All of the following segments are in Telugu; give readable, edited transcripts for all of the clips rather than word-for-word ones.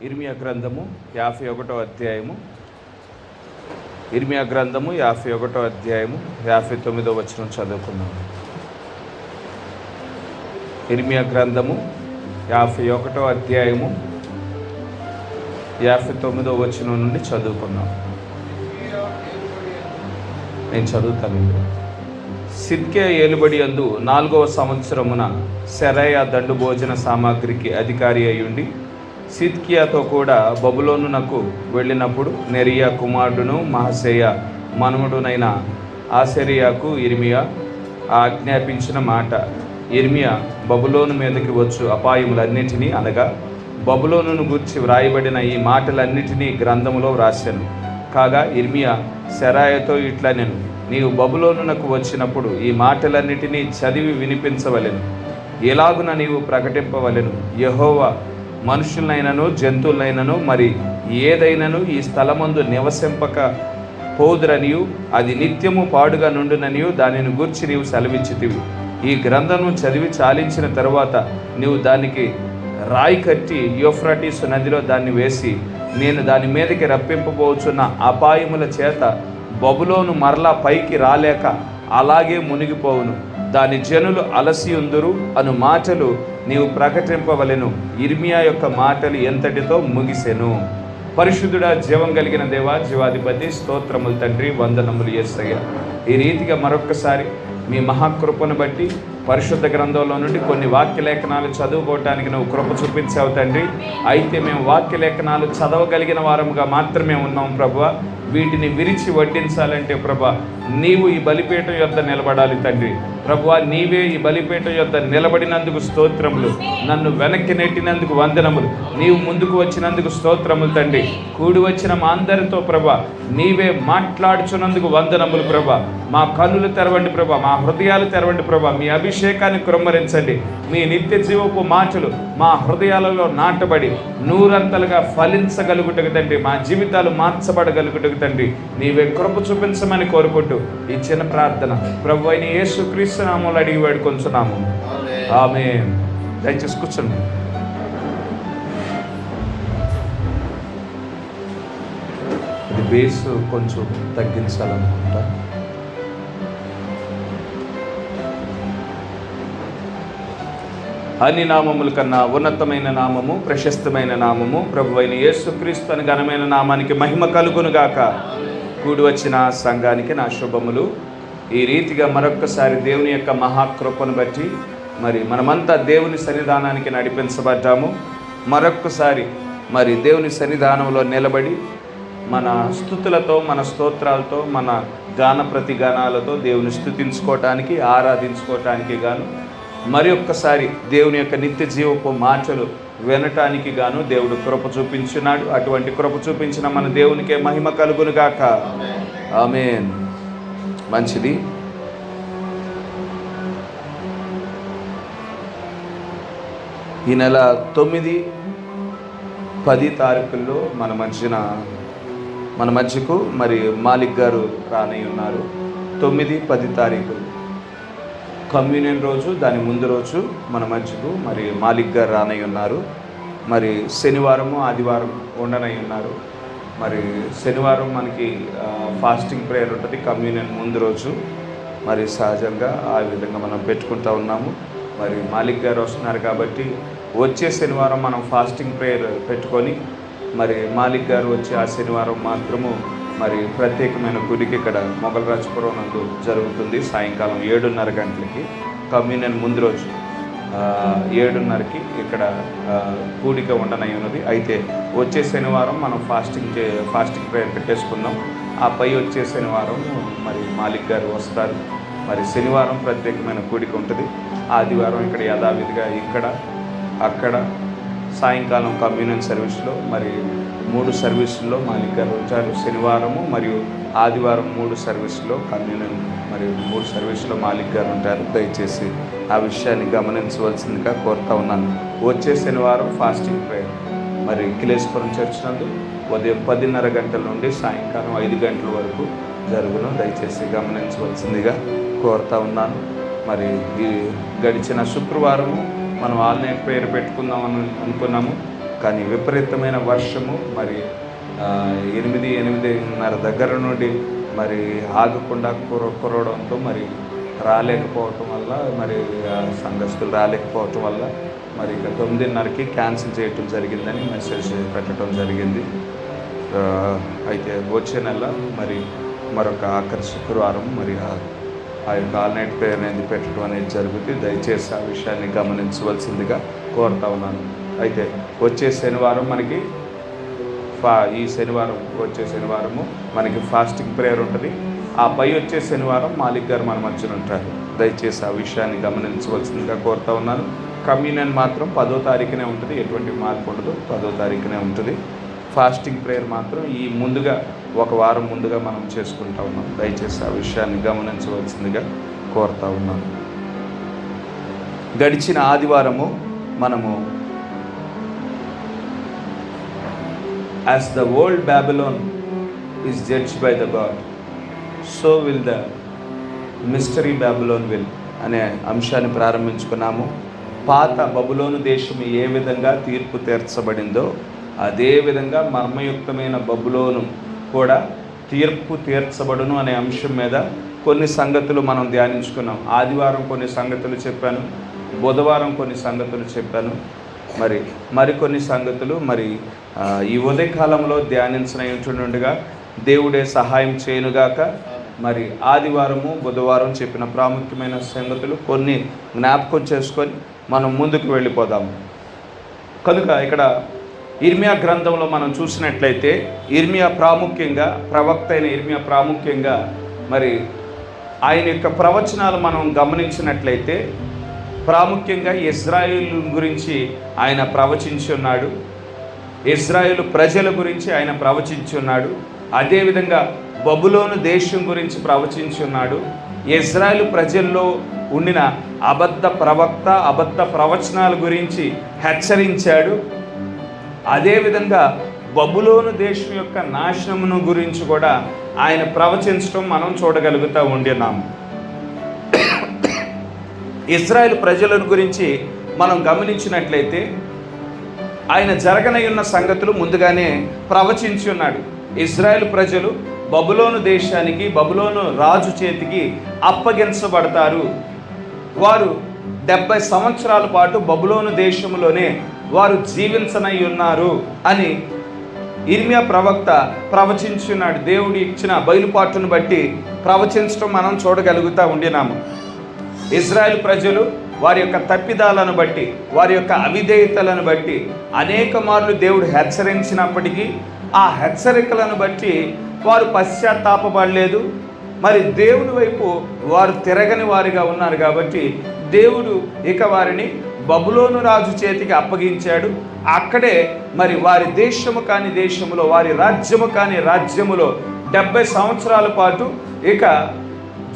ఇర్మియా గ్రంథము 51వ అధ్యాయము. ఇర్మియా గ్రంథము 51వ అధ్యాయము 59వ వచనం చదువుకున్నాము. ఇర్మియా గ్రంథము 51వ అధ్యాయము 59వ వచనం నుండి చదువుకున్నాం. నేను చదువుతాను. సిద్కియా ఏలుబడి యందు 4వ సంవత్సరమున సెరాయా దండు భోజన సామాగ్రికి అధికారి అయ్యుండి సిద్కియాతో కూడా బబులోనునకు వెళ్ళినప్పుడు నెరియా కుమారుడును మహసేయ మనముడునైన ఆసెరియాకు ఇర్మియా ఆజ్ఞాపించిన మాట: ఇర్మియా బబులోను మీదకి వచ్చు అపాయములన్నిటినీ అనగా బబులోనును గూర్చి వ్రాయబడిన ఈ మాటలన్నిటినీ గ్రంథములో వ్రాశాను. కాగా ఇర్మియా సెరాయాతో ఇట్లా: నేను నీవు బబులోనునకు వచ్చినప్పుడు ఈ మాటలన్నిటినీ చదివి వినిపించవలెను. ఎలాగున నీవు ప్రకటింపవలెను: యెహోవా మనుషులనైనను జంతువులైనను మరి ఏదైనను ఈ స్థలమందు నివసింపక పోదురనియు అది నిత్యము పాడుగా నుండుననియు దానిని గూర్చి నీవు సెలవిచ్చితివి. ఈ గ్రంథము చదివి చాలించిన తరువాత నీవు దానికి రాయి కట్టి యూఫ్రటీసు నదిలో దాన్ని వేసి నేను దాని మీదకి రప్పింపబోచున్న అపాయముల చేత బబులోను మరలా పైకి రాలేక అలాగే మునిగిపోవును. దాని జనులు అలసియుందురు అను మాటలు నీవు ప్రకటింపవలెను. ఇర్మియా యొక్క మాటలు ఎంతటితో ముగిసెను. పరిశుద్ధుడా, జీవం కలిగిన దేవా, జీవాధిపతి, స్తోత్రములు తండ్రి, వందనములు యేసయ్య. ఈ రీతిగా మరొక్కసారి మీ మహాకృపను బట్టి పరిశుద్ధ గ్రంథంలో నుండి కొన్ని వాక్యలేఖనాలు చదువుకోవటానికి నువ్వు కృప చూపించావు తండ్రి. అయితే మేము వాక్యలేఖనాలు చదవగలిగిన వారముగా మాత్రమే ఉన్నాం ప్రభువా. వీటిని విరిచి వడ్డించాలంటే ప్రభా నీవు ఈ బలిపీఠం యొద్ద నిలబడాలి తండ్రి. ప్రభువా, నీవే ఈ బలిపీఠం యొద్ద నిలబడినందుకు స్తోత్రములు. నన్ను వెనక్కి నెట్టినందుకు వందనములు. నీవు ముందుకు వచ్చినందుకు స్తోత్రములు తండ్రి. కూడి వచ్చిన మా అందరితో ప్రభా నీవే మాట్లాడుచున్నందుకు వందనములు ప్రభా. మా కన్నులు తెరవండి ప్రభా, మా హృదయాలు తెరవండి ప్రభా. మీ అభిషేకాన్ని కృమ్మరించండి. మీ నిత్య జీవపు మాటలు మా హృదయాలలో నాటబడి నూరంతలుగా ఫలించగలుగుటకు తండ్రి, మా జీవితాలు మార్చబడగలుగుటకు తండ్రి నీవే కృప చూపించమని కోరుకుంటూ ఈ చిన్న ప్రార్థన ప్రభు అయిన యేసుక్రీస్తు నామములో అడిగి వేడుకొంచున్నాము. ఆమేన్. దయచేసి కూర్చోండి. ఇది బేస్ కొంచెం తగ్గించాలనుకుంటా. అన్ని నామముల కన్నా ఉన్నతమైన నామము, ప్రశస్తమైన నామము ప్రభు అయిన యేసుక్రీస్తు అని ఘనమైన నామానికి మహిమ కలుగునుగాక. కూడి వచ్చిన సంఘానికి నా శుభములు. ఈ రీతిగా మరొక్కసారి దేవుని యొక్క మహాకృపను బట్టి మరి మనమంతా దేవుని సన్నిధానానికి నడిపించబడ్డాము. మరొక్కసారి మరి దేవుని సన్నిధానంలో నిలబడి మన స్తుతులతో, మన స్తోత్రాలతో, మన గాన ప్రతిగానాలతో దేవుని స్తుతించుకోవటానికి, ఆరాధించుకోవటానికి గాను మరి ఒక్కసారి దేవుని యొక్క నిత్య జీవపు మాటలు వినటానికి గాను దేవుడు కృప చూపించున్నాడు. అటువంటి కృప చూపించిన మన దేవునికే మహిమ కలుగునుగాక. ఆమేన్. మంచిది. ఈ నెల 9, 10 తారీఖుల్లో మన మధ్యకు మరి మాలిక్ గారు రానై ఉన్నారు. 9, 10 తారీఖులు కమ్యూనియన్ రోజు, దాని ముందు రోజు మన మధ్యకు మరి మాలిక్ గారు రానై ఉన్నారు. మరి శనివారము, ఆదివారం ఉండనై ఉన్నారు. మరి శనివారం మనకి ఫాస్టింగ్ ప్రేయర్ ఉంటుంది కమ్యూనియన్ ముందు రోజు. మరి సహజంగా ఆ విధంగా మనం పెట్టుకుంటూ ఉన్నాము. మరి మాలిక్ గారు వస్తున్నారు కాబట్టి వచ్చే శనివారం మనం ఫాస్టింగ్ ప్రేయర్ పెట్టుకొని మరి మాలిక్ గారు వచ్చి ఆ శనివారం మాత్రము మరి ప్రత్యేకమైన గుడికి ఇక్కడ మొగల్రాజపురం నందు జరుగుతుంది. సాయంకాలం 7:30 గంటలకి కమ్యూనియన్ ముందు రోజు 7:30కి ఇక్కడ కూడిక ఉండనై ఉన్నది. అయితే వచ్చే శనివారం మనం ఫాస్టింగ్ ప్రేయర్ పెట్టేసుకుందాం. ఆ పై వచ్చే శనివారం మరి మాలిక్ గారు వస్తారు. మరి శనివారం ప్రత్యేకమైన కూడిక ఉంటుంది. ఆదివారం ఇక్కడ యథావిధిగా అక్కడ సాయంకాలం కమ్యూనియన్ సర్వీస్లో మరి 3 సర్వీసుల్లో మాలిక్ గారు వచ్చారు. శనివారము మరియు ఆదివారం 3 సర్వీసుల్లో కమ్యూనియన్ మరియు 3 సర్వీసులో మాలిక్ గారు ఉంటారు. దయచేసి ఆ విషయాన్ని గమనించవలసిందిగా కోరుతా ఉన్నాను. వచ్చే శనివారం ఫాస్టింగ్ ప్రేయర్ మరి కిలేశ్వరం చర్చ్ నందు ఉదయం 10:30 గంటల నుండి సాయంకాలం 5 గంటల వరకు జరుగును. దయచేసి గమనించవలసిందిగా కోరుతా ఉన్నాను. మరి ఈ గడిచిన శుక్రవారము మనం ఆల్ నైట్ ప్రేయర్ పెట్టుకుందామని అనుకున్నాము. కానీ విపరీతమైన వర్షము మరి 8-8:30 దగ్గర నుండి మరి ఆగకుండా కురవడంతో మరి రాలేకపోవటం వల్ల మరి సంఘస్థులు రాలేకపోవటం వల్ల మరి ఇక 9:30కి క్యాన్సిల్ చేయటం జరిగిందని మెసేజ్ పెట్టడం జరిగింది. అయితే వచ్చే నెల మరి మరొక ఆఖరి శుక్రవారం మరి ఆ యొక్క ఆల్ నైట్ ప్రేయర్ అనేది పెట్టడం అనేది జరుగుతుంది. దయచేసి ఆ విషయాన్ని గమనించవలసిందిగా కోరుతా ఉన్నాను. అయితే వచ్చే శనివారం మనకి వచ్చే శనివారము మనకి ఫాస్టింగ్ ప్రేయర్ ఉంటుంది. ఆ పై వచ్చే శనివారం మాలిక్ గారు మన మధ్యన ఉంటారు. దయచేసి ఆ విషయాన్ని గమనించవలసిందిగా కోరుతా ఉన్నాను. కమ్యూనియన్ మాత్రం 10వ తారీఖునే ఉంటుంది, ఎటువంటి మార్పు ఉండదు, 10వ తారీఖునే ఉంటుంది. ఫాస్టింగ్ ప్రేయర్ మాత్రం ముందుగా ఒక వారం ముందుగా మనం చేసుకుంటా ఉన్నాం. దయచేసి ఆ విషయాన్ని గమనించవలసిందిగా కోరుతా ఉన్నాను. గడిచిన ఆదివారము మనము as the old Babylon is judged by the God, so will the mystery Babylon will అనే అంశాన్ని ప్రారంభించుకున్నాము. పాత బబులోను దేశం ఏ విధంగా తీర్పు తీర్చబడిందో అదేవిధంగా మర్మయుక్తమైన బబులోను కూడా తీర్పు తీర్చబడును అనే అంశం మీద కొన్ని సంగతులు మనం ధ్యానించుకున్నాం. ఆదివారం కొన్ని సంగతులు చెప్పాను, బుధవారం కొన్ని సంగతులు చెప్పాను, మరికొన్ని సంగతులు ఈ ఉదయకాలంలో ధ్యానించనయుంటుండగా దేవుడే సహాయం చేయనుగాక. ఆదివారము బుధవారం చెప్పిన ప్రాముఖ్యమైన సంగతులు కొన్ని జ్ఞాపకం చేసుకొని మనం ముందుకు వెళ్ళిపోదాము. కనుక ఇక్కడ ఇర్మియా గ్రంథంలో మనం చూసినట్లయితే ప్రవక్త అయిన ఇర్మియా ప్రాముఖ్యంగా ఆయన యొక్క ప్రవచనాలు మనం గమనించినట్లయితే ప్రాముఖ్యంగా ఇజ్రాయేలు గురించి ఆయన ప్రవచించి ఉన్నాడు, ఇజ్రాయేలు ప్రజల గురించి ఆయన ప్రవచించి ఉన్నాడు. అదేవిధంగా బబులోను దేశం గురించి ప్రవచించి ఉన్నాడు. ఇజ్రాయేలు ప్రజల్లో ఉండిన అబద్ధ ప్రవచనాల గురించి హెచ్చరించాడు. అదేవిధంగా బబులోను దేశం యొక్క నాశనమును గురించి కూడా ఆయన ప్రవచించడం మనం చూడగలుగుతూ ఉండినాము. ఇజ్రాయేల్ ప్రజలను గురించి మనం గమనించినట్లయితే ఆయన జరగనయున్న సంగతులు ముందుగానే ప్రవచించి ఉన్నాడు. ఇజ్రాయేల్ ప్రజలు బబులోను దేశానికి, బబులోను రాజు చేతికి అప్పగించబడతారు. వారు 70 సంవత్సరాల పాటు బబులోను దేశంలోనే వారు జీవించనై ఉన్నారు అని ఇర్మియా ప్రవక్త ప్రవచించున్నాడు. దేవుడు ఇచ్చిన బయలుపాటును బట్టి ప్రవచించడం మనం చూడగలుగుతూ ఉండినాము. ఇజ్రాయెల్ ప్రజలు వారి యొక్క తప్పిదాలను బట్టి, వారి యొక్క అవిధేయతలను బట్టి అనేక మార్లు దేవుడు హెచ్చరించినప్పటికీ ఆ హెచ్చరికలను బట్టి వారు పశ్చాత్తాపపడలేదు. దేవుని వైపు వారు తిరగని వారిగా ఉన్నారు కాబట్టి దేవుడు ఇక వారిని బబులోను రాజు చేతికి అప్పగించాడు. అక్కడే వారి దేశము కాని దేశములో, వారి రాజ్యము కాని రాజ్యములో 70 సంవత్సరాల పాటు ఇక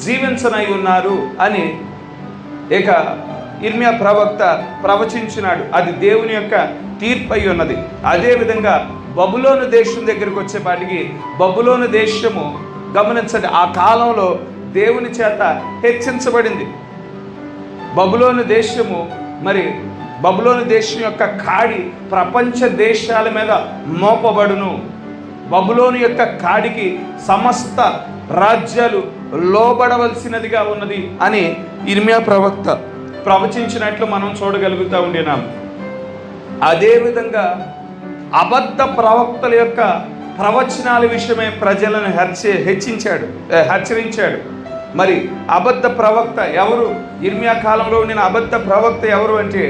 జీవించనై ఉన్నారు అని ఇక ఇర్మియా ప్రవక్త ప్రవచించినాడు. అది దేవుని యొక్క తీర్పు అయి ఉన్నది. అదేవిధంగా బబులోను దేశం దగ్గరికి వచ్చేపాటికి బబులోను దేశము గమనించండి, ఆ కాలంలో దేవుని చేత హెచ్చించబడింది. బబులోను దేశము బబులోను దేశం యొక్క కాడి ప్రపంచ దేశాల మీద మోపబడును. బబులోను యొక్క కాడికి సమస్త రాజ్యాలు లోబడవలసినదిగా ఉన్నది అని ఇర్మియా ప్రవక్త ప్రవచించినట్లు మనం చూడగలుగుతూ ఉండినాం. అదేవిధంగా అబద్ధ ప్రవక్తల యొక్క ప్రవచనాల విషయమై ప్రజలను హెచ్చరించాడు. అబద్ధ ప్రవక్త ఎవరు? ఇర్మియా కాలంలో ఉండిన అబద్ధ ప్రవక్త ఎవరు అంటే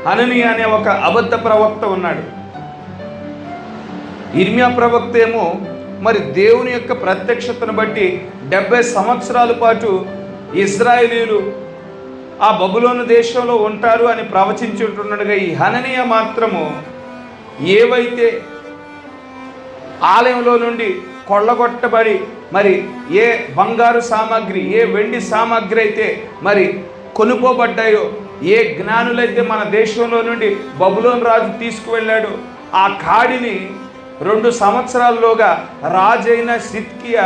హననీయా అనే ఒక అబద్ధ ప్రవక్త ఉన్నాడు. ఇర్మియా ప్రవక్త ఏమో దేవుని యొక్క ప్రత్యక్షతను బట్టి 70 సంవత్సరాల పాటు ఇశ్రాయేలీయులు ఆ బబులోను దేశంలో ఉంటారు అని ప్రవచించుంటుండగా ఈ హననీయా మాత్రము ఏవైతే ఆలయంలో నుండి కొల్లగొట్టబడి ఏ బంగారు సామాగ్రి, ఏ వెండి సామాగ్రి అయితే కొనుక్కోబడ్డాయో, ఏ జ్ఞానులైతే మన దేశంలో నుండి బబులోను రాజు తీసుకువెళ్ళాడు, ఆ కాడిని 2 సంవత్సరాల్లోగా రాజైన సిద్కియా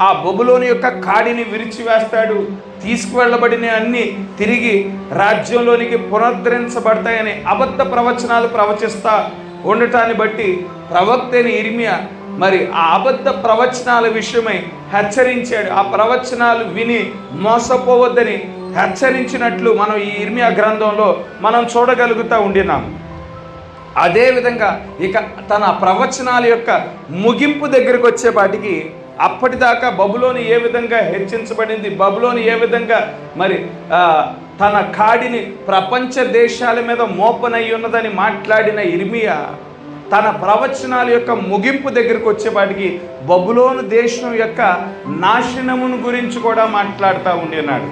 ఆ బబులోను యొక్క కాడిని విరిచివేస్తాడు. తీసుకువెళ్ళబడిన అన్నీ తిరిగి రాజ్యంలోనికి పునరుద్ధరించబడతాయని అబద్ధ ప్రవచనాలు ప్రవచిస్తా ఉండటాన్ని బట్టి ప్రవక్త అయిన ఇర్మియా మరి ఆ అబద్ధ ప్రవచనాల విషయమై హెచ్చరించాడు. ఆ ప్రవచనాలు విని మోసపోవద్దని హెచ్చరించినట్లు మనం ఈ ఇర్మియా గ్రంథంలో మనం చూడగలుగుతూ ఉండినాం. అదేవిధంగా ఇక తన ప్రవచనాల యొక్క ముగింపు దగ్గరకు వచ్చేపాటికి అప్పటిదాకా బబులోను ఏ విధంగా హెచ్చించబడింది, బబులోను ఏ విధంగా మరి తన కాడిని ప్రపంచ దేశాల మీద మోపనై ఉన్నదని మాట్లాడిన ఇర్మియా తన ప్రవచనాల యొక్క ముగింపు దగ్గరకు వచ్చేపాటికి బబులోను దేశం యొక్క నాశనమును గురించి కూడా మాట్లాడుతూ ఉండినాడు.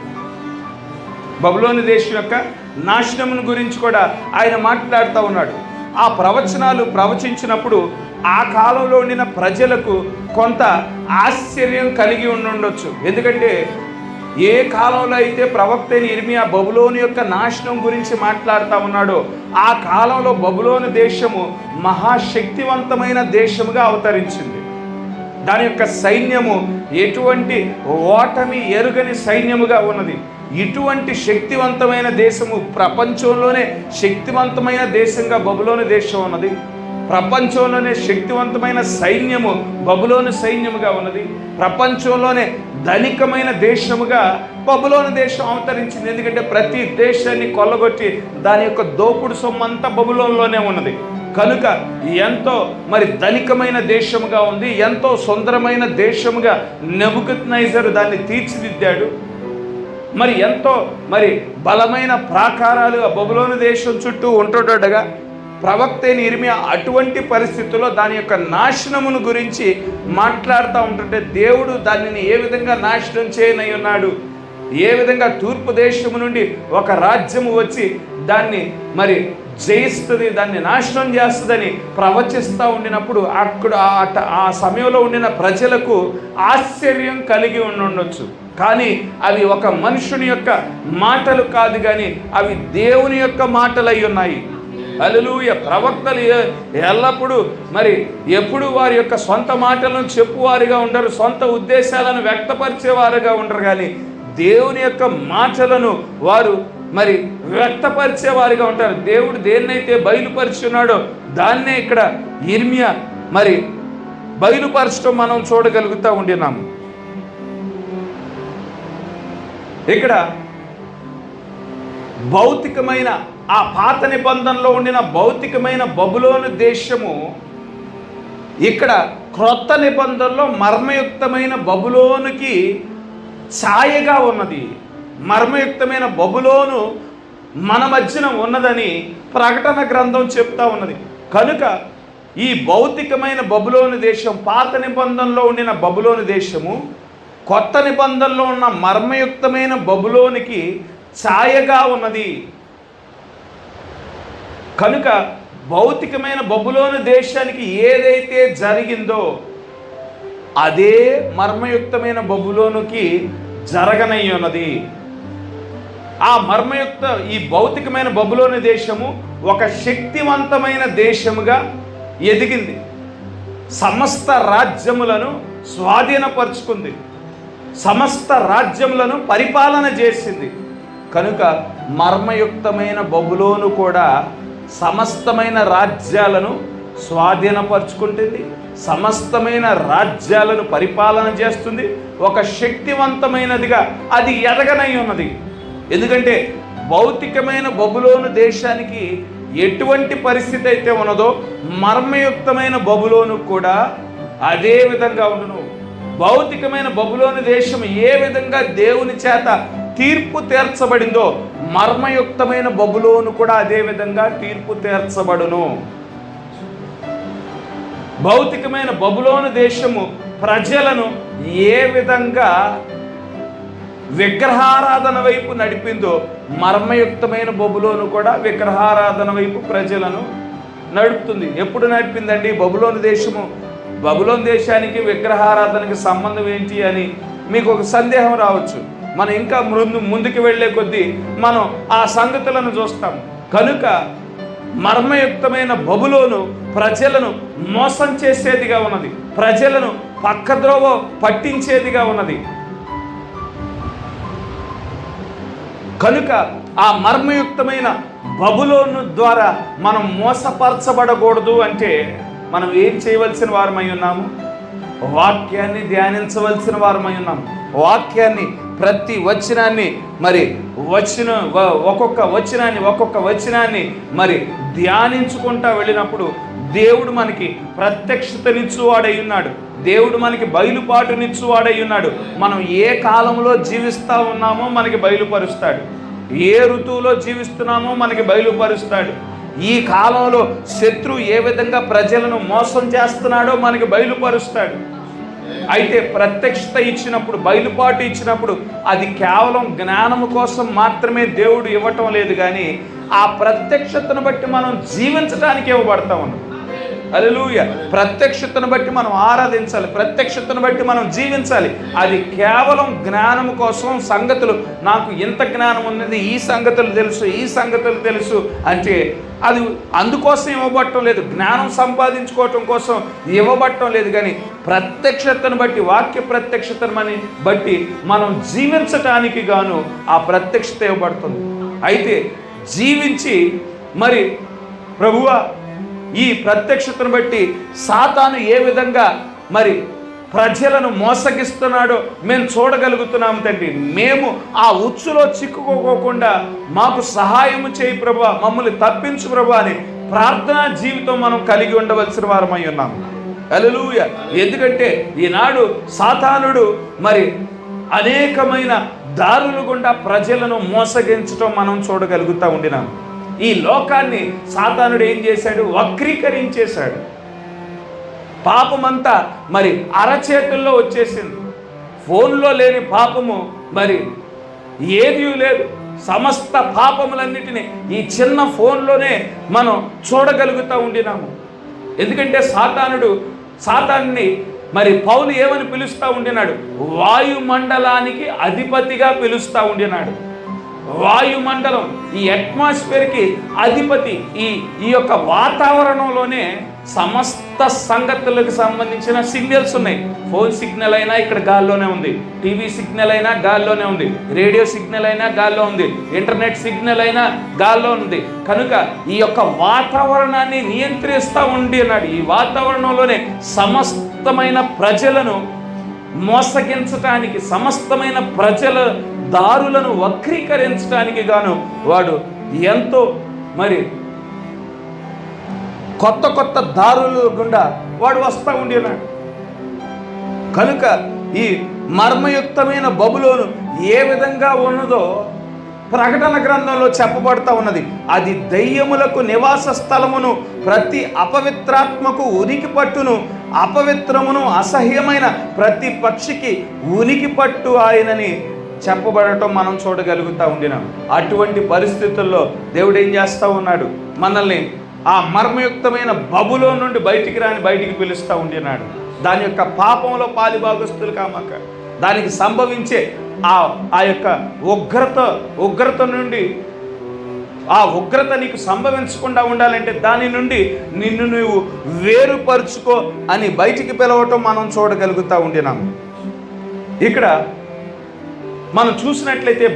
బబులోను దేశం యొక్క నాశనమును గురించి కూడా ఆయన మాట్లాడుతూ ఉన్నాడు. ఆ ప్రవచనాలు ప్రవచించినప్పుడు ఆ కాలంలో ఉండిన ప్రజలకు కొంత ఆశ్చర్యం కలిగి ఉండొచ్చు. ఎందుకంటే ఏ కాలంలో అయితే ప్రవక్త అయిన ఇర్మియా బబులోను యొక్క నాశనం గురించి మాట్లాడుతూ ఉన్నాడో ఆ కాలంలో బబులోను దేశము మహాశక్తివంతమైన దేశముగా అవతరించింది. దాని యొక్క సైన్యము ఎటువంటి ఓటమి ఎరుగని సైన్యముగా ఉన్నది. ఇటువంటి శక్తివంతమైన దేశము, ప్రపంచంలోనే శక్తివంతమైన దేశంగా బబులోను దేశం ఉన్నది. ప్రపంచంలోనే శక్తివంతమైన సైన్యము బబులోను సైన్యముగా ఉన్నది. ప్రపంచంలోనే ధనికమైన దేశముగా బబులోను దేశం అవతరించింది. ఎందుకంటే ప్రతి దేశాన్ని కొల్లగొట్టి దాని యొక్క దోపుడు సొమ్మంతా బబులోనులోనే ఉన్నది. కనుక ఎంతో మరి ధనికమైన దేశముగా ఉంది, ఎంతో సుందరమైన దేశముగా నెబుకద్నెజరు దాన్ని తీర్చిదిద్దాడు. మరి ఎంతో మరి బలమైన ప్రాకారాలు ఆ బబులోను దేశం చుట్టూ ఉంటుండగా ప్రవక్త అయిన ఇర్మియా అటువంటి పరిస్థితుల్లో దాని యొక్క నాశనమును గురించి మాట్లాడుతూ ఉంటుంటే దేవుడు దానిని ఏ విధంగా నాశనం చేయనై ఉన్నాడు, ఏ విధంగా తూర్పు దేశము నుండి ఒక రాజ్యము వచ్చి దాన్ని మరి జయిస్తుంది, దాన్ని నాశనం చేస్తుందని ప్రవచిస్తూ ఉండినప్పుడు అక్కడ ఆ సమయంలో ఉండిన ప్రజలకు ఆశ్చర్యం కలిగి ఉండొచ్చు. కానీ అవి ఒక మనుషుని యొక్క మాటలు కాదు, కానీ అవి దేవుని యొక్క మాటలు అయి ఉన్నాయి. హల్లెలూయా. ప్రవక్తలు ఎల్లప్పుడూ మరి ఎప్పుడు వారి యొక్క సొంత మాటలను చెప్పువారుగా ఉండరు, సొంత ఉద్దేశాలను వ్యక్తపరిచేవారుగా ఉండరు. కానీ దేవుని యొక్క మాటలను వారు మరి వ్యక్తపరిచేవారుగా ఉంటారు. దేవుడు దేన్నైతే బయలుపరుచున్నాడో దాన్నే ఇక్కడ ఇర్మియా మరి బయలుపరచడం మనం చూడగలుగుతూ ఉండినాము. ఇక్కడ భౌతికమైన ఆ పాత నిబంధనలో ఉండిన భౌతికమైన బబులోను దేశము ఇక్కడ క్రొత్త నిబంధనలో మర్మయుక్తమైన బబులోనుకి ఛాయగా ఉన్నది. మర్మయుక్తమైన బబులోను మన మధ్యన ఉన్నదని ప్రకటన గ్రంథం చెప్తా ఉన్నది. కనుక ఈ భౌతికమైన బబులోను దేశం, పాత నిబంధనలో ఉండిన బబులోను దేశము కొత్త నిబంధనలో ఉన్న మర్మయుక్తమైన బబులోనికి ఛాయగా ఉన్నది. కనుక భౌతికమైన బబులోను దేశానికి ఏదైతే జరిగిందో అదే మర్మయుక్తమైన బబులోనుకి జరగనై ఉన్నది. ఆ మర్మయుక్త ఈ భౌతికమైన బబులోను దేశము ఒక శక్తివంతమైన దేశముగా ఎదిగింది. సమస్త రాజ్యములను స్వాధీనపరుచుకుంది, సమస్త రాజ్యములను పరిపాలన చేసింది. కనుక మర్మయుక్తమైన బబులోను కూడా సమస్తమైన రాజ్యాలను స్వాధీనపరుచుకుంటుంది, సమస్తమైన రాజ్యాలను పరిపాలన చేస్తుంది. ఒక శక్తివంతమైనదిగా అది ఎదగనై ఉన్నది. ఎందుకంటే భౌతికమైన బబులోను దేశానికి ఎటువంటి పరిస్థితి అయితే ఉన్నదో మర్మయుక్తమైన బబులోను కూడా అదే విధంగా ఉండును. భౌతికమైన బబులోను దేశం ఏ విధంగా దేవుని చేత తీర్పు తీర్చబడిందో మర్మయుక్తమైన బబులోను కూడా అదే విధంగా తీర్పు తీర్చబడును. భౌతికమైన బబులోను దేశము ప్రజలను ఏ విధంగా విగ్రహారాధన వైపు నడిపిందో మర్మయుక్తమైన బబులోను కూడా విగ్రహారాధన వైపు ప్రజలను నడుపుతుంది. ఎప్పుడు నడిపిందండి బబులోను దేశము? బబులోను దేశానికి విగ్రహారాధనకి సంబంధం ఏంటి అని మీకు ఒక సందేహం రావచ్చు. మనం ఇంకా ముందుకు వెళ్ళే కొద్దీ మనం ఆ సంగతులను చూస్తాం. కనుక మర్మయుక్తమైన బబులోను ప్రజలను మోసం చేసేదిగా ఉన్నది, ప్రజలను పక్కద్రోవ పట్టించేదిగా ఉన్నది. కనుక ఆ మర్మయుక్తమైన బబులోను ద్వారా మనం మోసపరచబడకూడదు అంటే మనం ఏం చేయవలసిన వారమై ఉన్నాము? వాక్యాన్ని ధ్యానించవలసిన వారమై ఉన్నాము. వాక్యాన్ని ప్రతి వచనాన్ని మరి ఒక్కొక్క వచనాన్ని మరి ధ్యానించుకుంటా వెళ్ళినప్పుడు దేవుడు మనకి ప్రత్యక్షతనిచ్చువాడై ఉన్నాడు. దేవుడు మనకి బయలుపాటునిచ్చువాడై ఉన్నాడు. మనం ఏ కాలంలో జీవిస్తూ ఉన్నామో మనకి బయలుపరుస్తాడు. ఏ ఋతువులో జీవిస్తున్నామో మనకి బయలుపరుస్తాడు. ఈ కాలంలో శత్రువు ఏ విధంగా ప్రజలను మోసం చేస్తున్నాడో మనకి బయలుపరుస్తాడు. అయితే ప్రత్యక్షత ఇచ్చినప్పుడు, బయలుపాటు ఇచ్చినప్పుడు అది కేవలం జ్ఞానము కోసం మాత్రమే దేవుడు ఇవ్వటం లేదు, కానీ ఆ ప్రత్యక్షతను బట్టి మనం జీవించడానికి ఇవ్వబడతా ఉన్నాం. హల్లెలూయా. ప్రత్యక్షతను బట్టి మనం ఆరాధించాలి, ప్రత్యక్షతను బట్టి మనం జీవించాలి. అది కేవలం జ్ఞానము కోసం. సంగతులు, నాకు ఇంత జ్ఞానం ఉన్నది, ఈ సంగతులు తెలుసు అంటే అది అందుకోసం ఇవ్వబట్టం లేదు, జ్ఞానం సంపాదించుకోవటం కోసం ఇవ్వబట్టం లేదు, కానీ ప్రత్యక్షతను బట్టి, వాక్య ప్రత్యక్షతను బట్టి మనం జీవించటానికి గాను ఆ ప్రత్యక్షత ఇవ్వబడుతుంది. అయితే జీవించి మరి ప్రభువా ఈ ప్రత్యక్షతను బట్టి సాతాను ఏ విధంగా మరి ప్రజలను మోసగిస్తున్నాడో మేము చూడగలుగుతున్నాము తండ్రి. మేము ఆ ఉచ్చులో చిక్కుకోకుండా మాకు సహాయము చేయి ప్రభువా, మమ్మల్ని తప్పించు ప్రభువా అని ప్రార్థనా జీవితం మనం కలిగి ఉండవలసిన వారమై ఉన్నాము. హల్లెలూయా. ఎందుకంటే ఈనాడు సాతానుడు మరి అనేకమైన దారులు గుండా ప్రజలను మోసగించటం మనం చూడగలుగుతూ ఉండినాము. ఈ లోకాన్ని సాతానుడు ఏం చేశాడు? వక్రీకరించేశాడు. పాపమంతా మరి అరచేతుల్లో వచ్చేసింది. ఫోన్లో లేని పాపము మరి ఏదీ లేదు. సమస్త పాపములన్నిటినీ ఈ చిన్న ఫోన్లోనే మనం చూడగలుగుతూ ఉండినాము. ఎందుకంటే సాతాన్ని మరి పౌలు ఏమని పిలుస్తూ ఉండినాడు? వాయుమండలానికి అధిపతిగా పిలుస్తూ ఉండినాడు. వాయుమండలం, ఈ అట్మాస్ఫియర్కి అధిపతి. ఈ యొక్క వాతావరణంలోనే సమస్త సంగతులకు సంబంధించిన సిగ్నల్స్ ఉన్నాయి. ఫోన్ సిగ్నల్ అయినా ఇక్కడ గాల్లోనే ఉంది, టీవీ సిగ్నల్ అయినా గాల్లోనే ఉంది, రేడియో సిగ్నల్ అయినా గాల్లో ఉంది, ఇంటర్నెట్ సిగ్నల్ అయినా గాల్లో ఉంది. కనుక ఈ యొక్క వాతావరణాన్ని నియంత్రిస్తూ ఉండినాడు. ఈ వాతావరణంలోనే సమస్తమైన ప్రజలను మోసగించటానికి, సమస్తమైన ప్రజల దారులను వక్రీకరించడానికి గాను వాడు ఎంతో మరి కొత్త దారులు గుండా వాడు వస్తూ ఉండేనాడు. కనుక ఈ మర్మయుక్తమైన బబులోను ఏ విధంగా ఉన్నదో ప్రకటన గ్రంథంలో చెప్పబడతా ఉన్నది. అది దయ్యములకు నివాస స్థలమును, ప్రతి అపవిత్రాత్మకు ఉనికి పట్టును, అపవిత్రమును అసహ్యమైన ప్రతి పక్షికి ఉనికి పట్టు ఆయనని చెప్పబడటం మనం చూడగలుగుతూ ఉండినాం. అటువంటి పరిస్థితుల్లో దేవుడు ఏం చేస్తూ ఉన్నాడు? మనల్ని ఆ మర్మయుక్తమైన బబులో నుండి బయటికి పిలుస్తూ ఉండినాడు. దాని యొక్క పాపంలో పాలిభాగస్తులు కామాక, దానికి సంభవించే ఆ యొక్క ఉగ్రత నుండి, ఆ ఉగ్రత నీకు సంభవించకుండా ఉండాలంటే దాని నుండి నిన్ను నువ్వు వేరుపరుచుకో అని బయటికి పిలవటం మనం చూడగలుగుతూ ఉండినాం. ఇక్కడ మనం చూసినట్లయితే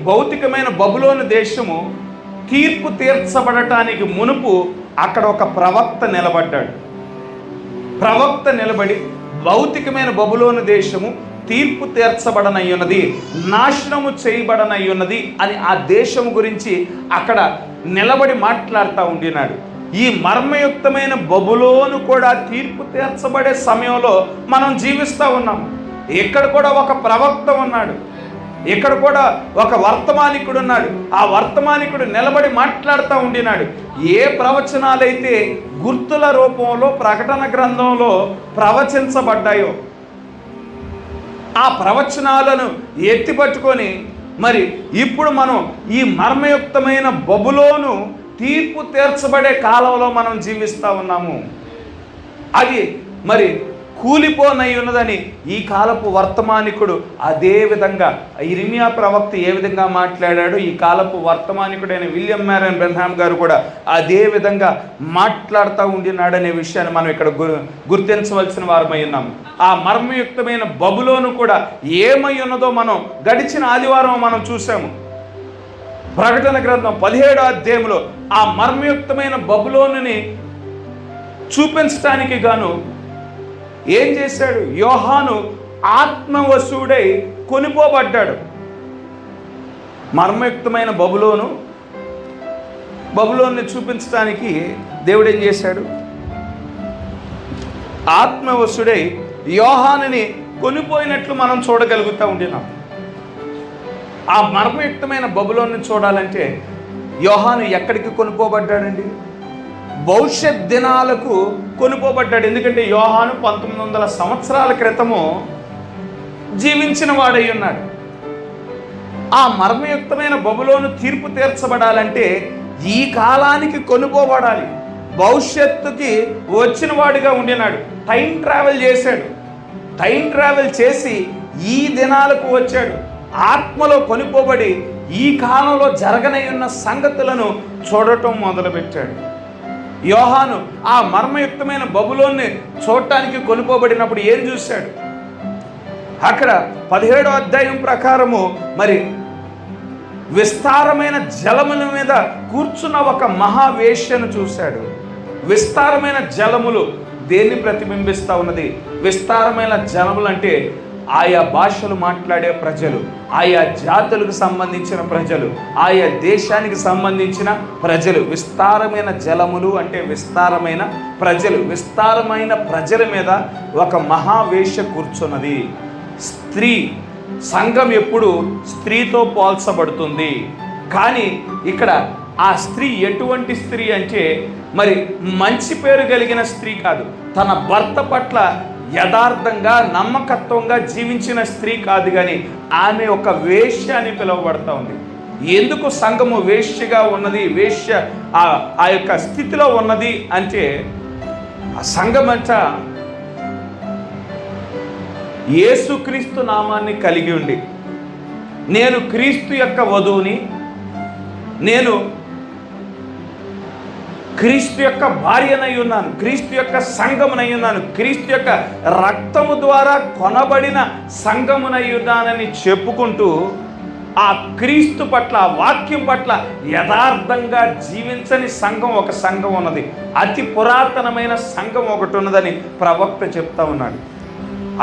భౌతికమైన బబులోను దేశము తీర్పు తీర్చబడటానికి మునుపు అక్కడ ఒక ప్రవక్త నిలబడ్డాడు. ప్రవక్త నిలబడి భౌతికమైన బబులోను దేశము తీర్పు తీర్చబడనయ్యున్నది, నాశనము చేయబడనయ్యున్నది అని ఆ దేశం గురించి అక్కడ నిలబడి మాట్లాడుతూ ఉండినాడు. ఈ మర్మయుక్తమైన బబులోను కూడా తీర్పు తీర్చబడే సమయంలో మనం జీవిస్తూ ఉన్నాం. ఇక్కడ కూడా ఒక ప్రవక్త ఉన్నాడు, ఇక్కడ కూడా ఒక వర్తమానికుడు ఉన్నాడు. ఆ వర్తమానికుడు నిలబడి మాట్లాడుతూ ఉండినాడు. ఏ ప్రవచనాలైతే గుర్తుల రూపంలో ప్రకటన గ్రంథంలో ప్రవచించబడ్డాయో ఆ ప్రవచనాలను ఎత్తిపట్టుకొని మరి ఇప్పుడు మనం ఈ మర్మయుక్తమైన బబులోను తీర్పు తీర్చబడే కాలంలో మనం జీవిస్తూ ఉన్నాము. అది మరి కూలిపోనై ఉన్నదని ఈ కాలపు వర్తమానికుడు అదే విధంగా, ఇర్మియా ప్రవక్త ఏ విధంగా మాట్లాడాడో ఈ కాలపు వర్తమానికుడైన విలియం మ్యారన్ బ్రెన్హామ్ గారు కూడా అదే విధంగా మాట్లాడుతూ ఉండినాడనే విషయాన్ని మనం ఇక్కడ గుర్తించవలసిన వారమై ఉన్నాము. ఆ మర్మయుక్తమైన బబులోను కూడా ఏమై ఉన్నదో మనం గడిచిన ఆదివారం మనం చూసాము. ప్రకటన గ్రంథం 17వ అధ్యాయంలో ఆ మర్మయుక్తమైన బబులోనుని చూపించడానికి గాను ఏం చేశాడు? యోహాను ఆత్మవశుడై కొనిపోబడ్డాడు. మర్మయుక్తమైన బబులోన్ని చూపించడానికి దేవుడు ఏం చేశాడు? ఆత్మవశుడై యోహానుని కొనిపోయినట్లు మనం చూడగలుగుతూ ఉండినాం. ఆ మర్మయుక్తమైన బబులోన్ని చూడాలంటే యోహాను ఎక్కడికి కొనిపోబడ్డాడండి? భవిష్యత్ దినాలకు కొనిపోబడ్డాడు. ఎందుకంటే యోహాను 1900 సంవత్సరాల క్రితము జీవించిన వాడై ఉన్నాడు. ఆ మర్మయుక్తమైన బబులోను తీర్పు తీర్చబడాలంటే ఈ కాలానికి కొనిపోబడాలి. భవిష్యత్తుకి వచ్చిన వాడిగా ఉండినాడు. టైం ట్రావెల్ చేశాడు. టైం ట్రావెల్ చేసి ఈ దినాలకు వచ్చాడు. ఆత్మలో కొనిపోబడి ఈ కాలంలో జరగనయ్యున్న సంగతులను చూడటం మొదలుపెట్టాడు. యోహాను ఆ మర్మయుక్తమైన బబులోన్ని చూడటానికి కొనిపోబడినప్పుడు ఏం చూశాడు? అక్కడ 17వ అధ్యాయం ప్రకారము మరి విస్తారమైన జలముల మీద కూర్చున్న ఒక మహావేశ్యను చూశాడు. విస్తారమైన జలములు దేన్ని ప్రతిబింబిస్తూ ఉన్నది? విస్తారమైన జలములు అంటే ఆయా భాషలు మాట్లాడే ప్రజలు, ఆయా జాతులకు సంబంధించిన ప్రజలు, ఆయా దేశానికి సంబంధించిన ప్రజలు. విస్తారమైన జలములు అంటే విస్తారమైన ప్రజలు. విస్తారమైన ప్రజల మీద ఒక మహావేశ్య కూర్చున్నది. స్త్రీ, సంఘం ఎప్పుడు స్త్రీతో పోల్చబడుతుంది. కానీ ఇక్కడ ఆ స్త్రీ ఎటువంటి స్త్రీ అంటే మరి మంచి పేరు కలిగిన స్త్రీ కాదు. తన భర్త పట్ల యథార్థంగా నమ్మకత్వంగా జీవించిన స్త్రీ కాదు, కానీ ఆమె ఒక వేశ్య అని పిలువబడతా ఉంది. ఎందుకు సంఘము వేశ్యగా ఉన్నది, వేశ్య ఆ యొక్క స్థితిలో ఉన్నది అంటే ఆ సంఘం అంతా యేసుక్రీస్తు నామాన్ని కలిగి ఉండి, నేను క్రీస్తు యొక్క వధువుని, నేను క్రీస్తు యొక్క భార్యనై ఉన్నాను, క్రీస్తు యొక్క సంఘమునై ఉన్నాను, క్రీస్తు యొక్క రక్తము ద్వారా కొనబడిన సంఘమునై ఉన్నానని చెప్పుకుంటూ ఆ క్రీస్తు పట్ల, ఆ వాక్యం పట్ల యథార్థంగా జీవించని సంఘం ఒక సంఘం ఉన్నది. అతి పురాతనమైన సంఘం ఒకటి ఉన్నదని ప్రవక్త చెప్తా ఉన్నాడు.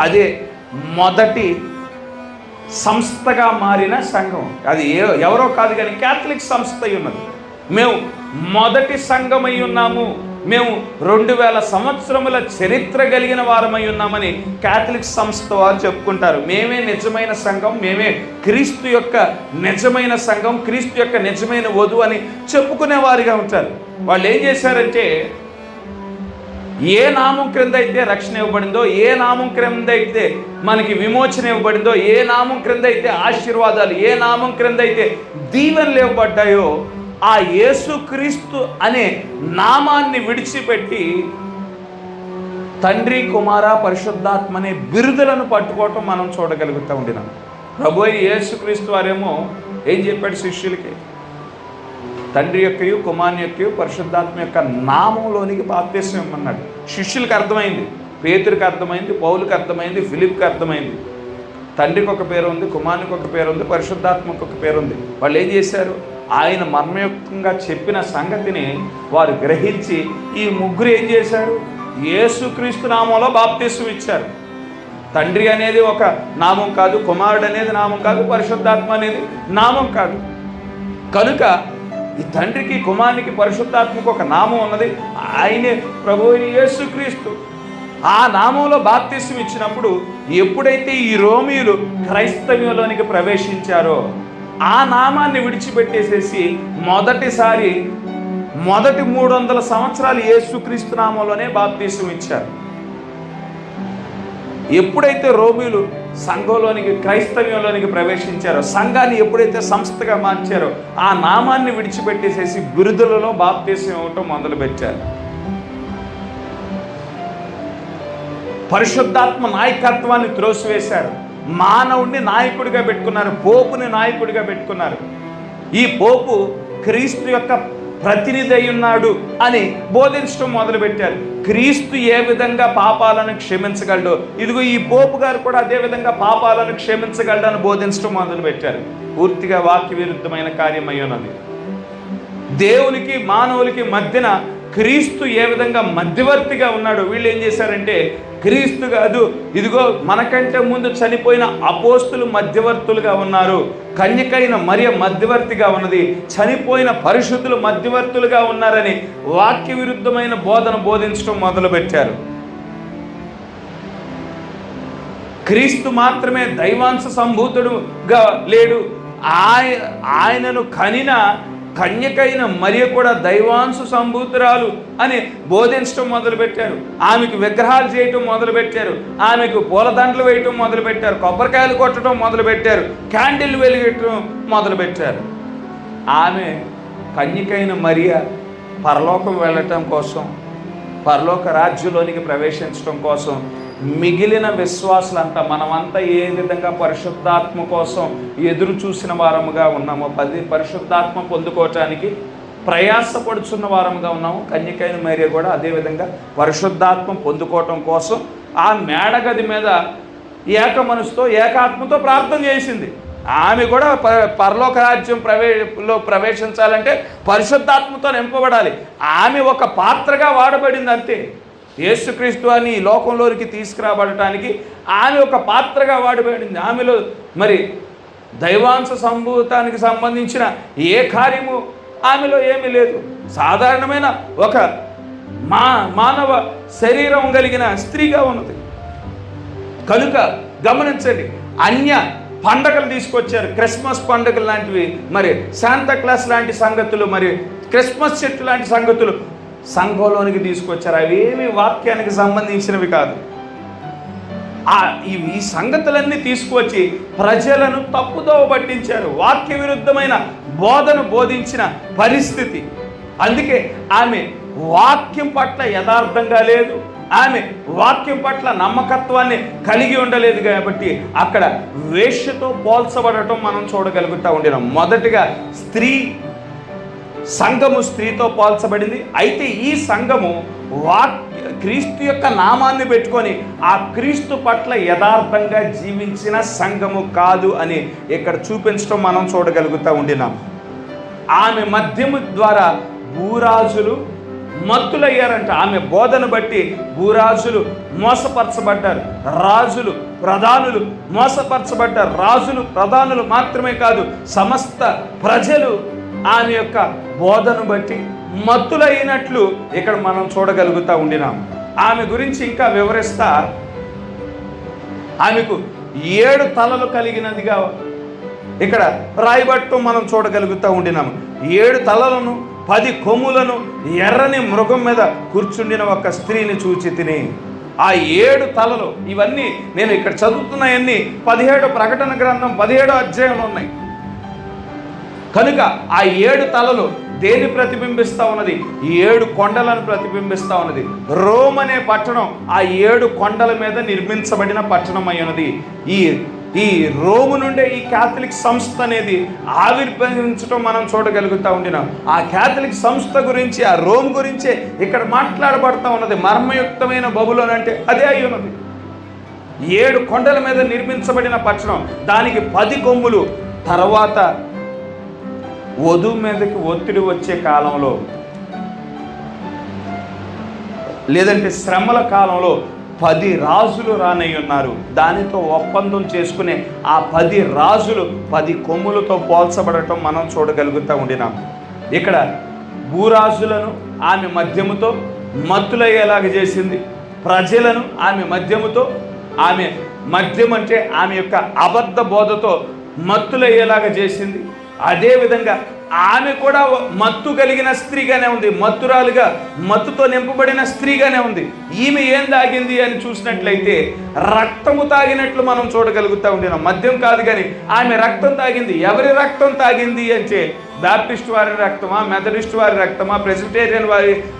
అదే మొదటి సంస్థగా మారిన సంఘం. అది ఎవరో కాదు, కానీ క్యాథలిక్ సంస్థ అయి ఉన్నది. మేము మొదటి సంఘమై ఉన్నాము, మేము 2000 సంవత్సరముల చరిత్ర కలిగిన వారమై ఉన్నామని క్యాథలిక్ సంస్థ వారు చెప్పుకుంటారు. మేమే నిజమైన సంఘం, మేమే క్రీస్తు యొక్క నిజమైన సంఘం, క్రీస్తు యొక్క నిజమైన వధువు అని చెప్పుకునే వారిగా ఉంటారు. వాళ్ళు ఏం చేశారంటే, ఏ నామం క్రింద అయితే రక్షణ ఇవ్వబడిందో, ఏ నామం క్రింద అయితే మనకి విమోచన ఇవ్వబడిందో, ఏ నామం క్రింద అయితే ఆశీర్వాదాలు, ఏ నామం క్రింద అయితే దీవెనలు ఇవ్వబడ్డాయో, ఆ యేసుక్రీస్తు అనే నామాన్ని విడిచిపెట్టి తండ్రి, కుమార, పరిశుద్ధాత్మ అనే బిరుదులను పట్టుకోవటం మనం చూడగలుగుతూ ఉండినాం. ప్రభు అయిన యేసుక్రీస్తు వారేమో ఏం చెప్పాడు శిష్యులకి? తండ్రి యొక్కయు, కుమారుని యొక్కయు, పరిశుద్ధాత్మ యొక్క నామంలోనికి బాప్తిసం ఇమ్మన్నాడు. శిష్యులకు అర్థమైంది, పేతురికి అర్థమైంది, పౌలుకి అర్థమైంది, ఫిలిప్కి అర్థమైంది. తండ్రికి ఒక పేరు ఉంది, కుమారునికి ఒక పేరు ఉంది, పరిశుద్ధాత్మకు ఒక పేరు ఉంది. వాళ్ళు ఏం చేశారు? ఆయన మర్మయుక్తంగా చెప్పిన సంగతిని వారు గ్రహించి ఈ ముగ్గురు ఏం చేశారు? యేసుక్రీస్తు నామంలో బాప్తిసం ఇచ్చారు. తండ్రి అనేది ఒక నామం కాదు, కుమారుడు అనేది నామం కాదు, పరిశుద్ధాత్మ అనేది నామం కాదు. కనుక ఈ తండ్రికి, కుమారునికి, పరిశుద్ధాత్మకు ఒక నామం ఉన్నది. ఆయనే ప్రభువు అయిన యేసుక్రీస్తు. ఆ నామంలో బాప్తిసం ఇచ్చినప్పుడు ఎప్పుడైతే ఈ రోమీయులు క్రైస్తవ్యంలోనికి ప్రవేశించారో ఆ నామాన్ని విడిచిపెట్టేసేసి మొదటిసారి మొదటి 300 సంవత్సరాలు యేసుక్రీస్తు నామంలోనే బాప్తిసం ఇచ్చారు. ఎప్పుడైతే రోమీయులు సంఘంలోనికి, క్రైస్తవ్యంలోనికి ప్రవేశించారో, సంఘాన్ని ఎప్పుడైతే సంస్థగా మార్చారో ఆ నామాన్ని విడిచిపెట్టేసేసి బిరుదులలో బాప్తిసం ఇవ్వటం మొదలుపెట్టారు. పరిశుద్ధాత్మ నాయకత్వాన్ని త్రోసివేశారు. మానవుడిని నాయకుడిగా పెట్టుకున్నారు, పోపుని నాయకుడిగా పెట్టుకున్నారు. ఈ పోపు క్రీస్తు యొక్క ప్రతినిధి అయి ఉన్నాడు అని బోధించడం మొదలుపెట్టారు. క్రీస్తు ఏ విధంగా పాపాలను క్షమించగలడో, ఇదిగో ఈ పోపు గారు కూడా అదే విధంగా పాపాలను క్షమించగలడని బోధించడం మొదలుపెట్టారు. పూర్తిగా వాక్య విరుద్ధమైన కార్యం అయి ఉన్నది. దేవునికి మానవులకి మధ్యన క్రీస్తు ఏ విధంగా మధ్యవర్తిగా ఉన్నాడో వీళ్ళు ఏం చేశారంటే, క్రీస్తు కాదు, ఇదిగో మనకంటే ముందు చనిపోయిన అపోస్తులు మధ్యవర్తులుగా ఉన్నారు, కన్యకైన మరియ మధ్యవర్తిగా ఉన్నది, చనిపోయిన పరిశుద్ధులు మధ్యవర్తులుగా ఉన్నారని వాక్య విరుద్ధమైన బోధన బోధించడం మొదలుపెట్టారు. క్రీస్తు మాత్రమే దైవాంశ సంభూతుడుగా లేడు, ఆయనను కనిన కన్యకైన మరియ కూడా దైవాంశ సంభూతురాలు అని బోధించడం మొదలుపెట్టారు. ఆమెకు విగ్రహాలు చేయటం మొదలుపెట్టారు, ఆమెకు పూలదండలు వేయటం మొదలుపెట్టారు, కొబ్బరికాయలు కొట్టడం మొదలుపెట్టారు, క్యాండిల్ వెలిగటం మొదలుపెట్టారు. ఆమె కన్యకైన మరియ పరలోకం వెళ్ళటం కోసం, పరలోక రాజ్యంలోనికి ప్రవేశించడం కోసం మిగిలిన విశ్వాసులంతా మనమంతా ఏ విధంగా పరిశుద్ధాత్మ కోసం ఎదురు చూసిన వారముగా ఉన్నామో, పరిశుద్ధాత్మ పొందుకోవటానికి ప్రయాసపడుచున్న వారముగా ఉన్నాము. కన్యకైన మరియ కూడా అదేవిధంగా పరిశుద్ధాత్మ పొందుకోవటం కోసం ఆ మేడగది మీద ఏక మనసుతో ఏకాత్మతో ప్రార్థన చేసింది. ఆమె కూడా పరలోక రాజ్యం ప్రవేశించాలంటే పరిశుద్ధాత్మతో నింపబడాలి. ఆమె ఒక పాత్రగా వాడబడింది అంతే. యేసుక్రీస్తు అని ఈ లోకంలోనికి తీసుకురాబడటానికి ఆమె ఒక పాత్రగా వాడబడింది. ఆమెలో మరి దైవాంశ సంభూతానికి సంబంధించిన ఏ కార్యము ఆమెలో ఏమీ లేదు. సాధారణమైన ఒక మానవ శరీరం కలిగిన స్త్రీగా ఉన్నది. కనుక గమనించండి, అన్య పండగలు తీసుకొచ్చారు, క్రిస్మస్ పండుగలు లాంటివి, మరి శాంతాక్లాస్ లాంటి సంగతులు, మరి క్రిస్మస్ చెట్టు లాంటి సంగతులు సంఘంలోనికి తీసుకొచ్చారు. అవేమి వాక్యానికి సంబంధించినవి కాదు. ఈ సంగతులన్నీ తీసుకువచ్చి ప్రజలను తప్పుదోవ పట్టించారు. వాక్య విరుద్ధమైన బోధన బోధించిన పరిస్థితి. అందుకే ఆమె వాక్యం పట్ల యథార్థంగా లేదు, ఆమె వాక్యం పట్ల నమ్మకత్వాన్ని కలిగి ఉండలేదు. కాబట్టి అక్కడ వేశ్యతో పోల్చబడటం మనం చూడగలుగుతూ ఉండినాం. మొదటిగా సంఘము స్త్రీతో పోల్చబడింది. అయితే ఈ సంఘము క్రీస్తు యొక్క నామాన్ని పెట్టుకొని ఆ క్రీస్తు పట్ల యథార్థంగా జీవించిన సంఘము కాదు అని ఇక్కడ చూపించడం మనం చూడగలుగుతూ ఉండినాం. ఆమె మద్యము ద్వారా భూరాజులు మత్తులయ్యారంట. ఆమె బోధన బట్టి భూరాజులు మోసపరచబడ్డారు, రాజులు ప్రధానులు మోసపరచబడ్డారు. రాజులు ప్రధానులు మాత్రమే కాదు, సమస్త ప్రజలు ఆమె యొక్క బోధను బట్టి మత్తులైనట్లు ఇక్కడ మనం చూడగలుగుతూ ఉండినాం. ఆమె గురించి ఇంకా వివరిస్తా, ఆమెకు 7 తలలు కలిగినదిగా ఇక్కడ రాయబట్టం మనం చూడగలుగుతూ ఉండినాము. 7 తలలను 10 కొమ్ములను ఎర్రని మృగం మీద కూర్చుండిన ఒక స్త్రీని చూచి తిని. ఆ 7 తలలు, ఇవన్నీ నేను ఇక్కడ చదువుతున్నాయన్నీ 17 ప్రకటన గ్రంథం 17 అధ్యాయంలో ఉన్నాయి. కనుక ఆ 7 తలలు దేని ప్రతిబింబిస్తూ ఉన్నది? 7 కొండలను ప్రతిబింబిస్తూ ఉన్నది. రోమ్ అనే పట్టణం ఆ 7 కొండల మీద నిర్మించబడిన పట్టణం అయి ఉన్నది. ఈ రోము నుండే ఈ క్యాథలిక్ సంస్థ అనేది ఆవిర్భవించడం మనం చూడగలుగుతూ ఉండినాం. ఆ క్యాథలిక్ సంస్థ గురించి, ఆ రోమ్ గురించే ఇక్కడ మాట్లాడబడుతూ ఉన్నది. మర్మయుక్తమైన బబులోన్ అంటే అదే అయి ఉన్నది. 7 కొండల మీద నిర్మించబడిన పట్టణం, దానికి 10 కొమ్ములు. తర్వాత వధువు మీదకి ఒత్తిడి వచ్చే కాలంలో, లేదంటే శ్రమల కాలంలో 10 రాజులు రానై ఉన్నారు. దానితో ఒప్పందం చేసుకునే ఆ 10 రాజులు 10 కొమ్ములతో పోల్చబడటం మనం చూడగలుగుతూ ఉండినాం. ఇక్కడ భూరాజులను ఆమె మద్యముతో మత్తులయ్యేలాగా చేసింది. ప్రజలను ఆమె మద్యముతో, ఆమె మద్యం అంటే ఆమె యొక్క అబద్ధ బోధతో మత్తులయ్యేలాగా చేసింది. అదేవిధంగా ఆమె కూడా మత్తు కలిగిన స్త్రీగానే ఉంది, మత్తురాలుగా మత్తుతో నింపబడిన స్త్రీగానే ఉంది. ఈమె ఏం తాగింది అని చూసినట్లయితే రక్తము తాగినట్లు మనం చూడగలుగుతూ ఉండినాం. మద్యం కాదు కానీ ఆమె రక్తం తాగింది. ఎవరి రక్తం తాగింది అంటే బాప్టిస్ట్ వారి రక్తమా, మెథడిస్ట్ వారి రక్తమా, ప్రెసిడేరియన్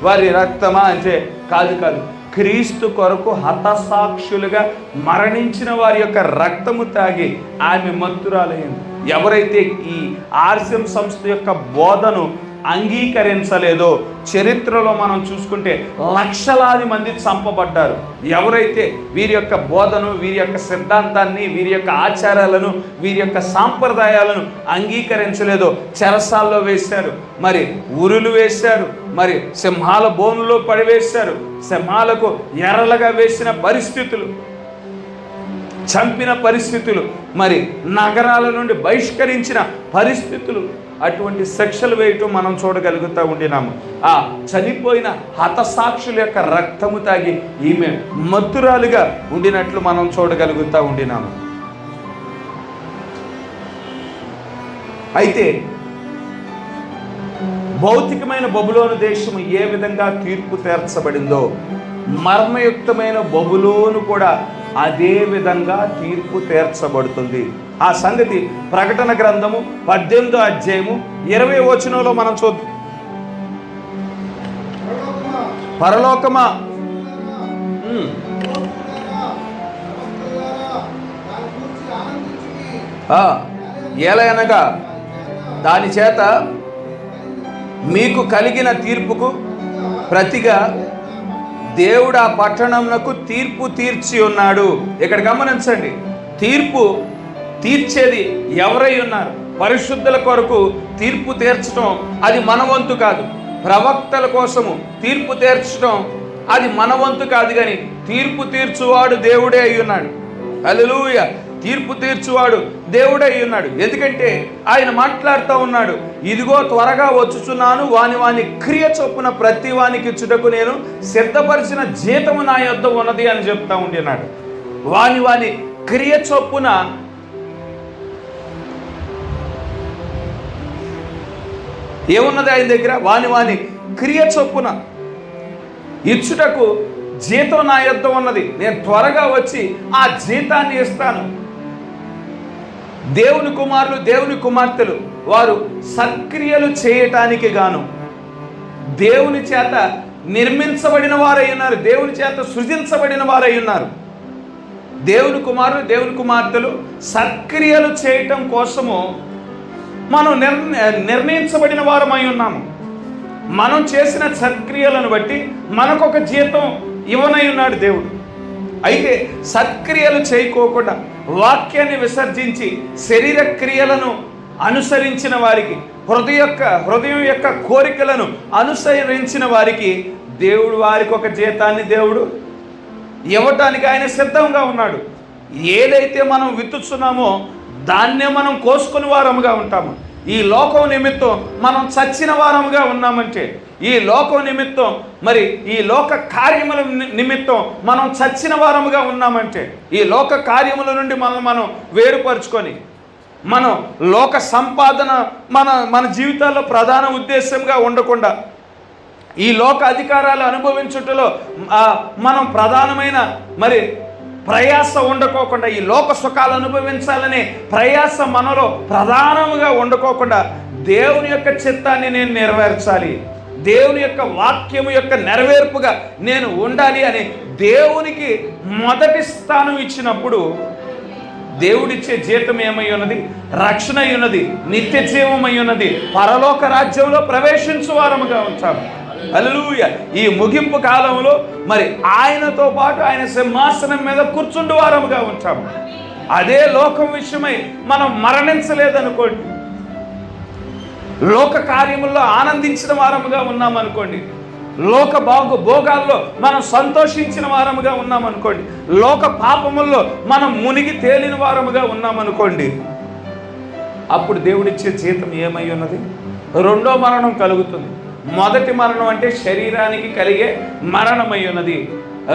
వారి రక్తమా అంటే కాదు. క్రీస్తు కొరకు హతసాక్షులుగా మరణించిన వారి యొక్క రక్తము తాగి ఆమె మత్తురాలైంది. ఎవరైతే ఈ ఆర్సిఎం సంస్థ యొక్క బోధను అంగీకరించలేదో, చరిత్రలో మనం చూసుకుంటే లక్షలాది మంది చంపబడ్డారు. ఎవరైతే వీరి యొక్క బోధను, వీరి యొక్క సిద్ధాంతాన్ని, వీరి యొక్క ఆచారాలను, వీరి యొక్క సాంప్రదాయాలను అంగీకరించలేదో చెరసాల్లో వేశారు, మరి ఉరులు వేశారు, మరి సింహాల బోనులో పడివేశారు, సింహాలకు ఎర్రలుగా వేసిన పరిస్థితులు, చంపిన పరిస్థితులు, మరి నగరాల నుండి బహిష్కరించిన పరిస్థితులు, అటువంటి శిక్షలు వేయటం మనం చూడగలుగుతూ ఉండినాము. ఆ చనిపోయిన హతసాక్షుల యొక్క రక్తము తాగి ఈమె మత్తురాలుగా ఉండినట్లు మనం చూడగలుగుతూ ఉండినాము. అయితే భౌతికమైన బబులోను దేశము ఏ విధంగా తీర్పు తీర్చబడిందో, మర్మయుక్తమైన బబులోను కూడా అదే విధంగా తీర్పు తీర్చబడుతుంది. ఆ సంగతి ప్రకటన గ్రంథము 18వ అధ్యాయము 20వ వచనంలో మనం చూద్దాం. పరలోకమా, ఏలయనగా దాని చేత మీకు కలిగిన తీర్పుకు ప్రతిగా దేవుడు ఆ పట్టణమునకు తీర్పు తీర్చి ఉన్నాడు. ఇక్కడ గమనించండి, తీర్పు తీర్చేది ఎవరై ఉన్నారు? పరిశుద్ధుల కొరకు తీర్పు తీర్చడం అది మన వంతు కాదు. ప్రవక్తల కోసము తీర్పు తీర్చడం అది మన వంతు కాదు, కానీ తీర్పు తీర్చువాడు దేవుడే అయి ఉన్నాడు. హల్లెలూయా! తీర్పు తీర్చువాడు దేవుడే అయి ఉన్నాడు. ఎందుకంటే ఆయన మాట్లాడుతూ ఉన్నాడు, ఇదిగో త్వరగా వచ్చుచున్నాను, వాని క్రియ చొప్పున ప్రతి వానికి ఇచ్చుటకు నేను సిద్ధపరిచిన జీతము నా యొద్ద ఉన్నది అని చెప్తా ఉండినాడు. వాని క్రియ చొప్పున ఏమున్నది ఆయన దగ్గర? వాని క్రియ చొప్పున ఇచ్చుటకు జీతం నా యొద్ద ఉన్నది, నేను త్వరగా వచ్చి ఆ జీతాన్ని ఇస్తాను. దేవుని కుమారులు, దేవుని కుమార్తెలు వారు సత్క్రియలు చేయటానికి గాను దేవుని చేత నిర్మించబడిన వారై ఉన్నారు, దేవుని చేత సృజించబడిన వారై ఉన్నారు. దేవుని కుమారులు, దేవుని కుమార్తెలు సత్క్రియలు చేయటం కోసము మనం నిర్ణయించబడిన వారమై ఉన్నాము. మనం చేసిన సత్క్రియలను బట్టి మనకొక జీతం ఇవ్వనై ఉన్నాడు దేవుడు. అయితే సత్క్రియలు చేయకోకుండా వాక్యాన్ని విసర్జించి శరీర క్రియలను అనుసరించిన వారికి, హృదయం యొక్క కోరికలను అనుసరించిన వారికి దేవుడు వారికి ఒక జీతాన్ని దేవుడు ఇవ్వటానికి ఆయన సిద్ధంగా ఉన్నాడు. ఏదైతే మనం విత్తుచున్నామో దాన్నే మనం కోసుకుని వారముగా ఉంటాము. ఈ లోకం నిమిత్తం మనం చచ్చిన వారముగా ఉన్నామంటే, ఈ లోకం నిమిత్తం, మరి ఈ లోక కార్యముల నిమిత్తం మనం చచ్చిన వారముగా ఉన్నామంటే, ఈ లోక కార్యముల నుండి మనం వేరుపరుచుకొని మనం లోక సంపాదన మన జీవితాల్లో ప్రధాన ఉద్దేశంగా ఉండకుండా, ఈ లోక అధికారాలు అనుభవించుటలో మనం ప్రధానమైన మరి ప్రయాస ఉండకోకుండా, ఈ లోక సుఖాలు అనుభవించాలనే ప్రయాస మనలో ప్రధానముగా ఉండకోకుండా దేవుని యొక్క చిత్తాన్ని నేను నెరవేర్చాలి, దేవుని యొక్క వాక్యము యొక్క నెరవేర్పుగా నేను ఉండాలి అని దేవునికి మొదటి స్థానం ఇచ్చినప్పుడు దేవుడిచ్చే జీతం ఏమై ఉన్నది? రక్షణ అయి ఉన్నది, నిత్య జీవమై ఉన్నది, పరలోక రాజ్యంలో ప్రవేశించు వారముగా ఉంటాము. హల్లెలూయా! ఈ ముగింపు కాలంలో మరి ఆయనతో పాటు ఆయన సింహాసనం మీద కూర్చుండు వారముగా ఉంటాము. అదే లోకం విషయమై మనం మరణించలేదనుకోండి, లోక కార్యముల్లో ఆనందించిన వారముగా ఉన్నామనుకోండి, లోక భోగాల్లో మనం సంతోషించిన వారముగా ఉన్నామనుకోండి, లోక పాపముల్లో మనం మునిగి తేలిన వారముగా ఉన్నామనుకోండి, అప్పుడు దేవుడిచ్చే జీతం ఏమై ఉన్నది? రెండో మరణం కలుగుతుంది. మొదటి మరణం అంటే శరీరానికి కలిగే మరణమై ఉన్నది.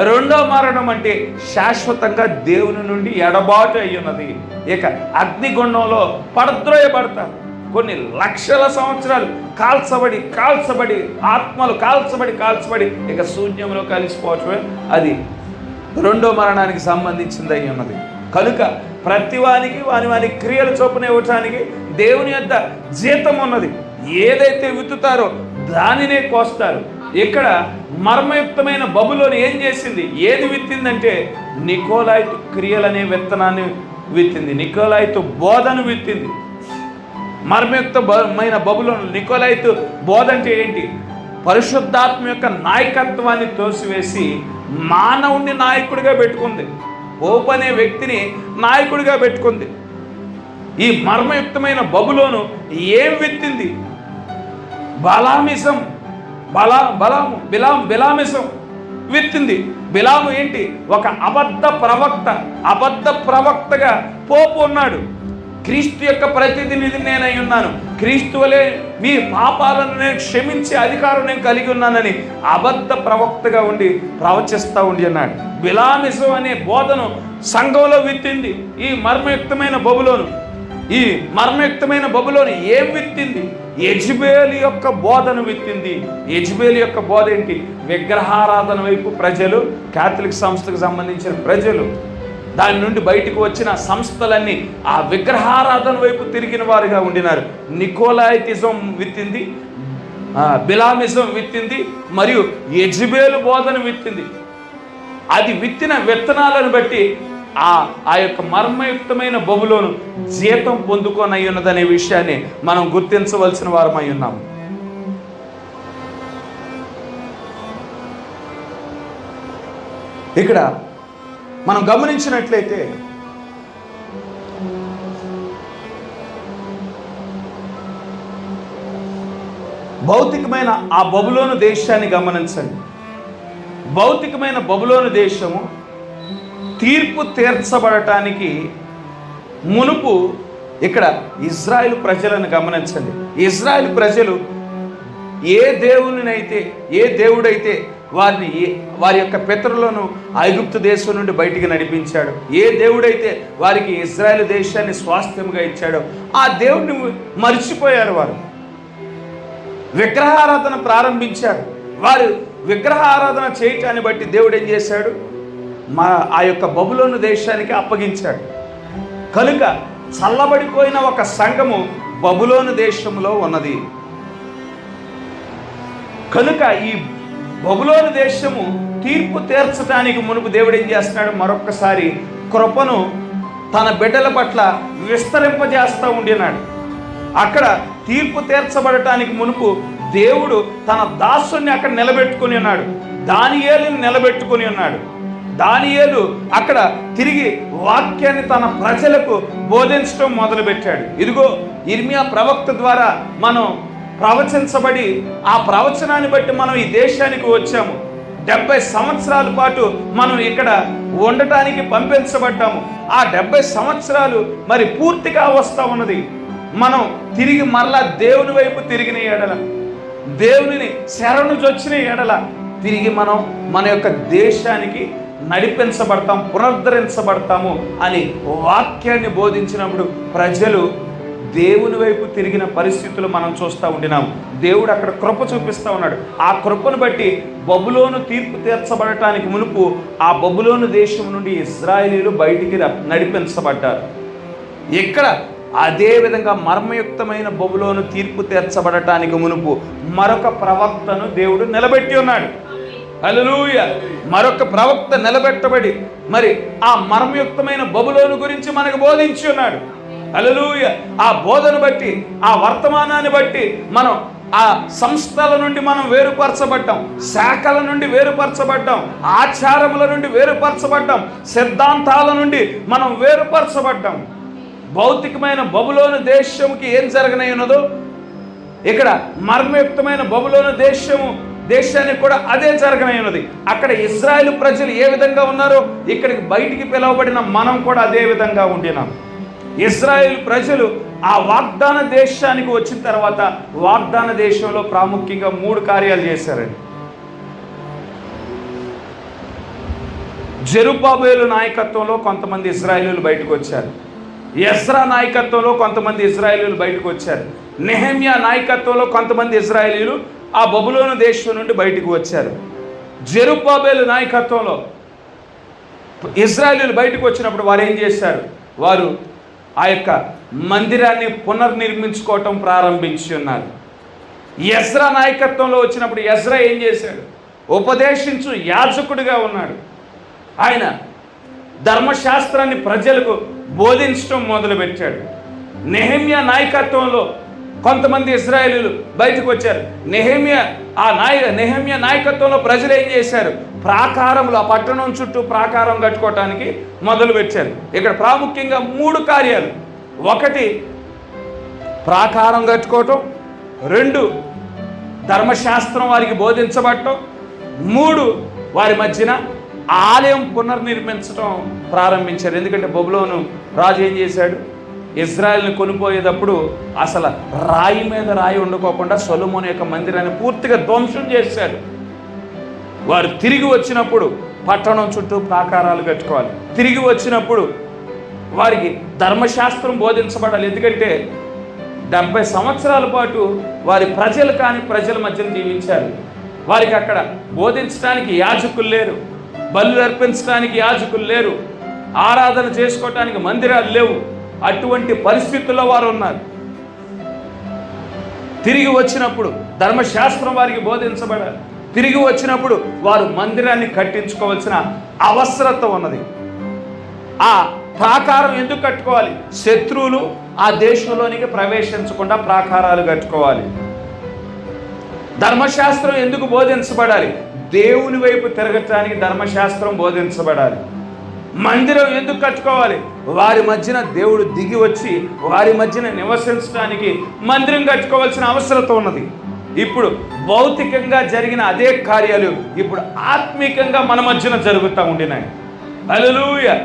రెండో మరణం అంటే శాశ్వతంగా దేవుని నుండి ఎడబాటు అయి ఉన్నది. ఇక అగ్నిగుండంలో పడద్రోయబడతారు. కొన్ని లక్షల సంవత్సరాలు కాల్చబడి ఆత్మలు కాల్చబడి ఇక శూన్యంలో కలిసిపోవటమే అది రెండో మరణానికి సంబంధించింది అయి ఉన్నది. కనుక ప్రతి వానికి వాని క్రియలు చొప్పున ఇవ్వటానికి దేవుని యొక్క జీతం ఉన్నది. ఏదైతే విత్తుతారో దానినే కోస్తారు. ఇక్కడ మర్మయుక్తమైన బబులోను ఏం చేసింది? ఏది విత్తిందంటే నికోలాయితు క్రియలనే విత్తనాన్ని విత్తింది, నికోలాయితు బోధను విత్తింది. మర్మయుక్తమైన బబులోను. నికోలైతు బోధ అంటే ఏంటి? పరిశుద్ధాత్మ యొక్క నాయకత్వాన్ని తోసివేసి మానవుణ్ణి నాయకుడిగా పెట్టుకుంది. పోప్ అనే వ్యక్తిని నాయకుడిగా పెట్టుకుంది. ఈ మర్మయుక్తమైన బబులోను ఏం విత్తింది? బలామిజం. బిలామిజం విత్తింది. బిలాము ఏంటి? ఒక అబద్ధ ప్రవక్తగా పోపు ఉన్నాడు. క్రీస్తు యొక్క ప్రతినిధి నేనై ఉన్నాను, క్రీస్తు వలె మీ పాపాలను నేను క్షమించే అధికారం నేను కలిగి ఉన్నానని అబద్ధ ప్రవక్తగా ఉండి ప్రవచిస్తూ ఉండి అన్నాడు. బిలామిజం అనే బోధను సంఘంలో విత్తింది ఈ మర్మయుక్తమైన బబులోను. ఈ మర్మయుక్తమైన బబులోను ఏం విత్తింది? యెజబెలు యొక్క బోధను విత్తింది. యెజబెలు యొక్క బోధ ఏంటి? విగ్రహారాధన వైపు ప్రజలు, కాథలిక్ సంస్థకు సంబంధించిన ప్రజలు, దాని నుండి బయటకు వచ్చిన సంస్థలన్నీ ఆ విగ్రహారాధన వైపు తిరిగిన వారుగా ఉండినారు. నికోలాయిటిజం విత్తింది, బిలామిజం విత్తింది, మరియు యెజబెలు బోధన విత్తింది. అది విత్తిన విత్తనాలను బట్టి ఆ యొక్క మర్మయుక్తమైన బబులోను జీతం పొందుకొని ఉన్నదనే విషయాన్ని మనం గుర్తించవలసిన వారమై ఉన్నాము. ఇక్కడ మనం గమనించినట్లయితే భౌతికమైన ఆ బబులోను దేశాన్ని గమనించండి. భౌతికమైన బబులోను దేశము తీర్పు తీర్చబడటానికి మునుపు ఇక్కడ ఇజ్రాయేలు ప్రజలను గమనించండి. ఇజ్రాయేలు ప్రజలు ఏ దేవుడైతే వారి యొక్క పితరులను ఐగుప్తు దేశం నుండి బయటికి నడిపించాడు, ఏ దేవుడైతే వారికి ఇజ్రాయేలు దేశాన్ని స్వాస్థ్యంగా ఇచ్చాడో ఆ దేవుడిని మర్చిపోయారు. వారు విగ్రహారాధన ప్రారంభించారు. వారు విగ్రహారాధన చేయటాన్ని బట్టి దేవుడు ఏం చేశాడు? ఆ యొక్క బబులోను దేశానికి అప్పగించాడు. కనుక చల్లబడిపోయిన ఒక సంఘము బబులోను దేశంలో ఉన్నది. కనుక ఈ బబులోను దేశము తీర్పు తీర్చడానికి మునుపు దేవుడు ఏం చేస్తున్నాడు? మరొక్కసారి కృపను తన బిడ్డల పట్ల విస్తరింపజేస్తూ ఉండినాడు. అక్కడ తీర్పు తీర్చబడటానికి మునుపు దేవుడు తన దాసుని అక్కడ నిలబెట్టుకుని ఉన్నాడు. దానియేలుని నిలబెట్టుకుని ఉన్నాడు. దానియేలు అక్కడ తిరిగి వాక్యాన్ని తన ప్రజలకు బోధించడం మొదలుపెట్టాడు. ఇదిగో ఇర్మియా ప్రవక్త ద్వారా మనం ప్రవచించబడి ఆ ప్రవచనాన్ని బట్టి మనం ఈ దేశానికి వచ్చాము. 70 సంవత్సరాల పాటు మనం ఇక్కడ ఉండటానికి పంపించబడ్డాము. ఆ 70 సంవత్సరాలు మరి పూర్తిగా వస్తూ ఉన్నది. మనం తిరిగి మరలా దేవుని వైపు తిరిగిన ఎడల, దేవుని శరణు జొచ్చిన ఎడల తిరిగి మనం మన యొక్క దేశానికి నడిపించబడతాం, పునరుద్ధరించబడతాము అని వాక్యాన్ని బోధించినప్పుడు ప్రజలు దేవుని వైపు తిరిగిన పరిస్థితులు మనం చూస్తూ ఉండినాము. దేవుడు అక్కడ కృప చూపిస్తూ ఉన్నాడు. ఆ కృపను బట్టి బబులోను తీర్పు తీర్చబడటానికి మునుపు ఆ బబులోను దేశం నుండి ఇశ్రాయేలీయులు బయటికి నడిపించబడ్డారు. ఇక్కడ అదే విధంగా మర్మయుక్తమైన బబులోను తీర్పు తీర్చబడటానికి మునుపు మరొక ప్రవక్తను దేవుడు నిలబెట్టి ఉన్నాడు. హల్లెలూయా! మరొక ప్రవక్త నిలబెట్టబడి మరి ఆ మర్మయుక్తమైన బబులోను గురించి మనకు బోధించి ఉన్నాడు. హల్లెలూయా! ఆ బోధను బట్టి, ఆ వర్తమానాన్ని బట్టి మనం ఆ సంస్థల నుండి మనం వేరుపరచబడ్డాం, శాఖల నుండి వేరుపరచబడ్డాం, ఆచారముల నుండి వేరుపరచబడ్డాం, సిద్ధాంతాల నుండి మనం వేరుపరచబడ్డాం. భౌతికమైన బబులోను దేశంకి ఏం జరగనై ఉన్నదో ఇక్కడ మర్మయుక్తమైన బబులోను దేశానికి కూడా అదే జరగనై ఉన్నది. అక్కడ ఇశ్రాయేలు ప్రజలు ఏ విధంగా ఉన్నారో ఇక్కడికి బయటికి పిలువబడిన మనం కూడా అదే విధంగా ఉండినాం. ఇశ్రాయేలు ప్రజలు ఆ వాగ్దాన దేశానికి వచ్చిన తర్వాత వాగ్దాన దేశంలో ప్రాముఖ్యంగా 3 కార్యాలు చేశారండి. జెరుబ్బాబెలు నాయకత్వంలో కొంతమంది ఇశ్రాయేలీయులు బయటకు వచ్చారు. ఎజ్రా నాయకత్వంలో కొంతమంది ఇశ్రాయేలీయులు బయటకు వచ్చారు. నెహెమ్యా నాయకత్వంలో కొంతమంది ఇశ్రాయేలీయులు ఆ బబులోను దేశం నుండి బయటకు వచ్చారు. జెరుబ్బాబెలు నాయకత్వంలో ఇశ్రాయేలీయులు బయటకు వచ్చినప్పుడు వారు ఏం చేశారు? వారు ఆ యొక్క మందిరాన్ని పునర్నిర్మించుకోవటం ప్రారంభించి ఉన్నారు. ఎజ్రా నాయకత్వంలో వచ్చినప్పుడు ఎజ్రా ఏం చేశాడు? ఉపదేశించు యాజకుడిగా ఉన్నాడు. ఆయన ధర్మశాస్త్రాన్ని ప్రజలకు బోధించడం మొదలుపెట్టాడు. నెహెమ్యా నాయకత్వంలో కొంతమంది ఇశ్రాయేలీయులు బయటకు వచ్చారు. నెహెమ్యా నాయకత్వంలో ప్రజలు ఏం చేశారు? ప్రాకారములు, ఆ పట్టణం చుట్టూ ప్రాకారం కట్టుకోవటానికి మొదలుపెట్టారు. ఇక్కడ ప్రాముఖ్యంగా 3 కార్యాలు. 1 ప్రాకారం కట్టుకోవటం, 2 ధర్మశాస్త్రం వారికి బోధించబడటం, 3 వారి మధ్యన ఆలయం పునర్నిర్మించడం ప్రారంభించారు. ఎందుకంటే బబులోను రాజు ఏం చేశాడు? ఇజ్రాయెల్ని కొనిపోయేటప్పుడు అసలు రాయి మీద రాయి వండుకోకుండా సొలొమోను యొక్క మందిరాన్ని పూర్తిగా ధ్వంసం చేశాడు. వారు తిరిగి వచ్చినప్పుడు పట్టణం చుట్టూ ప్రాకారాలు కట్టుకోవాలి. తిరిగి వచ్చినప్పుడు వారికి ధర్మశాస్త్రం బోధించబడాలి. ఎందుకంటే 70 సంవత్సరాల పాటు వారి ప్రజల మధ్యన జీవించారు. వారికి అక్కడ బోధించడానికి యాజకులు లేరు, బలులు అర్పించడానికి యాజకులు లేరు, ఆరాధన చేసుకోవటానికి మందిరాలు లేవు. అటువంటి పరిస్థితుల్లో వారు ఉన్నారు. తిరిగి వచ్చినప్పుడు ధర్మశాస్త్రం వారికి బోధించబడాలి. తిరిగి వచ్చినప్పుడు వారు మందిరాన్ని కట్టించుకోవాల్సిన అవసరత ఉన్నది. ఆ ప్రాకారం ఎందుకు కట్టుకోవాలి? శత్రువులు ఆ దేశంలోనికి ప్రవేశించకుండా ప్రాకారాలు కట్టుకోవాలి. ధర్మశాస్త్రం ఎందుకు బోధించబడాలి? దేవుని వైపు తిరగటానికి ధర్మశాస్త్రం బోధించబడాలి. మందిరం ఎందుకు కట్టుకోవాలి? వారి మధ్యన దేవుడు దిగి వచ్చి వారి మధ్యన నివసించడానికి మందిరం కట్టుకోవాల్సిన అవసరత ఉన్నది. ఇప్పుడు భౌతికంగా జరిగిన అదే కార్యాలు ఇప్పుడు ఆత్మీకంగా మన మధ్యన జరుగుతూ ఉండినాయి. హల్లెలూయా.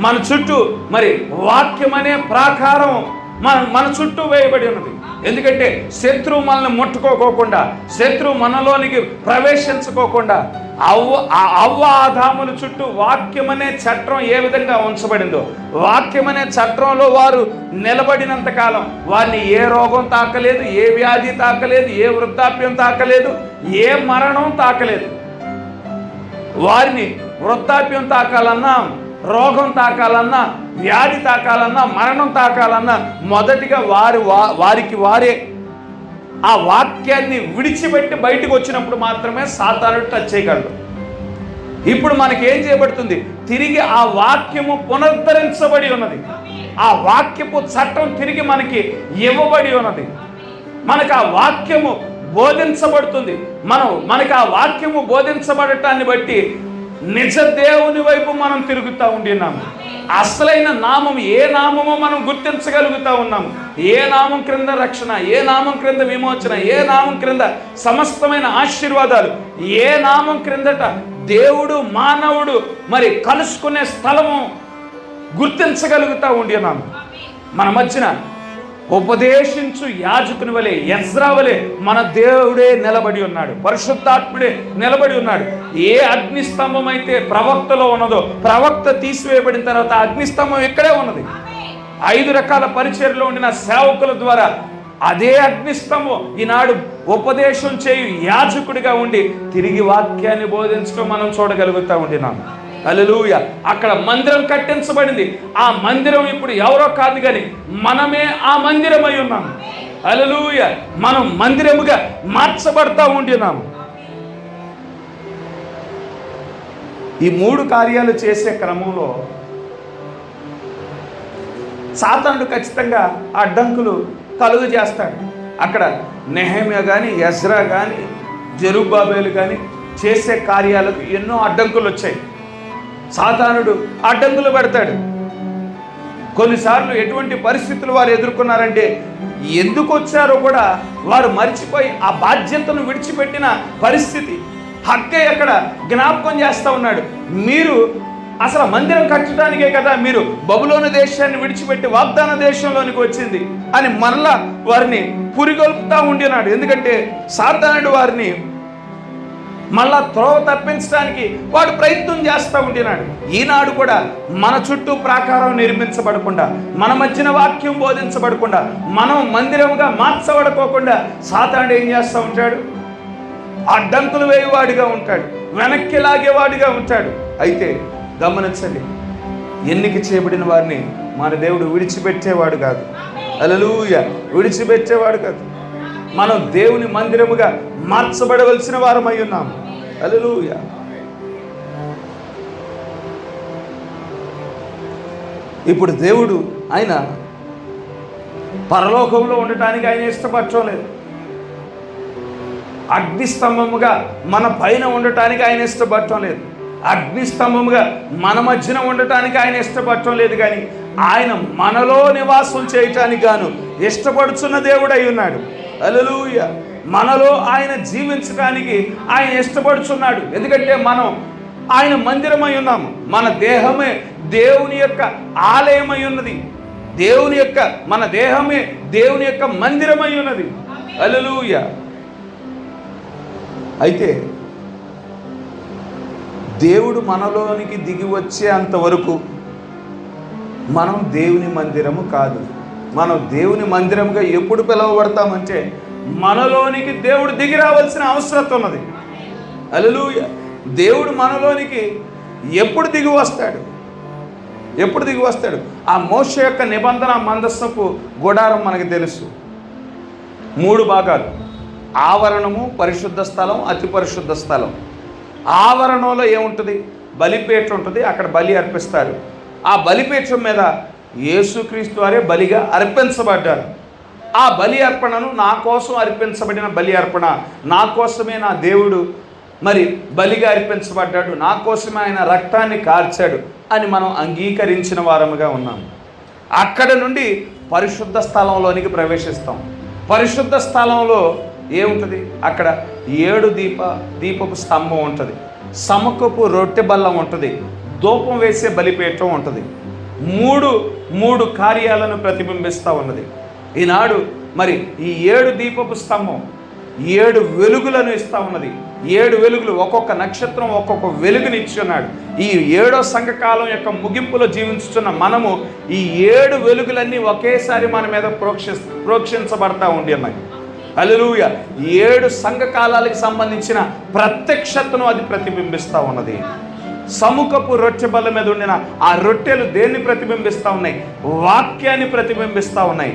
మన చుట్టూ మరి వాక్యం అనే ప్రాకారం మన చుట్టూ వేయబడి ఉన్నది. ఎందుకంటే శత్రువు మనల్ని ముట్టుకోకుండా, శత్రువు మనలోనికి ప్రవేశించుకోకుండా అవ్వ ఆదాముల చుట్టూ వాక్యం అనే చట్టం ఏ విధంగా ఉంచబడిందో, వాక్యం అనే చట్టంలో వారు నిలబడినంత కాలం వారిని ఏ రోగం తాకలేదు, ఏ వ్యాధి తాకలేదు, ఏ వృద్ధాప్యం తాకలేదు, ఏ మరణం తాకలేదు. వారిని వృద్ధాప్యం తాకాలన్నా, రోగం తాకాలన్నా, వ్యాధి తాకాలన్నా, మరణం తాకాలన్నా మొదటిగా వారికి వారే ఆ వాక్యాన్ని విడిచిపెట్టి బయటకు వచ్చినప్పుడు మాత్రమే సాతానుడు టచ్ చేయగలడు. ఇప్పుడు మనకి ఏం చేయబడుతుంది? తిరిగి ఆ వాక్యము పునరుద్ధరించబడి ఉన్నది. ఆ వాక్యపు చట్టం తిరిగి మనకి ఇవ్వబడి ఉన్నది. మనకు ఆ వాక్యము బోధించబడుతుంది. మనకు ఆ వాక్యము బోధించబడటాన్ని బట్టి నిజ దేవుని వైపు మనం తిరుగుతూ ఉంటున్నాము. అసలైన నామం ఏ నామమో మనం గుర్తించగలుగుతూ ఉన్నాము. ఏ నామం క్రింద రక్షణ, ఏ నామం క్రింద విమోచన, ఏ నామం క్రింద సమస్తమైన ఆశీర్వాదాలు, ఏ నామం క్రిందట దేవుడు మానవుడు మరి కలుసుకునే స్థలము గుర్తించగలుగుతూ ఉంటున్నాము. మన మధ్యన ఉపదేశించు యాజకుని వలె, ఎజ్రా వలె మన దేవుడే నిలబడి ఉన్నాడు. పరిశుద్ధాత్ముడే నిలబడి ఉన్నాడు. ఏ అగ్నిస్తంభం అయితే ప్రవక్తలో ఉన్నదో, ప్రవక్త తీసివేయబడిన తర్వాత అగ్నిస్తంభం ఇక్కడే ఉన్నది. 5 రకాల పరిచర్యలో ఉండిన సేవకుల ద్వారా అదే అగ్నిస్తంభం ఈనాడు ఉపదేశం చేయు యాజకుడిగా ఉండి తిరిగి వాక్యాన్ని బోధించడం మనం చూడగలుగుతూ ఉండినాము. హల్లెలూయా. అక్కడ మందిరం కట్టించబడింది. ఆ మందిరం ఇప్పుడు ఎవరో కాదు కానీ మనమే ఆ మందిరమై ఉన్నాము. హల్లెలూయా. మనం మందిరముగా మార్చబడతా ఉంటున్నాము. ఈ 3 కార్యాలు చేసే క్రమంలో సాతానుడు ఖచ్చితంగా అడ్డంకులు కలుగు చేస్తాడు. అక్కడ నెహెమ్యా కానీ, ఎజ్రా కానీ, జెరుబ్బాబెలు కానీ చేసే కార్యాలకు ఎన్నో అడ్డంకులు వచ్చాయి. సాతానుడు అడ్డంకులు పెడతాడు. కొన్నిసార్లు ఎటువంటి పరిస్థితులు వారు ఎదుర్కొన్నారంటే ఎందుకు వచ్చారో కూడా వారు మర్చిపోయి ఆ బాధ్యతను విడిచిపెట్టిన పరిస్థితి. హక్కే అక్కడ జ్ఞాపకం చేస్తూ ఉన్నాడు. మీరు అసలు మందిరం కట్టడానికే కదా మీరు బబులోను దేశాన్ని విడిచిపెట్టి వాగ్దాన దేశంలోనికి వచ్చింది అని మరలా వారిని పురిగొల్పుతూ ఉండినాడు. ఎందుకంటే సాతానుడు వారిని మళ్ళా త్రోవ తప్పించడానికి వాడు ప్రయత్నం చేస్తూ ఉంటున్నాడు. ఈనాడు కూడా మన చుట్టూ ప్రాకారం నిర్మించబడకుండా, మన మధ్యన వాక్యం బోధించబడకుండా, మనం మందిరముగా మార్చబడుకోకుండా సాతానుడు ఏం చేస్తూ ఉంటాడు? అడ్డంకులు వేయవాడిగా ఉంటాడు, వెనక్కి లాగేవాడిగా ఉంటాడు. అయితే గమనించండి, ఎన్నిక చేయబడిన వారిని మన దేవుడు విడిచిపెట్టేవాడు కాదు. హల్లెలూయా. విడిచిపెట్టేవాడు కాదు. మనం దేవుని మందిరముగా మార్చబడవలసిన వారమై ఉన్నాము. హల్లెలూయా. ఇప్పుడు దేవుడు ఆయన పరలోకంలో ఉండటానికి ఆయన ఇష్టపడటం లేదు. అగ్నిస్తంభముగా మన పైన ఉండటానికి ఆయన ఇష్టపడటం లేదు. అగ్నిస్తంభముగా మన మధ్యన ఉండటానికి ఆయన ఇష్టపడటం లేదు. కానీ ఆయన మనలో నివాసం చేయటానికి గాను ఇష్టపడుచున్న దేవుడై ఉన్నాడు. హల్లెలూయా. మనలో ఆయన జీవించడానికి ఆయన ఇష్టపడుచున్నాడు. ఎందుకంటే మనం ఆయన మందిరమై ఉన్నాము. మన దేహమే దేవుని యొక్క ఆలయమై ఉన్నది. మన దేహమే దేవుని యొక్క మందిరమై ఉన్నది. హల్లెలూయా. అయితే దేవుడు మనలోనికి దిగి వచ్చే అంతవరకు మనం దేవుని మందిరము కాదు. మనం దేవుని మందిరముగా ఎప్పుడు పిలువబడతామంటే మనలోనికి దేవుడు దిగి రావాల్సిన అవసరం ఉన్నది. హల్లెలూయా. దేవుడు మనలోనికి ఎప్పుడు దిగి వస్తాడు? ఆ మోషే యొక్క నిబంధన మందసపు గుడారం మనకు తెలుసు. 3 భాగాలు: ఆవరణము, పరిశుద్ధ స్థలం, అతి పరిశుద్ధ స్థలం. ఆవరణంలో ఏముంటుంది? బలిపీఠం ఉంటుంది. అక్కడ బలి అర్పిస్తారు. ఆ బలిపీఠం మీద యేసుక్రీస్తు వారే బలిగా అర్పించబడ్డారు. ఆ బలి అర్పణను నా కోసం అర్పించబడిన బలి అర్పణ, నా కోసమే నా దేవుడు మరి బలిగా అర్పించబడ్డాడు, నా కోసమే ఆయన రక్తాన్ని కార్చాడు అని మనం అంగీకరించిన వారముగా ఉన్నాం. అక్కడ నుండి పరిశుద్ధ స్థలంలోనికి ప్రవేశిస్తాం. పరిశుద్ధ స్థలంలో ఏముంటుంది? అక్కడ 7 దీపపు స్తంభం ఉంటుంది, సమకపు రొట్టె బల్లం ఉంటుంది, ధూపం వేసే బలిపీఠం ఉంటుంది. మూడు కార్యాలను ప్రతిబింబిస్తూ ఉన్నది. ఈనాడు మరి ఈ 7 దీపపు స్తంభం 7 వెలుగులను ఇస్తూ ఉన్నది. 7 వెలుగులు, ఒక్కొక్క నక్షత్రం ఒక్కొక్క వెలుగుని ఇచ్చున్నాడు. ఈ 7వ సంఘకాలం యొక్క ముగింపులో జీవించుతున్న మనము ఈ 7 వెలుగులన్నీ ఒకేసారి మన మీద ప్రోక్షించబడతా ఉండి ఉన్నాయి. హల్లెలూయా. 7 సంఘకాలాలకు సంబంధించిన ప్రత్యక్షతను అది ప్రతిబింబిస్తూ ఉన్నది. సముఖపు రొట్టె బల్ల మీద ఉండిన ఆ రొట్టెలు దేన్ని ప్రతిబింబిస్తూ ఉన్నాయి? వాక్యాన్ని ప్రతిబింబిస్తూ ఉన్నాయి.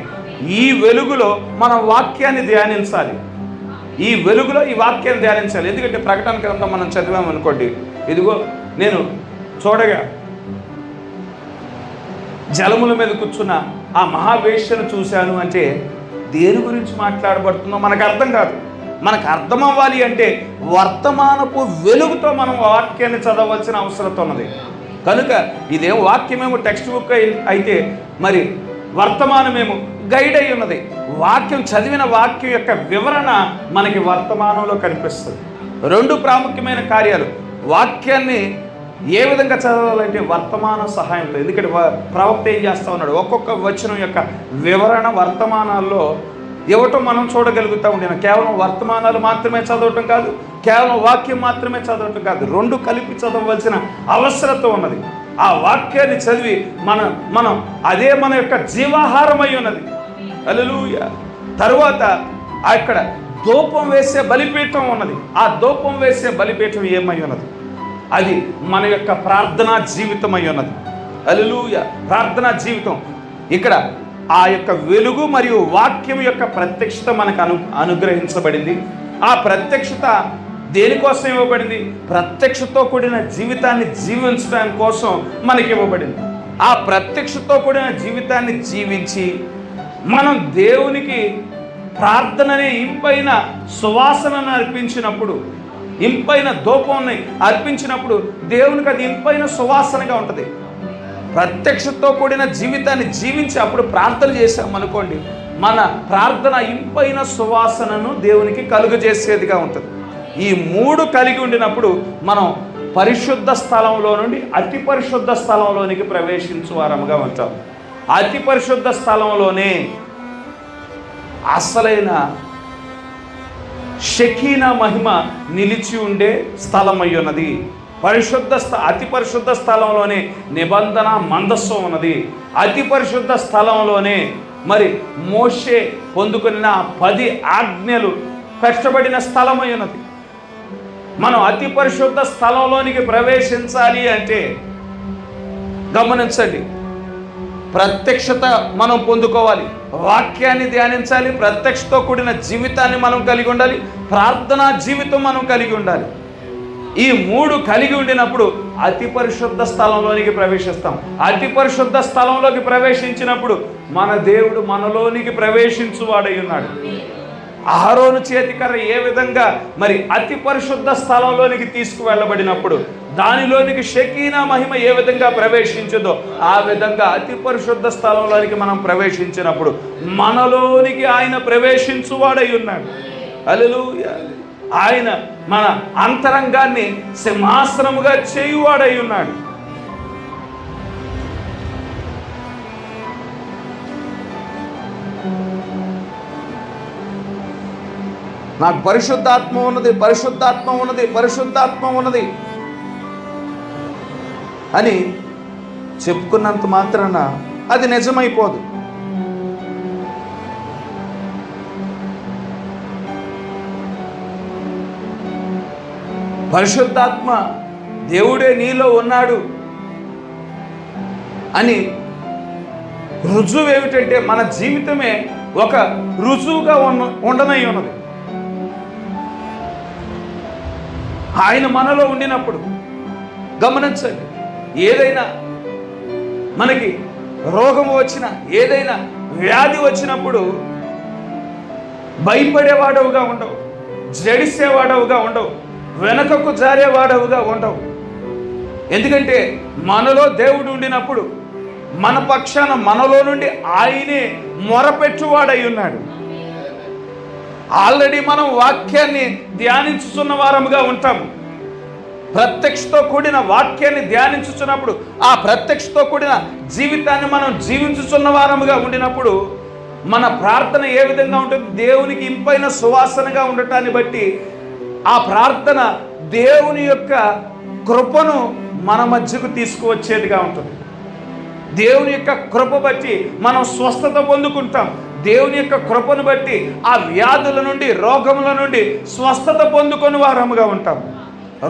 ఈ వెలుగులో మనం వాక్యాన్ని ధ్యానించాలి. ఈ వెలుగులో ఈ వాక్యాన్ని ధ్యానించాలి. ఎందుకంటే ప్రకటన గ్రంథం మనం చదివామనుకోండి, ఇదిగో నేను చూడగా జలముల మీద కూర్చున్న ఆ మహావేశ్యను చూశాను అంటే దేని గురించి మాట్లాడబడుతుందో మనకు అర్థం కాదు. మనకు అర్థం అవ్వాలి అంటే వర్తమానపు వెలుగుతో మనం వాక్యాన్ని చదవలసిన అవసరం ఉన్నది. కనుక ఇదేం వాక్యమేమో టెక్స్ట్ బుక్ అయితే మరి వర్తమానమేమో గైడ్ అయి ఉన్నది. వాక్యం చదివిన వాక్యం యొక్క వివరణ మనకి వర్తమానంలో కనిపిస్తుంది. 2 ప్రాముఖ్యమైన కార్యాలు. వాక్యాన్ని ఏ విధంగా చదవాలంటే వర్తమాన సహాయంతో. ఎందుకంటే ప్రవక్త ఏం చేస్తూ ఉన్నాడు? ఒక్కొక్క వచనం యొక్క వివరణ వర్తమానాల్లో ఇవ్వటం మనం చూడగలుగుతూ ఉండిన. కేవలం వర్తమానాలు మాత్రమే చదవటం కాదు, కేవలం వాక్యం మాత్రమే చదవటం కాదు, 2 కలిపి చదవవలసిన అవసరత ఉన్నది. ఆ వాక్యాన్ని చదివి మనం అదే మన యొక్క జీవాహారమై ఉన్నది. హల్లెలూయా. తరువాత అక్కడ ధూపం వేసే బలిపీఠం ఉన్నది. ఆ ధూపం వేసే బలిపీఠం ఏమై ఉన్నది? అది మన యొక్క ప్రార్థనా జీవితం అయి ఉన్నది. హల్లెలూయా. ప్రార్థనా జీవితం. ఇక్కడ ఆ యొక్క వెలుగు మరియు వాక్యం యొక్క ప్రత్యక్షత మనకు అనుగ్రహించబడింది. ఆ ప్రత్యక్షత దేనికోసం ఇవ్వబడింది? ప్రత్యక్షతో కూడిన జీవితాన్ని జీవించడం కోసం మనకి ఇవ్వబడింది. ఆ ప్రత్యక్షతో కూడిన జీవితాన్ని జీవించి మనం దేవునికి ప్రార్థననే ఇంపైన సువాసనను అర్పించినప్పుడు, ఇంపైన ధూపాన్ని అర్పించినప్పుడు దేవునికి అది ఇంపైన సువాసనగా ఉంటుంది. ప్రత్యక్షతో కూడిన జీవితాన్ని జీవించి అప్పుడు ప్రార్థన చేసామనుకోండి, మన ప్రార్థన ఇంపైన సువాసనను దేవునికి కలుగజేసేదిగా ఉంటుంది. ఈ 3 కలిగి ఉండినప్పుడు మనం పరిశుద్ధ స్థలంలో నుండి అతి పరిశుద్ధ స్థలంలోనికి ప్రవేశించు వారముగా ఉంటాం. అతి పరిశుద్ధ స్థలంలోనే అసలైన షకీనా మహిమ నిలిచి ఉండే స్థలమై ఉన్నది. అతి పరిశుద్ధ స్థలంలోనే నిబంధన మందస్సు ఉన్నది. అతి పరిశుద్ధ స్థలంలోనే మరి మోషే పొందుకున్న 10 ఆజ్ఞలు కష్టపడిన స్థలమై ఉన్నది. మనం అతి పరిశుద్ధ స్థలంలోనికి ప్రవేశించాలి అంటే గమనించండి, ప్రత్యక్షత మనం పొందుకోవాలి, వాక్యాన్ని ధ్యానించాలి, ప్రత్యక్షతో కూడిన జీవితాన్ని మనం కలిగి ఉండాలి, ప్రార్థనా జీవితం మనం కలిగి ఉండాలి. ఈ మూడు కలిగి ఉండినప్పుడు అతి పరిశుద్ధ స్థలంలోనికి ప్రవేశిస్తాం. అతి పరిశుద్ధ స్థలంలోకి ప్రవేశించినప్పుడు మన దేవుడు మనలోనికి ప్రవేశించువాడై ఉన్నాడు. అహరోను చేతికర్ర ఏ విధంగా మరి అతి పరిశుద్ధ స్థలంలోనికి తీసుకువెళ్ళబడినప్పుడు దానిలోనికి షకీనా మహిమ ఏ విధంగా ప్రవేశించదో ఆ విధంగా అతి పరిశుద్ధ స్థలంలోనికి మనం ప్రవేశించినప్పుడు మనలోనికి ఆయన ప్రవేశించువాడై ఉన్నాడు. హల్లెలూయా. ఆయన మన అంతరంగాన్ని సింహాసనముగా చేయువాడై ఉన్నాడు. నాకు పరిశుద్ధాత్మ ఉన్నది, పరిశుద్ధాత్మ ఉన్నది, పరిశుద్ధాత్మ ఉన్నది అని చెప్పుకున్నంత మాత్రాన అది నిజమైపోదు. పరిశుద్ధాత్మ దేవుడే నీలో ఉన్నాడు అని రుజువు ఏమిటంటే మన జీవితమే ఒక రుజువుగా ఉండనై ఉన్నది. ఆయన మనలో ఉండినప్పుడు గమనించండి, ఏదైనా మనకి రోగం వచ్చినా ఏదైనా వ్యాధి వచ్చినప్పుడు భయపడేవాడవుగా ఉండవు, జడిసేవాడవుగా ఉండవు, వెనకకు జారేవాడవుగా ఉండవు. ఎందుకంటే మనలో దేవుడు ఉండినప్పుడు మన పక్షాన మనలో నుండి ఆయనే మొరపెట్టువాడై ఉన్నాడు. ఆల్రెడీ మనం వాక్యాన్ని ధ్యానించుతున్న వారముగా ఉంటాము. ప్రత్యక్షతో కూడిన వాక్యాన్ని ధ్యానించుతున్నప్పుడు ఆ ప్రత్యక్షతో కూడిన జీవితాన్ని మనం జీవించుతున్న వారముగా ఉండినప్పుడు మన ప్రార్థన ఏ విధంగా ఉంటుంది? దేవునికి ఇంపైన సువాసనగా ఉండటాన్ని బట్టి ఆ ప్రార్థన దేవుని యొక్క కృపను మన మధ్యకు తీసుకువచ్చేదిగా ఉంటుంది. దేవుని యొక్క కృప బట్టి మనం స్వస్థత పొందుకుంటాం. దేవుని యొక్క కృపను బట్టి ఆ వ్యాధుల నుండి రోగముల నుండి స్వస్థత పొందుకొని వారముగా ఉంటాం.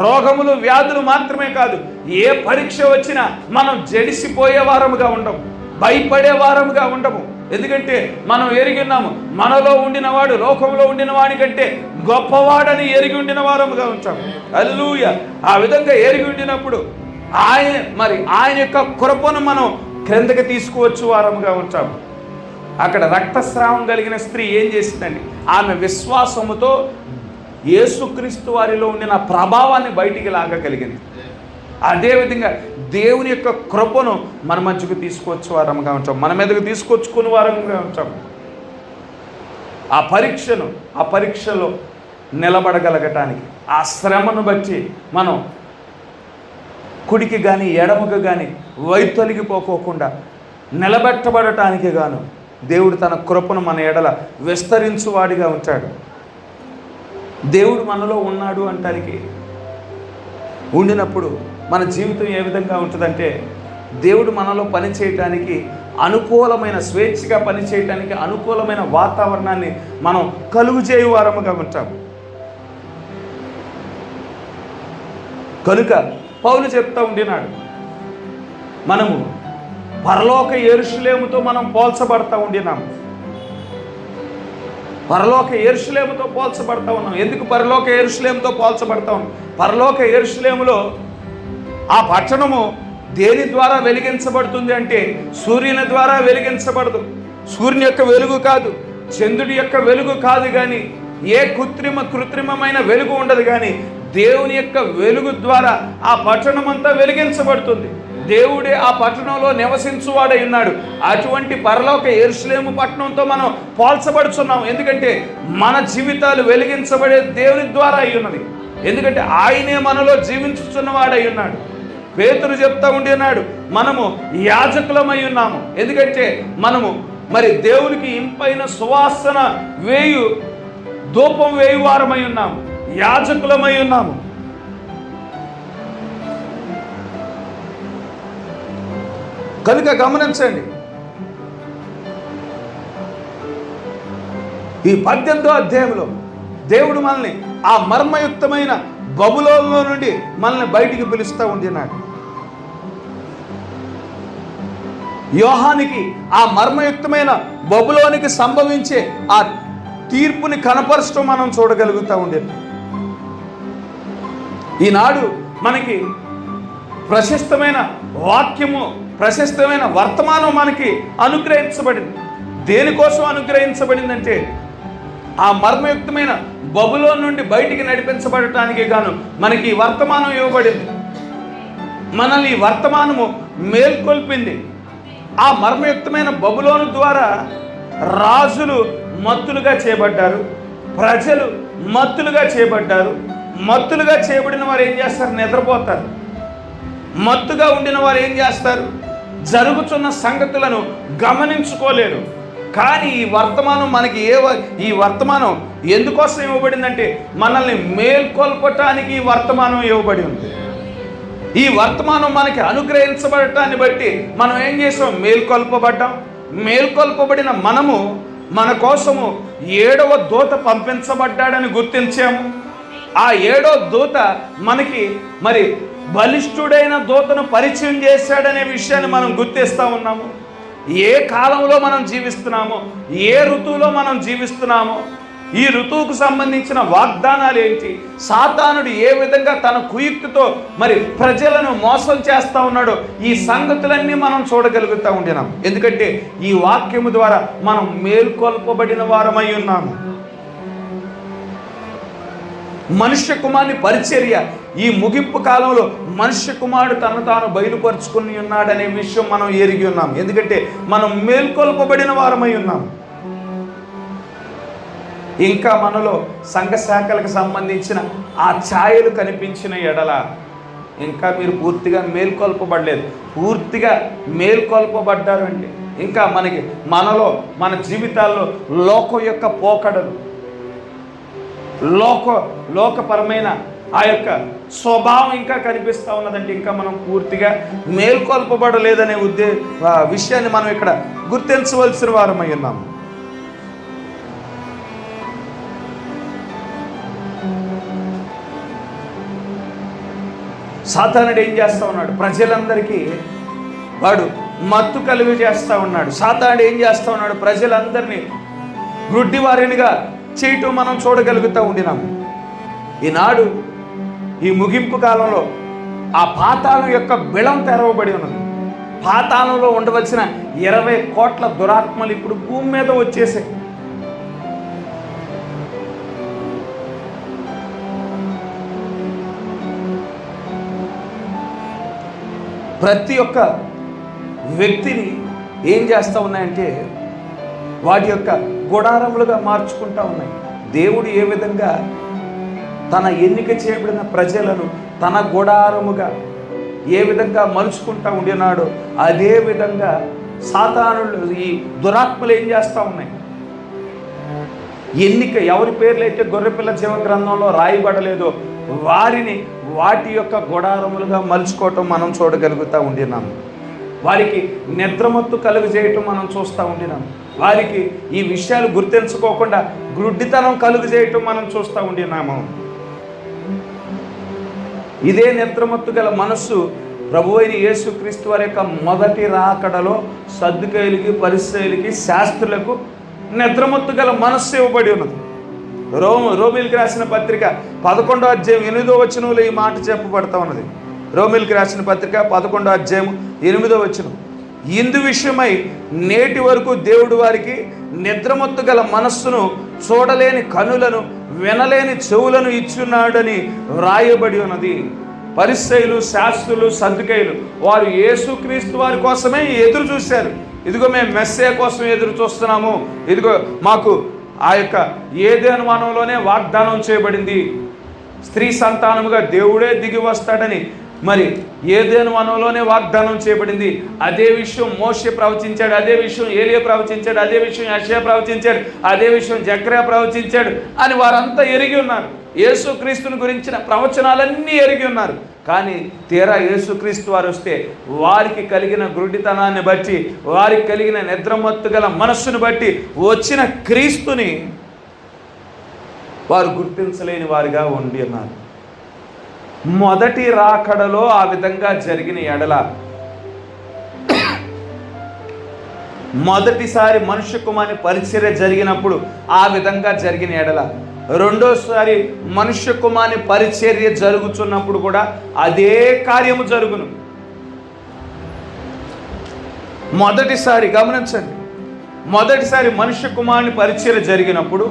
రోగములు వ్యాధులు మాత్రమే కాదు, ఏ పరీక్ష వచ్చినా మనం జడిసిపోయే వారముగా ఉండము, భయపడే వారముగా ఉండము. ఎందుకంటే మనం ఎరిగి ఉన్నాము, మనలో ఉండినవాడు లోకంలో ఉండిన వాడి కంటే గొప్పవాడని ఎరిగి ఉండిన వారముగా ఉంటాం. హల్లెలూయా. ఆ విధంగా ఎరిగి ఉండినప్పుడు ఆయన యొక్క కృపను మనం క్రిందకి తీసుకువచ్చు వారముగా ఉంటాం. అక్కడ రక్తస్రావం కలిగిన స్త్రీ ఏం చేసిందండి? ఆమె విశ్వాసముతో యేసుక్రీస్తు వారిలో ఉండిన ప్రభావాన్ని బయటికి లాగగలిగింది. అదేవిధంగా దేవుని యొక్క కృపను మన మధ్యకు తీసుకొచ్చే వారముగా ఉంటాం, మన మీదకు తీసుకొచ్చుకునే వారముగా ఉంటాం. ఆ పరీక్షలో నిలబడగలగటానికి ఆ శ్రమను బట్టి మనం కుడికి కానీ ఎడమకు కానీ వైతొలిగిపోకోకుండా నిలబెట్టబడటానికి గాను దేవుడు తన కృపను మన ఎడల విస్తరించువాడిగా ఉంటాడు. దేవుడు మనలో ఉన్నాడు అంటానికి ఉండినప్పుడు మన జీవితం ఏ విధంగా ఉంటుందంటే దేవుడు మనలో పనిచేయటానికి అనుకూలమైన స్వేచ్ఛగా పనిచేయటానికి అనుకూలమైన వాతావరణాన్ని మనం కలుగు చేయు వారముగా ఉంటాం. కనుక పౌలు చెప్తా ఉండినాడు, మనము పరలోక యెరూషలేముతో మనం పోల్చబడతా ఉండినాము. పరలోక యెరూషలేముతో పోల్చబడతా ఉన్నాం. ఎందుకు పరలోక యెరూషలేముతో పోల్చబడతా ఉన్నాం? పరలోక యెరూషలేములో ఆ పట్టణము దేని ద్వారా వెలిగించబడుతుంది అంటే సూర్యుని ద్వారా వెలిగించబడదు. సూర్యుని యొక్క వెలుగు కాదు, చంద్రుడి యొక్క వెలుగు కాదు, కానీ ఏ కృత్రిమమైన వెలుగు ఉండదు. కానీ దేవుని యొక్క వెలుగు ద్వారా ఆ పట్టణం అంతా వెలిగించబడుతుంది. దేవుడే ఆ పట్టణంలో నివసించువాడై ఉన్నాడు. అటువంటి పరలోక యెరూషలేము పట్టణంతో మనం పోల్చబడుచున్నాం. ఎందుకంటే మన జీవితాలు వెలిగించబడే దేవుని ద్వారా అయి ఉన్నది. ఎందుకంటే ఆయనే మనలో జీవించుచున్నవాడై ఉన్నాడు. పేతురు చెప్తా ఉండినాడు, మనము యాజకులమై ఉన్నాము. ఎందుకంటే మనము దేవునికి ఇంపైన సువాసన ధూపం వేయు వారమై ఉన్నాము, యాజకులమై ఉన్నాము. కనుక గమనించండి, ఈ 18వ అధ్యాయంలో దేవుడు మనల్ని ఆ మర్మయుక్తమైన బబులోనులో నుండి మనల్ని బయటికి పిలుస్తూ ఉండినాడు. యోహానికి ఆ మర్మయుక్తమైన బబులోనికి సంభవించే ఆ తీర్పుని కనపరచడం మనం చూడగలుగుతూ ఉండేది. ఈనాడు మనకి ప్రశస్తమైన వాక్యము, ప్రశస్తమైన వర్తమానం మనకి అనుగ్రహించబడింది. దేనికోసం అనుగ్రహించబడిందంటే ఆ మర్మయుక్తమైన బబులోను నుండి బయటికి నడిపించబడటానికి గాను మనకి ఈ వర్తమానం ఇవ్వబడింది. మనల్ని ఈ వర్తమానము మేల్కొల్పింది. ఆ మర్మయుక్తమైన బబులోను ద్వారా రాజులు మత్తులుగా చేయబడ్డారు, ప్రజలు మత్తులుగా చేయబడ్డారు. మత్తులుగా చేయబడిన వారు ఏం చేస్తారు? నిద్రపోతారు. మత్తుగా ఉండిన వారు ఏం చేస్తారు? జరుగుతున్న సంగతులను గమనించుకోలేరు. కానీ ఈ వర్తమానం మనకి ఈ వర్తమానం ఎందుకోసం ఇవ్వబడిందంటే మనల్ని మేల్కొల్పటానికి ఈ వర్తమానం ఇవ్వబడి ఉంది. ఈ వర్తమానం మనకి అనుగ్రహించబడటాన్ని బట్టి మనం ఏం చేసాం? మేల్కొల్పబడ్డాం. మేల్కొల్పబడిన మనము మన కోసము 7వ దూత పంపించబడ్డాడని గుర్తించాము. ఆ 7వ దూత మనకి మరి బలిష్ఠుడైన దూతను పరిచయం చేశాడనే విషయాన్ని మనం గుర్తిస్తూ ఉన్నాము. ఏ కాలంలో మనం జీవిస్తున్నామో, ఏ ఋతువులో మనం జీవిస్తున్నామో, ఈ ఋతువుకు సంబంధించిన వాగ్దానాలు ఏంటి, సాతానుడు ఏ విధంగా తన కుయుక్తితో మరి ప్రజలను మోసం చేస్తూ ఉన్నాడో ఈ సంగతులన్నీ మనం చూడగలుగుతూ ఉండినాం. ఎందుకంటే ఈ వాక్యము ద్వారా మనం మేల్కొల్పబడిన వారమై ఉన్నాము. మనుష్య కుమారుని పరిచర్య ఈ ముగింపు కాలంలో మనుష్య కుమారుడు తను తాను బయలుపరుచుకుని ఉన్నాడనే విషయం మనం ఎరిగి ఉన్నాం. ఎందుకంటే మనం మేల్కొల్పబడిన వారమై ఉన్నాం. ఇంకా మనలో సంఘ శాఖలకు సంబంధించిన ఆ ఛాయలు కనిపించిన ఎడల ఇంకా మీరు పూర్తిగా మేల్కొల్పబడలేదు. పూర్తిగా మేల్కొల్పబడ్డారు అంటే ఇంకా మనలో మన జీవితాల్లో లోకం యొక్క పోకడలు, లోకపరమైన ఆ యొక్క స్వభావం ఇంకా కనిపిస్తూ ఉన్నదంటే ఇంకా మనం పూర్తిగా మేల్కొల్పబడలేదనే విషయాన్ని మనం ఇక్కడ గుర్తించవలసిన వారమై ఉన్నాము. సాతానుడు ఏం చేస్తూ ఉన్నాడు? ప్రజలందరికీ వాడు మత్తు కలుగు చేస్తూ ఉన్నాడు. సాతానుడు ఏం చేస్తూ ఉన్నాడు? ప్రజలందరినీ గుడ్డివారినిగా చేయటం మనం చూడగలుగుతూ ఉండినాము. ఈనాడు ఈ ముగింపు కాలంలో ఆ పాతాళం యొక్క బిళం తెరవబడి ఉన్నది. పాతాళంలో ఉండవలసిన 20 కోట్ల దురాత్మలు ఇప్పుడు భూమి మీద వచ్చేసాయి. ప్రతి ఒక్క వ్యక్తిని ఏం చేస్తూ ఉన్నాయంటే వాటి యొక్క గుడారములుగా మార్చుకుంటూ ఉన్నాయి. దేవుడు ఏ విధంగా తన ఎన్నిక చేయబడిన ప్రజలను తన గుడారముగా ఏ విధంగా మలుచుకుంటూ ఉండినాడో అదే విధంగా సాతానులు ఈ దురాత్మలు ఏం చేస్తూ ఉన్నాయి? ఎన్నిక ఎవరి పేర్లు అయితే గొర్రెపిల్ల జీవ గ్రంథంలో రాయబడలేదో వారిని వాటి యొక్క గుడారములుగా మలుచుకోవటం మనం చూడగలుగుతూ ఉండినాము. వారికి నిద్రమత్తు కలుగు చేయటం మనం చూస్తూ ఉండినాం. వారికి ఈ విషయాలు గుర్తించుకోకుండా గ్రుడ్డితనం కలుగు చేయటం మనం చూస్తూ ఉండినాము. ఇదే నిద్రమత్తు గల మనస్సు ప్రభువైన యేసుక్రీస్తు వారి యొక్క మొదటి రాకడలో సద్దుకైలకి, పరిసయ్యులకి, శాస్త్రులకు నిద్రమత్తు గల మనస్సు ఇవ్వబడి ఉన్నది. రోమీయులకు రాసిన పత్రిక 11వ అధ్యాయం 8వ వచనంలో ఈ మాట చెప్పబడతా ఉన్నది. రోమీయులకు రాసిన పత్రిక 11వ అధ్యాయం 8వ వచనం, ఇందు విషయమై నేటి వరకు దేవుడు వారికి నిద్రమత్తు గల మనస్సును, చూడలేని కనులను, వినలేని చెవులను ఇచ్చున్నాడని వ్రాయబడి ఉన్నది. పరిసయ్యులు, శాస్త్రులు, సద్దుకైలు వారు యేసుక్రీస్తు వారి కోసమే ఎదురు చూశారు. ఇదిగో మేము మెస్సే కోసం ఎదురు చూస్తున్నాము, ఇదిగో మాకు ఆ యొక్క ఏదెను వనంలోనే వాగ్దానం చేయబడింది, స్త్రీ సంతానముగా దేవుడే దిగి వస్తాడని మరి ఏదెను వనంలోనే వాగ్దానం చేయబడింది. అదే విషయం మోషే ప్రవచించాడు, అదే విషయం ఏలియా ప్రవచించాడు, అదే విషయం యెషయా ప్రవచించాడు, అదే విషయం జకర్యా ప్రవచించాడు అని వారంతా ఎరిగి ఉన్నారు. యేసుక్రీస్తుని గురించిన ప్రవచనాలన్నీ ఎరిగి ఉన్నారు. కానీ తీరా యేసుక్రీస్తు వారు వస్తే వారికి కలిగిన గుడ్డితనాన్ని బట్టి, వారికి కలిగిన నిద్రమత్తు గల మనస్సును బట్టి వచ్చిన క్రీస్తుని వారు గుర్తించలేని వారిగా ఉండి ఉన్నారు. మొదటి రాకడలో ఆ విధంగా జరిగిన ఎడల, మొదటిసారి మనుష్య కుమారుని పరిచర్య జరిగినప్పుడు ఆ విధంగా జరిగిన ఎడల రెండోసారి మనుష్య కుమారుని పరిచర్య జరుగుతున్నప్పుడు కూడా అదే కార్యము జరుగును. మొదటిసారి గమనించండి, మొదటిసారి మనుష్య కుమారుని పరిచర్య జరిగినప్పుడు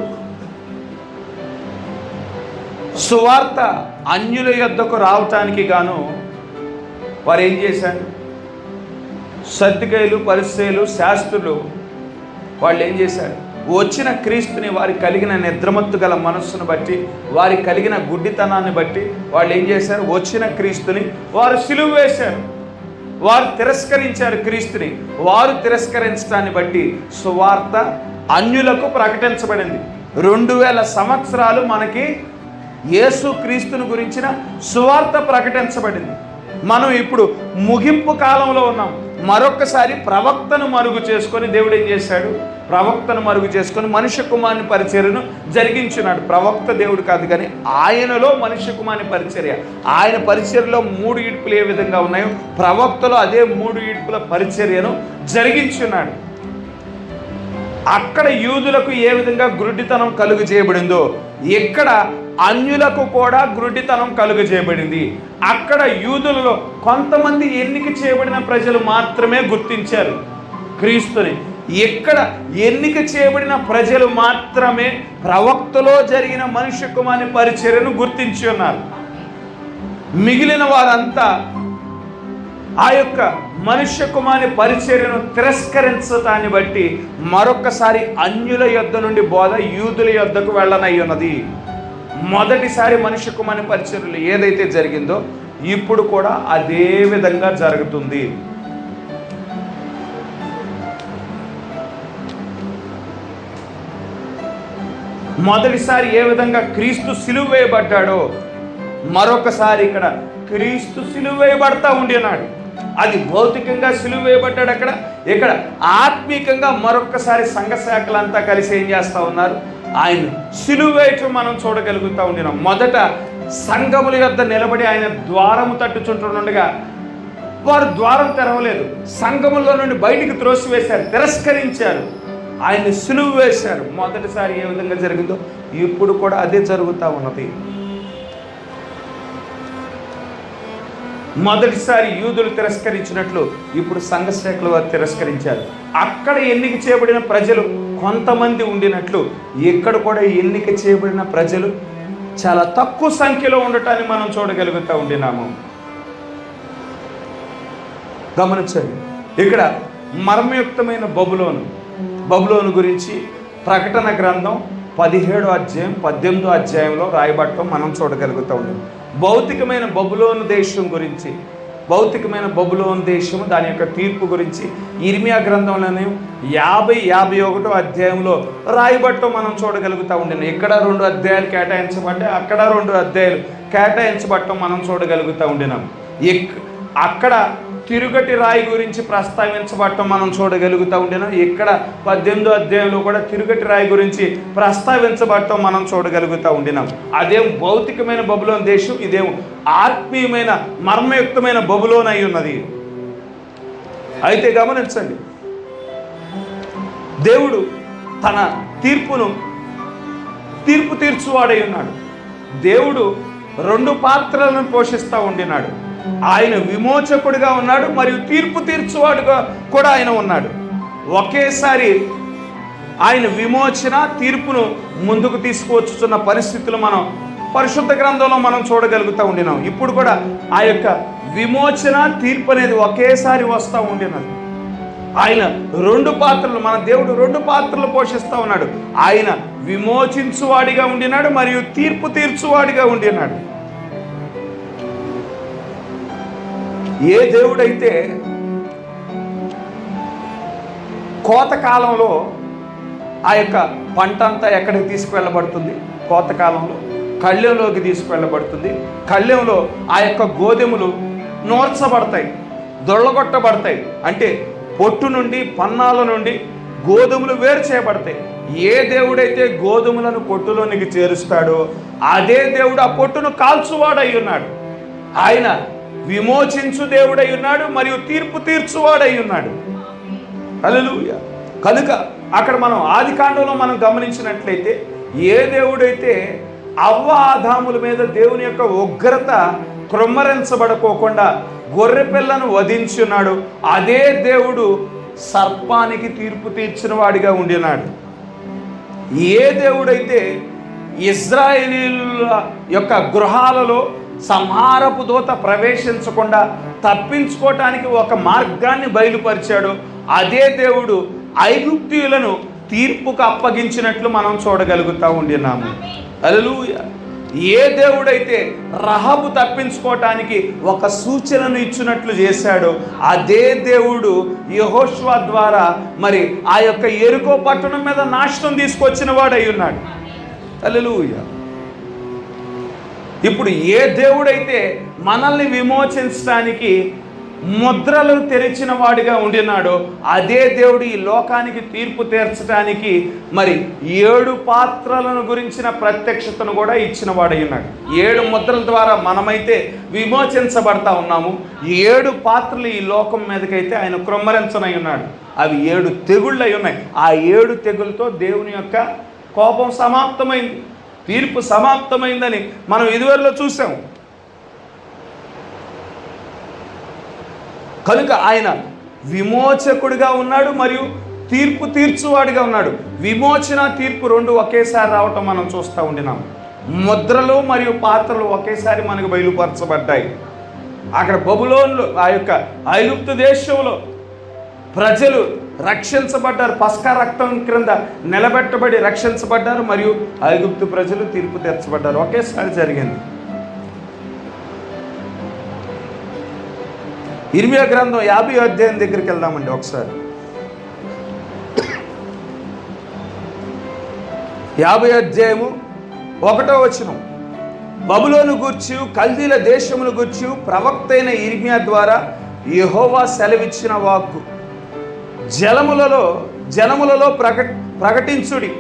సువార్త అన్యుల యొద్దకు రావటానికి గాను వారు ఏం చేశారు? సద్దుకైలు, పరిసయ్యులు, శాస్త్రులు వాళ్ళు ఏం చేశారు? వచ్చిన క్రీస్తుని వారికి కలిగిన నిద్రమత్తు గల మనస్సును బట్టి, వారికి కలిగిన గుడ్డితనాన్ని బట్టి వాళ్ళు ఏం చేశారు? వచ్చిన క్రీస్తుని వారు సిలువ వేశారు. వారు తిరస్కరించారు క్రీస్తుని. వారు తిరస్కరించడాన్ని బట్టి సువార్త అన్యులకు ప్రకటించబడింది. 2000 సంవత్సరాలు మనకి యేసు క్రీస్తుని గురించిన సువార్త ప్రకటించబడింది. మనం ఇప్పుడు ముగింపు కాలంలో ఉన్నాం. మరొకసారి ప్రవక్తను మరుగు చేసుకొని దేవుడు ఏం చేశాడు? ప్రవక్తను మరుగు చేసుకొని మనుష్య కుమారుని పరిచర్యను జరిగించున్నాడు. ప్రవక్త దేవుడు కాదు, కానీ ఆయనలో మనుష్య కుమారుని పరిచర్య. ఆయన పరిచర్యలో 3 ఈడ్పులు ఏ విధంగా ఉన్నాయో ప్రవక్తలో అదే 3 ఈడ్పుల పరిచర్యను జరిగించున్నాడు. అక్కడ యూదులకు ఏ విధంగా గురుడితనం కలుగు చేయబడిందో ఇక్కడ అన్యులకు కూడా గురుడితనం కలుగు చేయబడింది. అక్కడ యూదులలో కొంతమంది ఎన్నిక చేయబడిన ప్రజలు మాత్రమే గుర్తించారు క్రీస్తుని. ఇక్కడ ఎన్నిక చేయబడిన ప్రజలు మాత్రమే ప్రవక్తలో జరిగిన మనుష్య కుమారుని పరిచర్యను గుర్తించి ఉన్నారు. మిగిలిన వారంతా ఆ యొక్క మనుష్య కుమారుని పరిచర్యను తిరస్కరించటాన్ని బట్టి మరొకసారి అన్యుల యొద్ద నుండి బోధ యూదుల యొద్దకు వెళ్ళనై ఉన్నది. మొదటిసారి మనుష్య కుమారుని పరిచర్యలు ఏదైతే జరిగిందో ఇప్పుడు కూడా అదే విధంగా జరుగుతుంది. మొదటిసారి ఏ విధంగా క్రీస్తు సిలువ వేయబడ్డాడో మరొకసారి ఇక్కడ క్రీస్తు సిలువ వేయబడతా ఉండినాడు. అది భౌతికంగా సిలువ వేయబడ్డాడు అక్కడ. ఇక్కడ ఆత్మీకంగా మరొకసారి సంఘ శాఖలంతా కలిసి ఏం చేస్తూ ఉన్నారు? ఆయన సిలువ వేయటం మనం చూడగలుగుతూ ఉండినాం. మొదట సంఘముల యొద్ద నిలబడి ఆయన ద్వారము తట్టుచుంటుండగా వారు ద్వారం తెరవలేదు. సంఘములో నుండి బయటికి త్రోసివేశారు, తిరస్కరించారు, ఆయన్ని సిలువ వేశారు. మొదటిసారి ఏ విధంగా జరిగిందో ఇప్పుడు కూడా అదే జరుగుతూ ఉన్నది. మొదటిసారి యూదులు తిరస్కరించినట్లు ఇప్పుడు సంఘ శాఖలు వారు తిరస్కరించారు. అక్కడ ఎన్నిక చేయబడిన ప్రజలు కొంతమంది ఉండినట్లు ఇక్కడ కూడా ఎన్నిక చేయబడిన ప్రజలు చాలా తక్కువ సంఖ్యలో ఉండటాన్ని మనం చూడగలుగుతూ ఉండినాము. గమనించండి, ఇక్కడ మర్మయుక్తమైన బబులోను గురించి ప్రకటన గ్రంథం 17వ అధ్యాయం 18వ అధ్యాయంలో రాయబడటం మనం చూడగలుగుతూ ఉన్నాం. భౌతికమైన బబులోను దేశం గురించి, భౌతికమైన బబులోను దేశము దాని యొక్క తీర్పు గురించి ఇర్మియా గ్రంథంలోనే 50-51వ అధ్యాయంలో రాయబడటం మనం చూడగలుగుతూ ఉండినాం. ఇక్కడ 2 అధ్యాయాలు కేటాయించబడ్డాయి, అక్కడ 2 అధ్యాయాలు కేటాయించబడటం మనం చూడగలుగుతూ ఉండినాం. అక్కడ తిరుగటి రాయి గురించి ప్రస్తావించబడటం మనం చూడగలుగుతూ ఉండినాం. ఇక్కడ 18వ అధ్యాయంలో కూడా తిరుగటి రాయి గురించి ప్రస్తావించబడటం మనం చూడగలుగుతూ ఉండినాం. అదేం భౌతికమైన బబులోను దేశం, ఇదేం ఆత్మీయమైన మర్మయుక్తమైన బబులోను అయి ఉన్నది. అయితే గమనించండి, దేవుడు తన తీర్పు తీర్చువాడై ఉన్నాడు. దేవుడు 2 పాత్రలను పోషిస్తూ ఉండినాడు. ఆయన విమోచకుడిగా ఉన్నాడు, మరియు తీర్పు తీర్చువాడుగా కూడా ఆయన ఉన్నాడు. ఒకేసారి ఆయన విమోచన, తీర్పును ముందుకు తీసుకువచ్చుతున్న పరిస్థితులు మనం పరిశుద్ధ గ్రంథంలో మనం చూడగలుగుతూ ఉండినాం. ఇప్పుడు కూడా ఆ యొక్క విమోచన, తీర్పు అనేది ఒకేసారి వస్తూ ఉండినది. ఆయన 2 పాత్రలు, మన దేవుడు 2 పాత్రలు పోషిస్తూ ఉన్నాడు. ఆయన విమోచించువాడిగా ఉండినాడు, మరియు తీర్పు తీర్చువాడిగా ఉండినాడు. ఏ దేవుడైతే కోతకాలంలో ఆ యొక్క పంట అంతా ఎక్కడికి తీసుకువెళ్ళబడుతుంది? కోతకాలంలో కళ్ళెంలోకి తీసుకువెళ్ళబడుతుంది. కళ్ళెంలో ఆ యొక్క గోధుమలు నూర్చబడతాయి, దొళ్ళగొట్టబడతాయి. అంటే పొట్టు నుండి, పన్నాల నుండి గోధుమలు వేరు చేయబడతాయి. ఏ దేవుడైతే గోధుమలను పొట్టులోనికి చేరుస్తాడో అదే దేవుడు ఆ పొట్టును కాల్చువాడై ఉన్నాడు. ఆయన విమోచించు దేవుడై ఉన్నాడు, మరియు తీర్పు తీర్చువాడై ఉన్నాడు. హల్లెలూయా. కనుక అక్కడ మనం ఆదికాండంలో మనం గమనించినట్లయితే ఏ దేవుడైతే అవ్వ ఆదాముల మీద దేవుని యొక్క ఉగ్రత కృమ్మరించబడుకోకుండా గొర్రె పిల్లను వధించున్నాడు, అదే దేవుడు సర్పానికి తీర్పు తీర్చిన వాడిగా ఉండినాడు. ఏ దేవుడైతే ఇశ్రాయేలీయుల యొక్క గృహాలలో సంహారపు దూత ప్రవేశించకుండా తప్పించుకోవటానికి ఒక మార్గాన్ని బయలుపరిచాడు, అదే దేవుడు ఐగుప్తీయులను తీర్పుకు అప్పగించినట్లు మనం చూడగలుగుతూ ఉండినాము. హల్లెలూయా. ఏ దేవుడైతే రహబు తప్పించుకోవటానికి ఒక సూచనను ఇచ్చినట్లు చేశాడో, అదే దేవుడు యెహోషువ ద్వారా మరి ఆ యొక్క యెరికో పట్టణం మీద నాశనం తీసుకొచ్చిన వాడై ఉన్నాడు. హల్లెలూయా. ఇప్పుడు ఏ దేవుడైతే మనల్ని విమోచించడానికి ముద్రలు తెరిచిన వాడిగా ఉండినాడో, అదే దేవుడు ఈ లోకానికి తీర్పు తీర్చడానికి మరి 7 పాత్రలను గురించిన ప్రత్యక్షతను కూడా ఇచ్చిన వాడై ఉన్నాడు. 7 ముద్రల ద్వారా మనమైతే విమోచించబడతా ఉన్నాము. 7 పాత్రలు ఈ లోకం మీదకైతే ఆయన కృమ్మరించనై ఉన్నాడు. అవి 7 తెగుళ్ళు అయి ఉన్నాయి. ఆ 7 తెగులతో దేవుని యొక్క కోపం సమాప్తమైంది, తీర్పు సమాప్తమైందని మనం ఇదివరలో చూసాము. కనుక ఆయన విమోచకుడిగా ఉన్నాడు మరియు తీర్పు తీర్చువాడిగా ఉన్నాడు. విమోచన, తీర్పు 2 ఒకేసారి రావటం మనం చూస్తూ ఉండినాం. ముద్రలు మరియు పాత్రలు ఒకేసారి మనకు బయలుపరచబడ్డాయి. అక్కడ బబులోనులో, ఆ యొక్క ఐగుప్తు దేశంలో ప్రజలు రక్షించబడ్డారు, పస్కా రక్తం క్రింద నిలబెట్టబడి రక్షించబడ్డారు, మరియు ఐగుప్తు ప్రజలు తీర్పు తీర్చబడ్డారు. ఒకేసారి జరిగింది. ఇర్మియా గ్రంథం 50వ అధ్యాయం దగ్గరికి వెళ్దామండి ఒకసారి. 50వ అధ్యాయము 1వ వచనం. బబులోను గూర్చి, కల్దీల దేశమును గూర్చి ప్రవక్త అయిన ఇర్మియా ద్వారా యెహోవా సెలవిచ్చిన వాక్కు. జనములలో ప్రకటించుడి,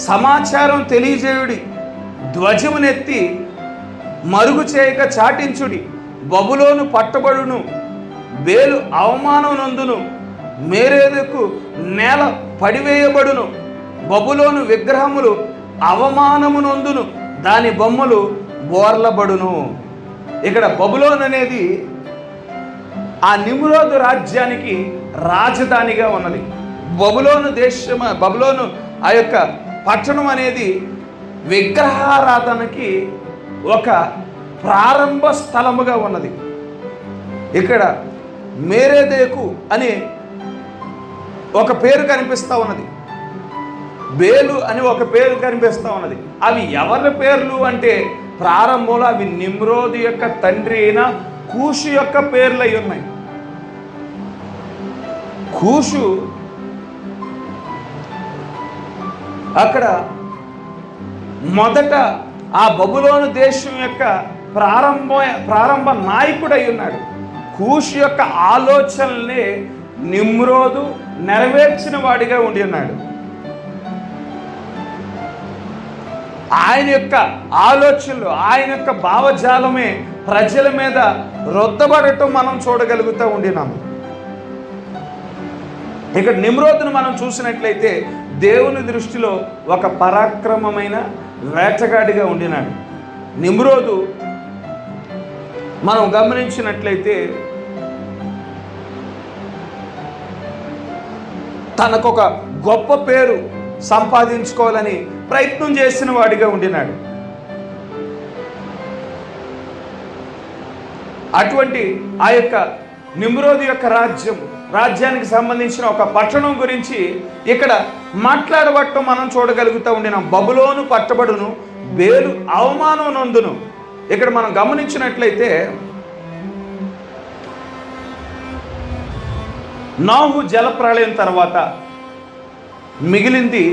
సమాచారం తెలియజేయుడి, ధ్వజమునెత్తి మరుగు చేయక చాటించుడి. బబులోను పట్టబడును, బేలు అవమానం నందును, మేరేదుకు నేల పడివేయబడును. బబులోను విగ్రహములు అవమానమునందును, దాని బొమ్మలు బోర్లబడును. ఇక్కడ బబులోన్ అనేది ఆ నిమ్రోదు రాజ్యానికి రాజధానిగా ఉన్నది. బబులోను ఆ యొక్క పట్టణం అనేది విగ్రహారాధనకి ఒక ప్రారంభ స్థలముగా ఉన్నది. ఇక్కడ మేరేదేకు అనే ఒక పేరు కనిపిస్తూ ఉన్నది, బేలు అని ఒక పేరు కనిపిస్తూ ఉన్నది. అవి ఎవరి పేర్లు అంటే ప్రారంభంలో అవి నిమ్రోదు యొక్క తండ్రి అయిన కూషు యొక్క పేర్లై ఉన్నాయి. కూషు అక్కడ మొదట ఆ బబులోను దేశం యొక్క ప్రారంభ నాయకుడై ఉన్నాడు. కూషు యొక్క ఆలోచనల్ని నిమ్రోదు నెరవేర్చిన వాడిగా ఉండి ఉన్నాడు. ఆయన యొక్క ఆలోచనలు, ఆయన యొక్క భావజాలమే ప్రజల మీద రుద్దబడటం మనం చూడగలుగుతూ ఉండినాము. ఇక్కడ నిమ్రోదును మనం చూసినట్లయితే దేవుని దృష్టిలో ఒక పరాక్రమమైన వేటగాడిగా ఉండినాడు. నిమ్రోదు మనం గమనించినట్లయితే తనకొక గొప్ప పేరు సంపాదించుకోవాలని ప్రయత్నం చేసిన వాడిగా ఉండినాడు. అటువంటి ఆ యొక్క నిమ్రోదు యొక్క రాజ్యానికి సంబంధించిన ఒక పట్టణం గురించి ఇక్కడ మాట్లాడబట్టం మనం చూడగలుగుతూ ఉండినాం. బబులోను పట్టబడును, బేలు అవమానం నందును. ఇక్కడ మనం గమనించినట్లయితే నోహు జలప్రళయం తర్వాత మిగిలింది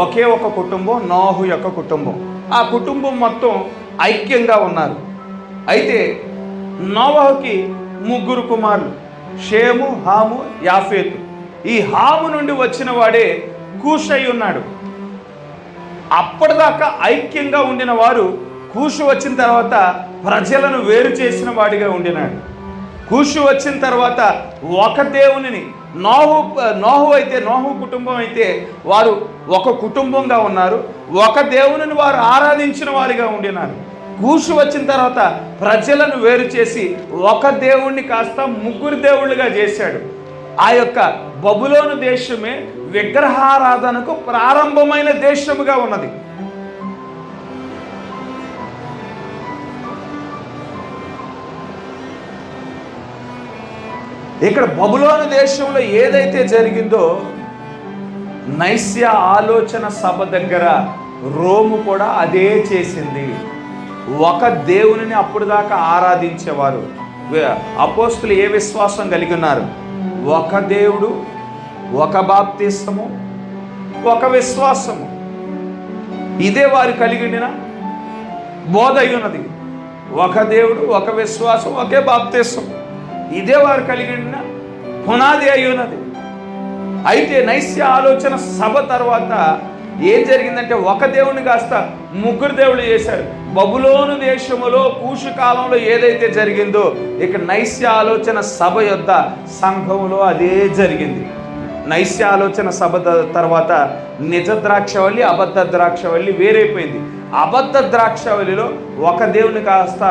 ఒకే ఒక కుటుంబం, నోహు యొక్క కుటుంబం. ఆ కుటుంబం మొత్తం ఐక్యంగా ఉన్నారు. అయితే నోవహుకి 3 కుమారులు, షేము, హాము, యాఫేతు. ఈ హాము నుండి వచ్చిన వాడే కూషై ఉన్నాడు. అప్పటిదాకా ఐక్యంగా ఉండిన వారు కూషు వచ్చిన తర్వాత ప్రజలను వేరు చేసిన వాడిగా ఉండినాడు. కూషు వచ్చిన తర్వాత ఒక దేవునిని నోహు కుటుంబం అయితే వారు ఒక కుటుంబంగా ఉన్నారు, ఒక దేవునిని వారు ఆరాధించిన వారిగా ఉండినారు. కూషు వచ్చిన తర్వాత ప్రజలను వేరు చేసి ఒక దేవుణ్ణి కాస్త ముగ్గురు దేవుళ్ళుగా చేశాడు. ఆ యొక్క బబులోను దేశమే విగ్రహారాధనకు ప్రారంభమైన దేశముగా ఉన్నది. ఇక్కడ బబులోను దేశంలో ఏదైతే జరిగిందో, నైస్య ఆలోచన సభ దగ్గర రోము కూడా అదే చేసింది. ఒక దేవునిని అప్పుడు దాకా ఆరాధించేవారు. అపోస్తులు ఏ విశ్వాసం కలిగి ఉన్నారు? ఒక దేవుడు, ఒక బాప్తిస్మము, ఒక విశ్వాసము. ఇదే వారు కలిగిన బోధ అయి ఉన్నది. ఒక దేవుడు, ఒక విశ్వాసం, ఒకే బాప్తిస్మం. ఇదే వారు కలిగిన పునాది అయి ఉన్నది. అయితే నైస్య ఆలోచన సభ తర్వాత ఏం జరిగిందంటే, ఒక దేవుని కాస్త ముగ్గురు దేవుళ్ళు చేశారు. బబులోను దేశములో కూషు కాలంలో ఏదైతే జరిగిందో, ఇక నైస్య ఆలోచన సభ యొద్ద సంఘంలో అదే జరిగింది. నైస్య ఆలోచన సభ తర్వాత నిజ ద్రాక్షవల్లి, అబద్ధ ద్రాక్షవల్లి వేరైపోయింది. అబద్ధ ద్రాక్షవల్లిలో ఒక దేవుని కాస్త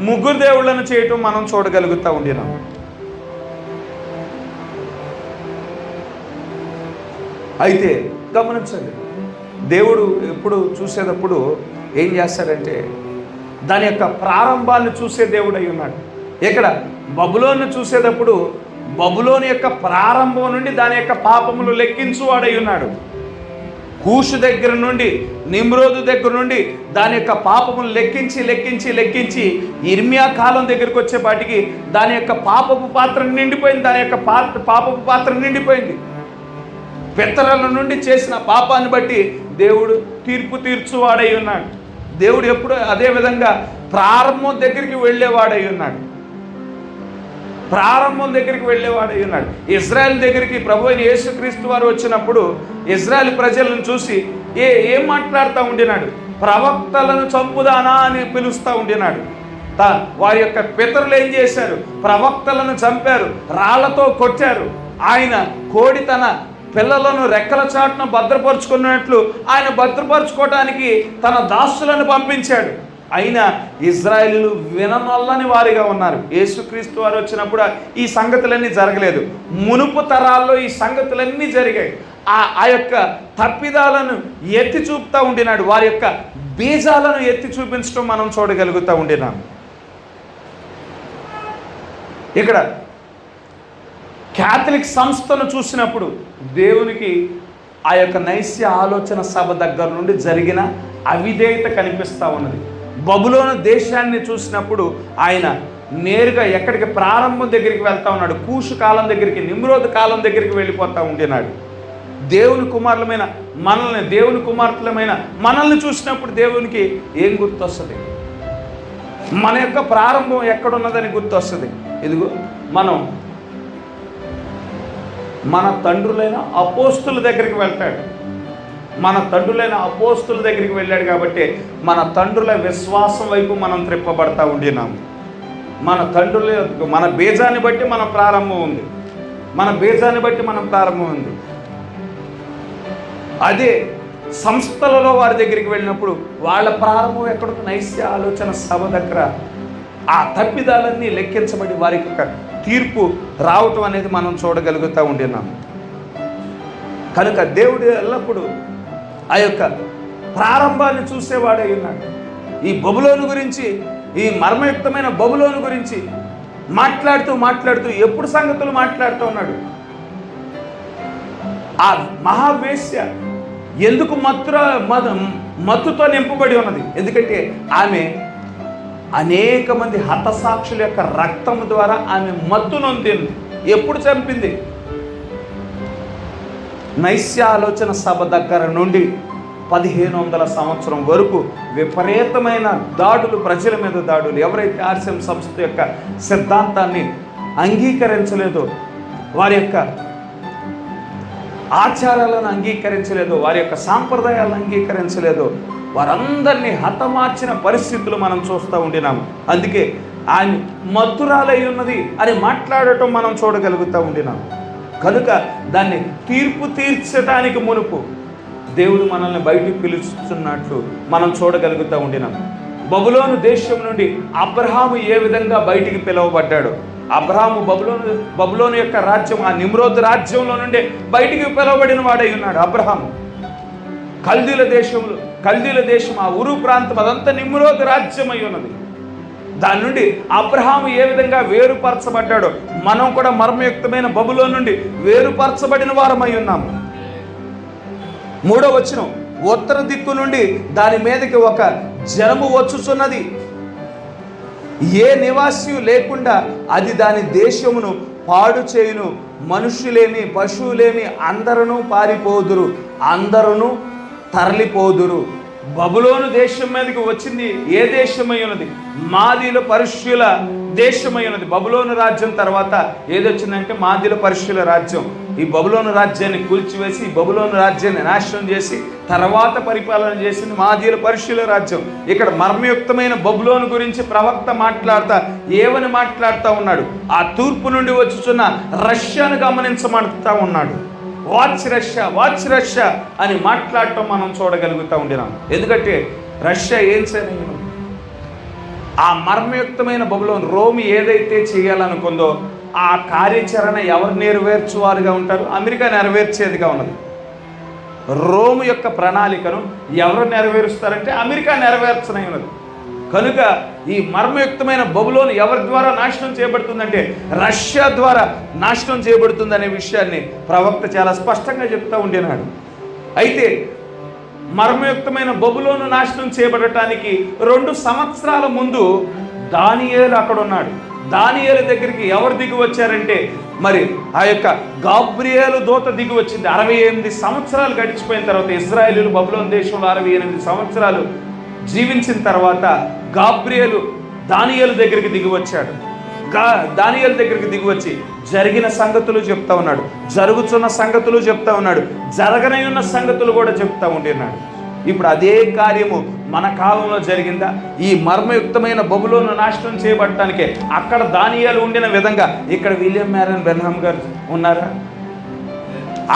ముగ్గురు దేవుళ్ళను చేయటం మనం చూడగలుగుతూ ఉండినాం. అయితే గమనించండి, దేవుడు ఎప్పుడు చూసేటప్పుడు ఏం చేస్తాడంటే, దాని యొక్క ప్రారంభాన్ని చూసే దేవుడు అయి ఉన్నాడు. ఇక్కడ బబులోను చూసేటప్పుడు బబులోని యొక్క ప్రారంభం నుండి దాని యొక్క పాపములు లెక్కించువాడై ఉన్నాడు. కూషు దగ్గర నుండి, నిమ్రోదు దగ్గర నుండి దాని యొక్క పాపములు లెక్కించి లెక్కించి లెక్కించి ఇర్మియా కాలం దగ్గరికి వచ్చేపాటికి దాని యొక్క పాపపు పాత్ర నిండిపోయింది. దాని యొక్క పాపపు పాత్ర నిండిపోయింది. పితరుల నుండి చేసిన పాపాన్ని బట్టి దేవుడు తీర్పు తీర్చువాడై ఉన్నాడు. దేవుడు ఎప్పుడు అదే విధంగా ప్రారంభం దగ్గరికి వెళ్ళేవాడై ఉన్నాడు. ప్రారంభం దగ్గరికి వెళ్ళేవాడై ఉన్నాడు. ఇజ్రాయెల్ దగ్గరికి ప్రభు అయిన యేసుక్రీస్తు వారు వచ్చినప్పుడు ఇజ్రాయెల్ ప్రజలను చూసి ఏం మాట్లాడుతూ ఉండినాడు? ప్రవక్తలను చంపుదానా అని పిలుస్తూ ఉండినాడు. వారి యొక్క పితరులు ఏం చేశారు? ప్రవక్తలను చంపారు, రాళ్లతో కొట్టారు. ఆయన కోడి తన పిల్లలను రెక్కల చాటును భద్రపరుచుకున్నట్లు ఆయన భద్రపరుచుకోవడానికి తన దాసులను పంపించాడు. అయినా ఇజ్రాయేలీలు విననొల్లని వారిగా ఉన్నారు. యేసుక్రీస్తు వారు వచ్చినప్పుడు ఈ సంగతులన్నీ జరగలేదు. మునుపు తరాల్లో ఈ సంగతులన్నీ జరిగాయి. ఆ యొక్క తప్పిదాలను ఎత్తి చూపుతూ ఉండినాడు. వారి యొక్క బీజాలను ఎత్తి చూపించడం మనం చూడగలుగుతూ ఉండినాం. ఇక్కడ క్యాథలిక్ సంస్థను చూసినప్పుడు దేవునికి ఆ యొక్క నైస్య ఆలోచన సభ దగ్గర నుండి జరిగిన అవిధేయత కనిపిస్తూ ఉన్నది. బబులోను దేశాన్ని చూసినప్పుడు ఆయన నేరుగా ఎక్కడికి ప్రారంభం దగ్గరికి వెళ్తూ ఉన్నాడు. కూషు కాలం దగ్గరికి, నిమ్రోదు కాలం దగ్గరికి వెళ్ళిపోతూ ఉండినాడు. దేవుని కుమారులమైన మనల్ని, దేవుని కుమార్తెలమైన మనల్ని చూసినప్పుడు దేవునికి ఏం గుర్తొస్తుంది? మన యొక్క ప్రారంభం ఎక్కడున్నదని గుర్తొస్తుంది. ఇదిగో మనం మన తండ్రులైన అపోస్తుల దగ్గరికి వెళ్తాడు. మన తండ్రులైన అపోస్తుల దగ్గరికి వెళ్ళాడు కాబట్టి మన తండ్రుల విశ్వాసం వైపు మనం త్రిప్పబడతా ఉండినాము. మన తండ్రుల మన బీజాన్ని బట్టి మన ప్రారంభం ఉంది. మన బీజాన్ని బట్టి మనం ప్రారంభం ఉంది. అదే సంస్థలలో వారి దగ్గరికి వెళ్ళినప్పుడు వాళ్ళ ప్రారంభం ఎక్కడికి? నైస్య ఆలోచన సభ దగ్గర ఆ తప్పిదాలన్నీ లెక్కించబడి వారికి ఒక తీర్పు రావటం అనేది మనం చూడగలుగుతూ ఉండినాం. కనుక దేవుడు ఎల్లప్పుడూ ఆ యొక్క ప్రారంభాన్ని చూసేవాడై ఉన్నాడు. ఈ బబులోను గురించి, ఈ మర్మయుక్తమైన బబులోను గురించి మాట్లాడుతూ ఎప్పుడు సంగతులు మాట్లాడుతూ ఉన్నాడు. ఆ మహావేశ్య ఎందుకు మత్తుతో నింపబడి ఉన్నది? ఎందుకంటే ఆమె అనేక మంది హతసాక్షుల యొక్క రక్తము ద్వారా ఆమె మత్తు నొందింది. ఎప్పుడు చంపింది? నైస్య ఆలోచన సభ దగ్గర నుండి 1500 సంవత్సరం వరకు విపరీతమైన దాడులు, ప్రజల మీద దాడులు. ఎవరైతే ఆర్సిఎం సంస్థ యొక్క సిద్ధాంతాన్ని అంగీకరించలేదో, వారి యొక్క ఆచారాలను అంగీకరించలేదో, వారి యొక్క సాంప్రదాయాలను అంగీకరించలేదో, వారందరినీ హతమార్చిన పరిస్థితులు మనం చూస్తూ ఉండినాము. అందుకే ఆయన మత్తురాలై ఉన్నది అని మాట్లాడటం మనం చూడగలుగుతూ ఉండినాము. కనుక దాన్ని తీర్పు తీర్చడానికి మునుపు దేవుడు మనల్ని బయటికి పిలుస్తున్నట్లు మనం చూడగలుగుతూ ఉండినాం. బబులోను దేశం నుండి అబ్రహాము ఏ విధంగా బయటికి పిలువబడ్డాడు. అబ్రహాము బబులోను యొక్క రాజ్యం, ఆ నిమ్రోద్ రాజ్యంలో నుండి బయటికి పిలువబడిన వాడై ఉన్నాడు. అబ్రహాము కల్దీల దేశం ఆ ఉరు ప్రాంతం అదంతా నిమ్రోద్ రాజ్యం అయి ఉన్నది. దాని నుండి అబ్రహాము ఏ విధంగా వేరుపరచబడ్డాడో మనం కూడా మర్మయుక్తమైన బబులోను నుండి వేరుపరచబడిన వారమై ఉన్నాము. 3వ వచనం, ఉత్తర దిక్కు నుండి దాని మీదకి ఒక జనము వచ్చుచున్నది, ఏ నివాసి లేకుండా అది దాని దేశమును పాడు చేయును, మనుషులేమి పశువులేమి అందరూ పారిపోదురు, అందరూ తరలిపోదురు. బబులోను దేశం మీదకి వచ్చింది ఏ దేశమై ఉన్నది? మాదీల పర్షియుల దేశమై ఉన్నది. బబులోను రాజ్యం తర్వాత ఏదొచ్చిందంటే మాదీల పర్షియుల రాజ్యం. ఈ బబులోను రాజ్యాన్ని కూల్చివేసి ఈ బబులోను రాజ్యాన్ని నాశనం చేసి తర్వాత పరిపాలన చేసింది మాదీల పర్షియుల రాజ్యం. ఇక్కడ మర్మయుక్తమైన బబులోను గురించి ప్రవక్త ఏమని మాట్లాడుతూ ఉన్నాడు? ఆ తూర్పు నుండి వచ్చుచున్న రష్యాను గమనించమంటూ ఉన్నాడు. వాచ్ రష్యా అని మాట్లాడటం మనం చూడగలుగుతూ ఉండినాం. ఎందుకంటే రష్యా ఏం చేయను, ఆ మర్మయుక్తమైన బబులోను రోమ్ ఏదైతే చేయాలనుకుందో ఆ కార్యాచరణ ఎవరు నెరవేర్చువారుగా ఉంటారు? అమెరికా నెరవేర్చేదిగా ఉన్నది. రోమ్ యొక్క ప్రణాళికను ఎవరు నెరవేరుస్తారంటే అమెరికా నెరవేర్చనై ఉన్నది. కనుక ఈ మర్మయుక్తమైన బబులోను ఎవరి ద్వారా నాశనం చేయబడుతుందంటే రష్యా ద్వారా నాశనం చేయబడుతుందనే విషయాన్ని ప్రవక్త చాలా స్పష్టంగా చెప్తూ ఉండినాడు. అయితే మర్మయుక్తమైన బబులోను నాశనం చేయబడటానికి 2 సంవత్సరాల ముందు దానియేలు అక్కడ ఉన్నాడు. దానియేలు దగ్గరికి ఎవరు దిగి వచ్చారంటే మరి ఆ యొక్క గాబ్రియేలు దూత దిగి వచ్చింది. 68 సంవత్సరాలు గడిచిపోయిన తర్వాత ఇశ్రాయేలీయులు బబులోను దేశంలో 68 సంవత్సరాలు జీవించిన తర్వాత గాబ్రియేలు దానియేలు దగ్గరికి దిగి వచ్చాడు. దానియేలు దగ్గరికి దిగి వచ్చి జరిగిన సంగతులు చెప్తా ఉన్నాడు, జరుగుతున్న సంగతులు చెప్తా ఉన్నాడు, జరగనయున్న సంగతులు కూడా చెప్తా ఉంటున్నాడు. ఇప్పుడు అదే కార్యము మన కాలంలో జరిగిందా? ఈ మర్మయుక్తమైన బబులోను నాశనం చేయబడటానికే అక్కడ దానియేలు ఉండిన విధంగా ఇక్కడ విలియం మ్యారన్ బెన్హామ్ గారు ఉన్నారా?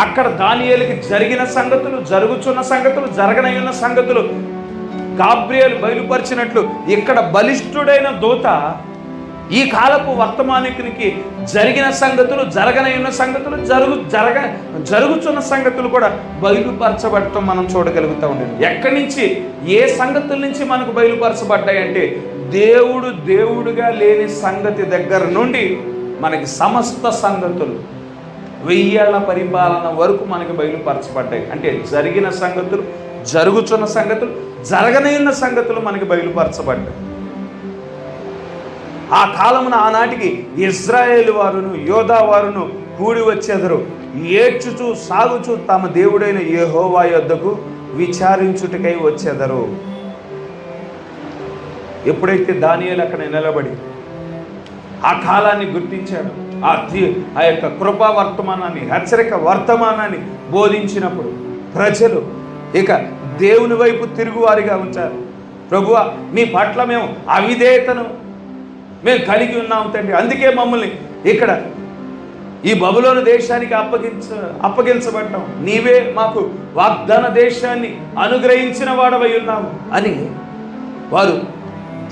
అక్కడ దానియేలుకి జరిగిన సంగతులు, జరుగుతున్న సంగతులు, జరగనయున్న సంగతులు గాబ్రియేలు బయలుపరిచినట్లు ఇక్కడ బలిష్ఠుడైన దూత ఈ కాలపు వర్తమానికునికి జరిగిన సంగతులు, జరగనయున్న సంగతులు, జరుగుతున్న సంగతులు కూడా బయలుపరచబడటం మనం చూడగలుగుతూ ఉండేది. ఎక్కడి నుంచి, ఏ సంగతుల నుంచి మనకు బయలుపరచబడ్డాయంటే దేవుడుగా లేని సంగతి దగ్గర నుండి మనకి సమస్త సంగతులు 1000 ఏళ్ల పరిపాలన వరకు మనకి బయలుపరచబడ్డాయి. అంటే జరిగిన సంగతులు, జరుగుతున్న సంగతులు, జరగనయున్న సంగతులు మనకి బయలుపరచబడ్డాయి. ఆ కాలమున ఆనాటికి ఇశ్రాయేలు వారును యోధా వారును కూడి వచ్చేదరు, ఏడ్చుచూ సాగుచూ తమ దేవుడైన యెహోవా యొద్దకు విచారించుటకై వచ్చేదరు. ఎప్పుడైతే దానియేలు అక్కడ నిలబడి ఆ కాలాన్ని గుర్తించాడు, ఆ యొక్క కృపా వర్తమానాన్ని, హెచ్చరిక వర్తమానాన్ని బోధించినప్పుడు ప్రజలు ఇక దేవుని వైపు తిరుగువారిగా ఉంచారు. ప్రభువా, మీ పట్ల మేము అవిధేయతను కలిగి ఉన్నాము తండ్రి, అందుకే మమ్మల్ని ఇక్కడ ఈ బబులోను దేశానికి అప్పగించబడ్డాం, నీవే మాకు వాగ్దాన దేశాన్ని అనుగ్రహించిన వాడవై ఉన్నాము అని వారు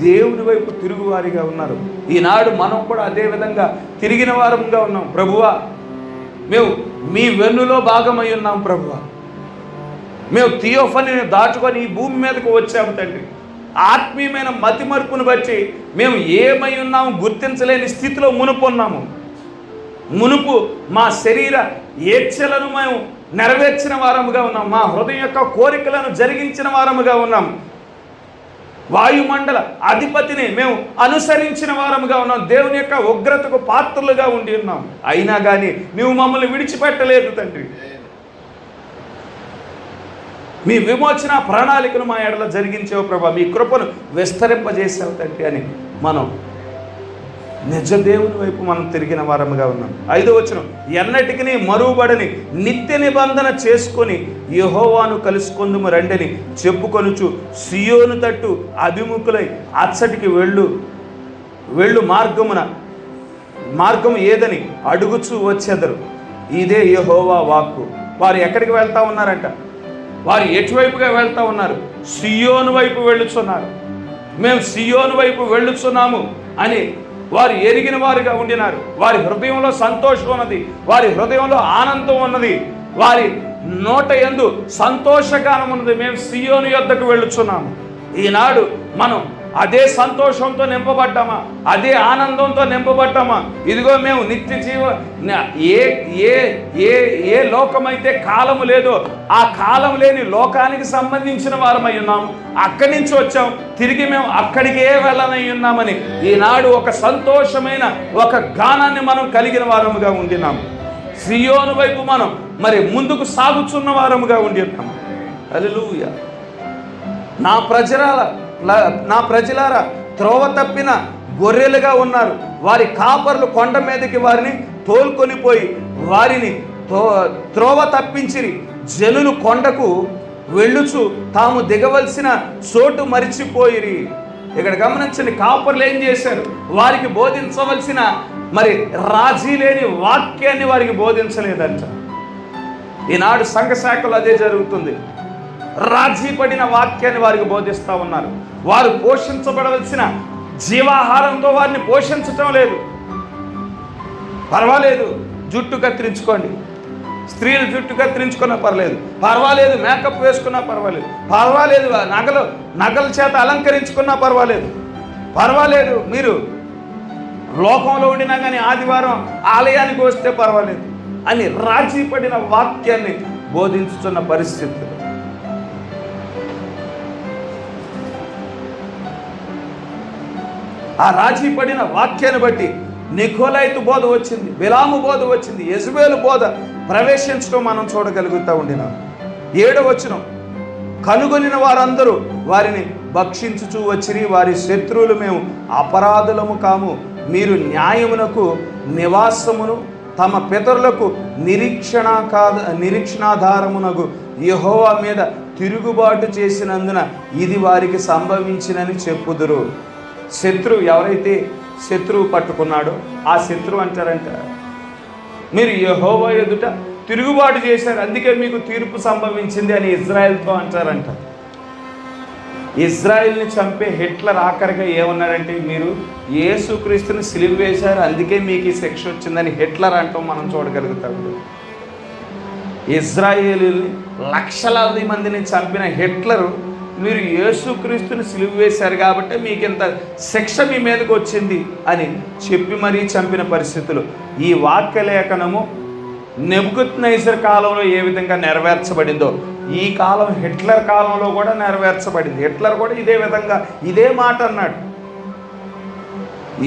దేవుని వైపు తిరుగువారిగా ఉన్నారు. ఈనాడు మనం కూడా అదే విధంగా తిరిగిన వారంగా ఉన్నాం. ప్రభువా, మేము మీ వెన్నులో భాగమై ఉన్నాం. ప్రభువా, మేము థియోఫనీని దాటుకొని ఈ భూమి మీదకు వచ్చాము తండ్రి. ఆత్మీయమైన మతిమరుపును బట్టి మేము ఏమై ఉన్నాము గుర్తించలేని స్థితిలో మునుపున్నాము. మునుపు మా శరీర ఏచ్ఛలను మేము నెరవేర్చిన వారముగా ఉన్నాం, మా హృదయం యొక్క కోరికలను జరిగించిన వారముగా ఉన్నాం, వాయుమండల అధిపతిని మేము అనుసరించిన వారముగా ఉన్నాం, దేవుని యొక్క ఉగ్రతకు పాత్రలుగా ఉండి ఉన్నాం. అయినా కానీ నువ్వు మమ్మల్ని విడిచిపెట్టలేదు తండ్రి. మీ విమోచన ప్రణాళికను మా ఎడల జరిగించేవు ప్రభా, మీ కృపను విస్తరింపజేసావు తండ్రి అని మనం నిజ దేవుని వైపు మనం తిరిగిన వారముగా ఉన్నాం. 5వ వచనం, ఎన్నటికి మరువబడని నిత్య నిబంధన చేసుకొని యెహోవాను కలుసుకొందుము రండని చెప్పుకొనుచు సియోను తట్టు అభిముఖులై అచ్చటికి వెళ్ళు మార్గము ఏదని అడుగుచూ వచ్చేదరు. ఇదే యెహోవా వాక్కు. వారు ఎక్కడికి వెళ్తా ఉన్నారంట? వారు ఎటువైపుగా వెళ్తా ఉన్నారు? సియోను వైపు వెళ్ళుచున్నారు. మేము సియోను వైపు వెళ్ళుచున్నాము అని వారు ఎరిగిన వారుగా ఉండినారు. వారి హృదయంలో సంతోషం ఉన్నది, వారి హృదయంలో ఆనందం ఉన్నది, వారి నోట యందు సంతోషగానం ఉన్నది. మేము సియోను యొద్దకు వెళ్ళుచున్నాము. ఈనాడు మనం అదే సంతోషంతో నింపబడ్డామా? అదే ఆనందంతో నింపబడ్డామా? ఇదిగో మేము నిత్య జీవ ఏ లోకమైతే కాలము లేదో ఆ కాలం లేని లోకానికి సంబంధించిన వారమై ఉన్నాము. అక్కడి నుంచి వచ్చాం, తిరిగి మేము అక్కడికే వెళ్ళనై ఉన్నామని ఈనాడు ఒక సంతోషమైన ఒక గానాన్ని మనం కలిగిన వారముగా ఉండినాము. సియోను వైపు మనం మరి ముందుకు సాగుచున్న వారముగా ఉండినాము. హల్లెలూయా. నా ప్రజలారా త్రోవ తప్పిన గొర్రెలుగా ఉన్నారు. వారి కాపర్లు కొండ మీదకి వారిని తోలుకొని పోయి వారిని త్రోవ తప్పించిరి. జనులు కొండకు వెళ్ళుచు తాము దిగవలసిన చోటు మరిచిపోయిరి. ఇక్కడ గమనించండి, కాపర్లు ఏం చేశారు? వారికి బోధించవలసిన మరి రాజీ లేని వాక్యాన్ని వారికి బోధించలేదంట. ఈనాడు సంఘ శాఖలో అదే జరుగుతుంది. రాజీ పడిన వాక్యాన్ని వారికి బోధిస్తూ ఉన్నారు. వారు పోషించబడవలసిన జీవాహారంతో వారిని పోషించటం లేదు. పర్వాలేదు, జుట్టు కత్తిరించుకోండి, స్త్రీలు జుట్టు కత్తిరించుకున్నా పర్లేదు, పర్వాలేదు, మేకప్ వేసుకున్నా పర్వాలేదు, పర్వాలేదు, నగల చేత అలంకరించుకున్నా పర్వాలేదు, మీరు లోకంలో ఉండినా కానీ ఆదివారం ఆలయానికి వస్తే పర్వాలేదు అని రాజీ పడిన వాక్యాన్ని బోధించుతున్న పరిస్థితులు. ఆ రాజీ పడిన వాక్యాన్ని బట్టి నికోలైతు బోధ వచ్చింది, బిలాము బోధ వచ్చింది, యెజబెలు బోధ ప్రవేశించడం మనం చూడగలుగుతూ ఉండినాం. 7వ వచనం, కనుగొనిన వారందరూ వారిని భక్షించుచూ వచ్చిరి. వారి శత్రువులు మేము అపరాధులము కాము. మీరు న్యాయమునకు నివాసమును తమ పితరులకు నిరీక్షణాధారమునకు యెహోవా మీద తిరుగుబాటు చేసినందున ఇది వారికి సంభవించినని చెప్పుదురు. ఎవరైతే శత్రువు పట్టుకున్నాడో ఆ శత్రువు అంటారంట, మీరు యెహోవా ఎదుట తిరుగుబాటు చేశారు, అందుకే మీకు తీర్పు సంభవించింది అని ఇజ్రాయెల్తో అంటారంట. ఇజ్రాయెల్ని చంపే హిట్లర్ ఆఖరిగా ఏమన్నారంటే, మీరు యేసుక్రీస్తుని సిలువ వేశారు, అందుకే మీకు ఈ శిక్ష వచ్చిందని హిట్లర్ అంటాం మనం చూడగలుగుతాం. ఇజ్రాయేలీని లక్షలాది మందిని చంపిన హిట్లరు, మీరు యేసుక్రీస్తుని సిలువ వేశారు కాబట్టి మీకు ఇంత శిక్ష మీ మీదకి వచ్చింది అని చెప్పి మరీ చంపిన పరిస్థితులు. ఈ వాక్యలేఖనము నెబుకద్నెజర్ కాలంలో ఏ విధంగా నెరవేర్చబడిందో ఈ కాలం హిట్లర్ కాలంలో కూడా నెరవేర్చబడింది. హిట్లర్ కూడా ఇదే విధంగా ఇదే మాట అన్నాడు,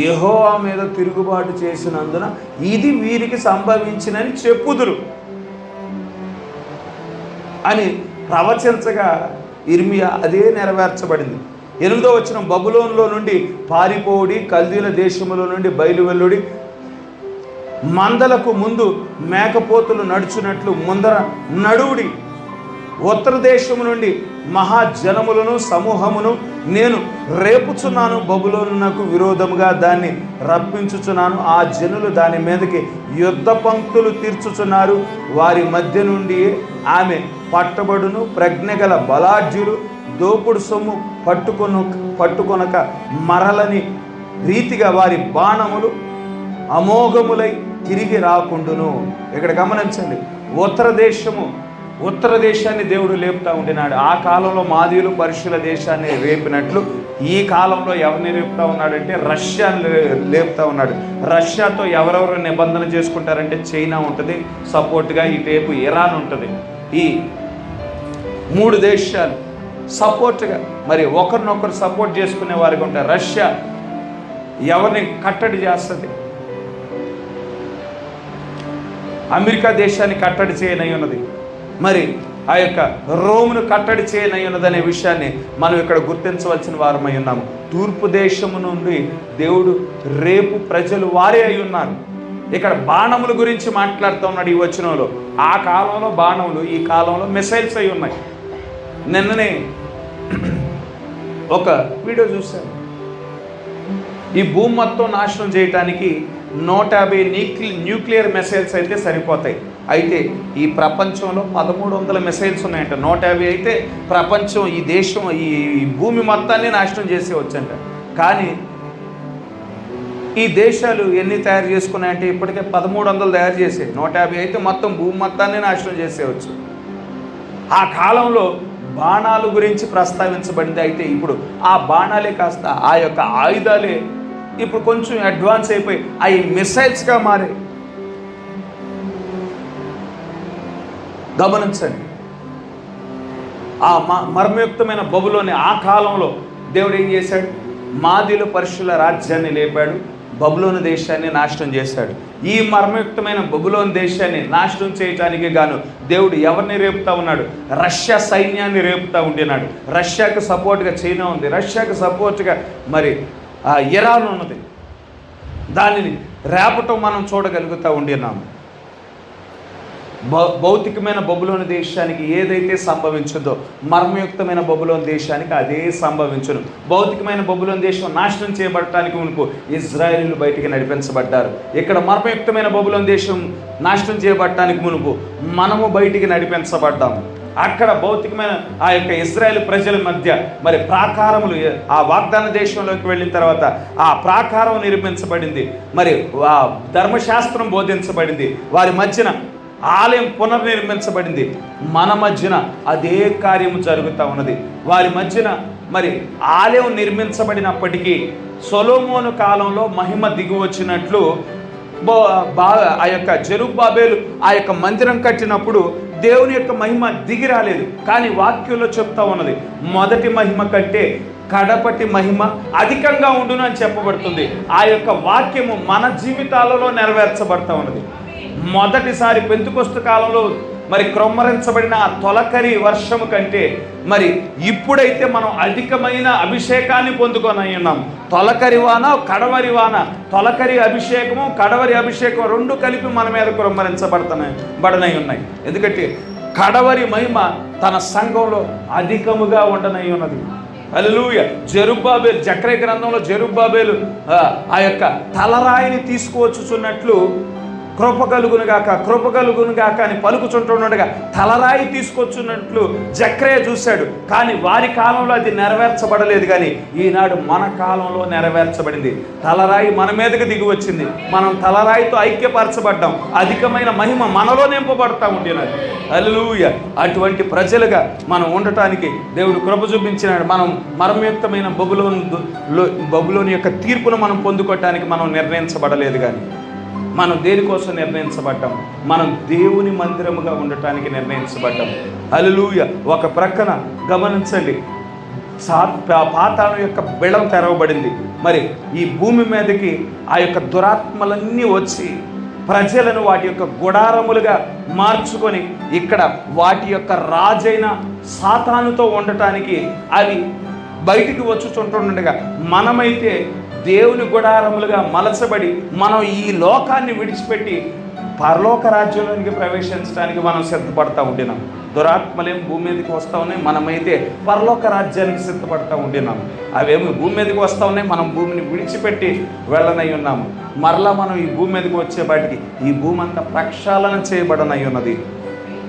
యెహోవా మీద తిరుగుబాటు చేసినందున ఇది వీరికి సంభవించినని చెప్పుదురు అని ప్రవచించగా ఇర్మియా అదే నెరవేర్చబడింది. 8వ వచనం, బబులోనులో నుండి పారిపోవుడి, కల్దీల దేశములో నుండి బయలువెల్లుడి, మందలకు ముందు మేకపోతులు నడుచున్నట్లు ముందర నడువుడి. ఉత్తర దేశము నుండి మహాజనములను సమూహమును నేను రేపుచున్నాను, బబులోనునకు విరోధముగా దాన్ని రప్పించుచున్నాను. ఆ జనులు దాని మీదకి యుద్ధ పంక్తులు తీర్చుచున్నారు. వారి మధ్య నుండి ఆమె పట్టబడును. ప్రజ్ఞగల బలాఢ్యులు దోపుడు సొమ్ము పట్టుకొనక మరలని రీతిగా వారి బాణములు అమోఘములై తిరిగి రాకుండును. ఇక్కడ గమనించండి, ఉత్తర దేశాన్ని దేవుడు లేపుతా ఉండినాడు. ఆ కాలంలో మాదీయులు పర్షియల దేశాన్ని రేపినట్లు ఈ కాలంలో ఎవరిని రేపుతా ఉన్నాడంటే రష్యాని లేపుతా ఉన్నాడు. రష్యాతో ఎవరెవరు నిబంధన చేసుకుంటారంటే చైనా ఉంటుంది, సపోర్ట్గా ఇటువైపు ఇరాన్ ఉంటుంది. ఈ 3 దేశాలు సపోర్ట్గా మరి ఒకరినొకరు సపోర్ట్ చేసుకునే వారికి ఉంటారు. రష్యా ఎవరిని కట్టడి చేస్తుంది? అమెరికా దేశాన్ని కట్టడి చేయనై ఉన్నది, మరి ఆ యొక్క రోమును కట్టడి చేయనై ఉన్నదనే విషయాన్ని మనం ఇక్కడ గుర్తించవలసిన వారమై ఉన్నాము. తూర్పు దేశము నుండి దేవుడు రేపు ప్రజలు వారే అయి ఉన్నారు. ఇక్కడ బాణముల గురించి మాట్లాడుతూ ఉన్నాడు ఈ వచనంలో. ఆ కాలంలో బాణములు, ఈ కాలంలో మిసైల్స్ అయి ఉన్నాయి. నిన్ననే ఒక వీడియో చూశాను, ఈ భూమి మొత్తం నాశనం చేయడానికి 150 న్యూక్లియర్ మిసైల్స్ అయితే సరిపోతాయి. అయితే ఈ ప్రపంచంలో 1300 మిసైల్స్ ఉన్నాయంట. 150 అయితే ప్రపంచం, ఈ దేశం, ఈ భూమి మొత్తాన్ని నాశనం చేసేవచ్చంట. కానీ ఈ దేశాలు ఎన్ని తయారు చేసుకున్నాయంటే ఇప్పటికే 1300 తయారు చేసే. 150 అయితే మొత్తం భూమి మొత్తాన్ని నాశనం చేసేవచ్చు. ఆ కాలంలో బాణాల గురించి ప్రస్తావించబడింది. అయితే ఇప్పుడు ఆ బాణాలే కాస్త ఆ యొక్క ఆయుధాలే ఇప్పుడు కొంచెం అడ్వాన్స్ అయిపోయి అవి మిసైల్స్గా మారే. గమనించండి, ఆ మర్మయుక్తమైన బబులోని ఆ కాలంలో దేవుడు ఏం చేశాడు? మాదీలు పరుషుల రాజ్యాన్ని లేపాడు, బబులోను దేశాన్ని నాశనం చేశాడు. ఈ మర్మయుక్తమైన బబులోను దేశాన్ని నాశనం చేయడానికి గాను దేవుడు ఎవరిని రేపుతా ఉన్నాడు? రష్యా సైన్యాన్ని రేపుతా ఉండినాడు. రష్యాకు సపోర్ట్గా చైనా ఉంది, రష్యాకు సపోర్ట్గా మరి ఇరాన్ ఉన్నది. దానిని రేపటం మనం చూడగలుగుతూ ఉండినాము. భౌతికమైన బబులోని దేశానికి ఏదైతే సంభవించిందో మర్మయుక్తమైన బబులోని దేశానికి అదే సంభవించును. భౌతికమైన బబులోని దేశం నాశనం చేయబడటానికి మునుపు ఇజ్రాయేలీలు బయటికి నడిపించబడ్డారు. ఇక్కడ మర్మయుక్తమైన బబులోని దేశం నాశనం చేయబడటానికి మునుపు మనము బయటికి నడిపించబడ్డాము. అక్కడ భౌతికమైన ఆ యొక్క ఇజ్రాయేల్ ప్రజల మధ్య మరి ప్రాకారములు, ఆ వాగ్దాన దేశంలోకి వెళ్ళిన తర్వాత ఆ ప్రాకారం నిర్మించబడింది, మరి ఆ ధర్మశాస్త్రం బోధించబడింది, వారి మధ్యన ఆలయం పునర్నిర్మించబడింది. మన మధ్యన అదే కార్యము జరుగుతూ ఉన్నది. వారి మధ్యన మరి ఆలయం నిర్మించబడినప్పటికీ సొలొమోను కాలంలో మహిమ దిగి వచ్చినట్లు ఆ యొక్క జెరుబ్బాబెలు ఆ యొక్క మందిరం కట్టినప్పుడు దేవుని యొక్క మహిమ దిగి రాలేదు. కానీ వాక్యంలో చెప్తా ఉన్నది, మొదటి మహిమ కంటే కడపటి మహిమ అధికంగా ఉండును అని చెప్పబడుతుంది. ఆ యొక్క వాక్యము మన జీవితాలలో నెరవేర్చబడతా ఉన్నది. మొదటిసారి పెంతుకొస్తు కాలంలో మరి క్రొమ్మరించబడిన ఆ తొలకరి వర్షము కంటే మరి ఇప్పుడైతే మనం అధికమైన అభిషేకాన్ని పొందుకొని ఉన్నాం. తొలకరి వాన, కడవరి వాన, తొలకరి అభిషేకము, కడవరి అభిషేకం రెండు కలిపి మన మీద క్రొమ్మరించబడనై ఉన్నాయి. ఎందుకంటే కడవరి మహిమ తన సంఘంలో అధికముగా ఉండనై ఉన్నది. హల్లెలూయా. జెరుబ్బాబెలు, జకర్యా గ్రంథంలో జెరుబ్బాబెలు ఆ యొక్క తలరాయిని తీసుకువచ్చుచున్నట్లు కృప కలుగును గాక అని పలుకుచుంటుండగా తలరాయి తీసుకొచ్చున్నట్లు జకర్యా చూశాడు. కానీ వారి కాలంలో అది నెరవేర్చబడలేదు. కానీ ఈనాడు మన కాలంలో నెరవేర్చబడింది. తలరాయి మన మీదకి దిగి వచ్చింది. మనం తలరాయితో ఐక్యపరచబడ్డాం. అధికమైన మహిమ మనలో నింపబడతా ఉండినది. హల్లెలూయా. అటువంటి ప్రజలుగా మనం ఉండటానికి దేవుడు కృప చూపించినాడు. మనం మర్మయుక్తమైన బబులోని యొక్క తీర్పును మనం పొందుకోవటానికి మనం నిర్ణయించబడలేదు. కానీ మనం దేనికోసం నిర్ణయించబడ్డాం? మనం దేవుని మందిరముగా ఉండటానికి నిర్ణయించబడ్డాం. హల్లెలూయా. ఒక ప్రక్కన గమనించండి, పాతాళం యొక్క బిళం తెరవబడింది. మరి ఈ భూమి మీదకి ఆ యొక్క దురాత్మలన్నీ వచ్చి ప్రజలను వాటి యొక్క గుడారములుగా మార్చుకొని ఇక్కడ వాటి యొక్క రాజైన సాతానుతో ఉండటానికి అవి బయటికి వచ్చుచుంటుండగా మనమైతే దేవుని గుడారములుగా మలచబడి మనం ఈ లోకాన్ని విడిచిపెట్టి పరలోక రాజ్యంలోనికి ప్రవేశించడానికి మనం సిద్ధపడతా ఉండినాం. దురాత్మలేం భూమి మీదకి వస్తూ ఉన్నాయి, మనమైతే పరలోక రాజ్యానికి సిద్ధపడతా ఉండినాము. అవేమి భూమి మీదకి వస్తూ ఉన్నాయి, మనం భూమిని విడిచిపెట్టి వెళ్ళనై ఉన్నాము. మరలా మనం ఈ భూమి మీదకి వచ్చేపాటికి ఈ భూమి అంతా ప్రక్షాళన చేయబడనై ఉన్నది.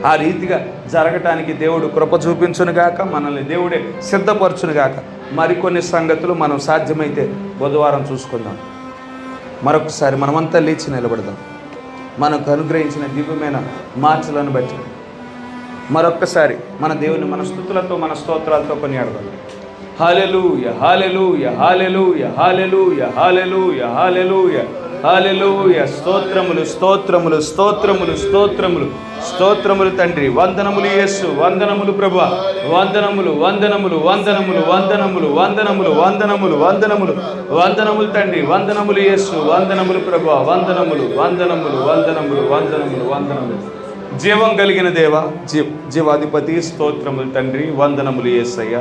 ఆ రీతిగా జరగటానికి దేవుడు కృప చూపించునుగాక, మనల్ని దేవుడే సిద్ధపరచునుగాక. మరికొన్ని సంగతులు మనం సాధ్యమైతే బుధవారం చూసుకుందాం. మరొకసారి మనమంతా లేచి నిలబడదాం. మనకు అనుగ్రహించిన దివ్యమైన మార్చలను బట్టి మరొక్కసారి మన దేవుని మన స్తుతులతో మన స్తోత్రాలతో కొనియాడదాం. హల్లెలూయా, హల్లెలూయా, హల్లెలూయా, హల్లెలూయా, హల్లెలూయా, హల్లెలూయా, హల్లెలూయా. స్తోత్రములు, స్తోత్రములు, స్తోత్రములు, స్తోత్రములు, స్తోత్రములు తండ్రి. వందనములు యేసు, వందనములు ప్రభువా, వందనములు, వందనములు, వందనములు, వందనములు, వందనములు, వందనములు, వందనములు, వందనములు తండ్రి. వందనములు యేసు, వందనములు ప్రభువా, వందనములు, వందనములు, వందనములు, వందనములు, వందనములు. జీవం కలిగిన దేవ, జీవాధిపతి, స్తోత్రములు తండ్రి. వందనములు యేసయ్య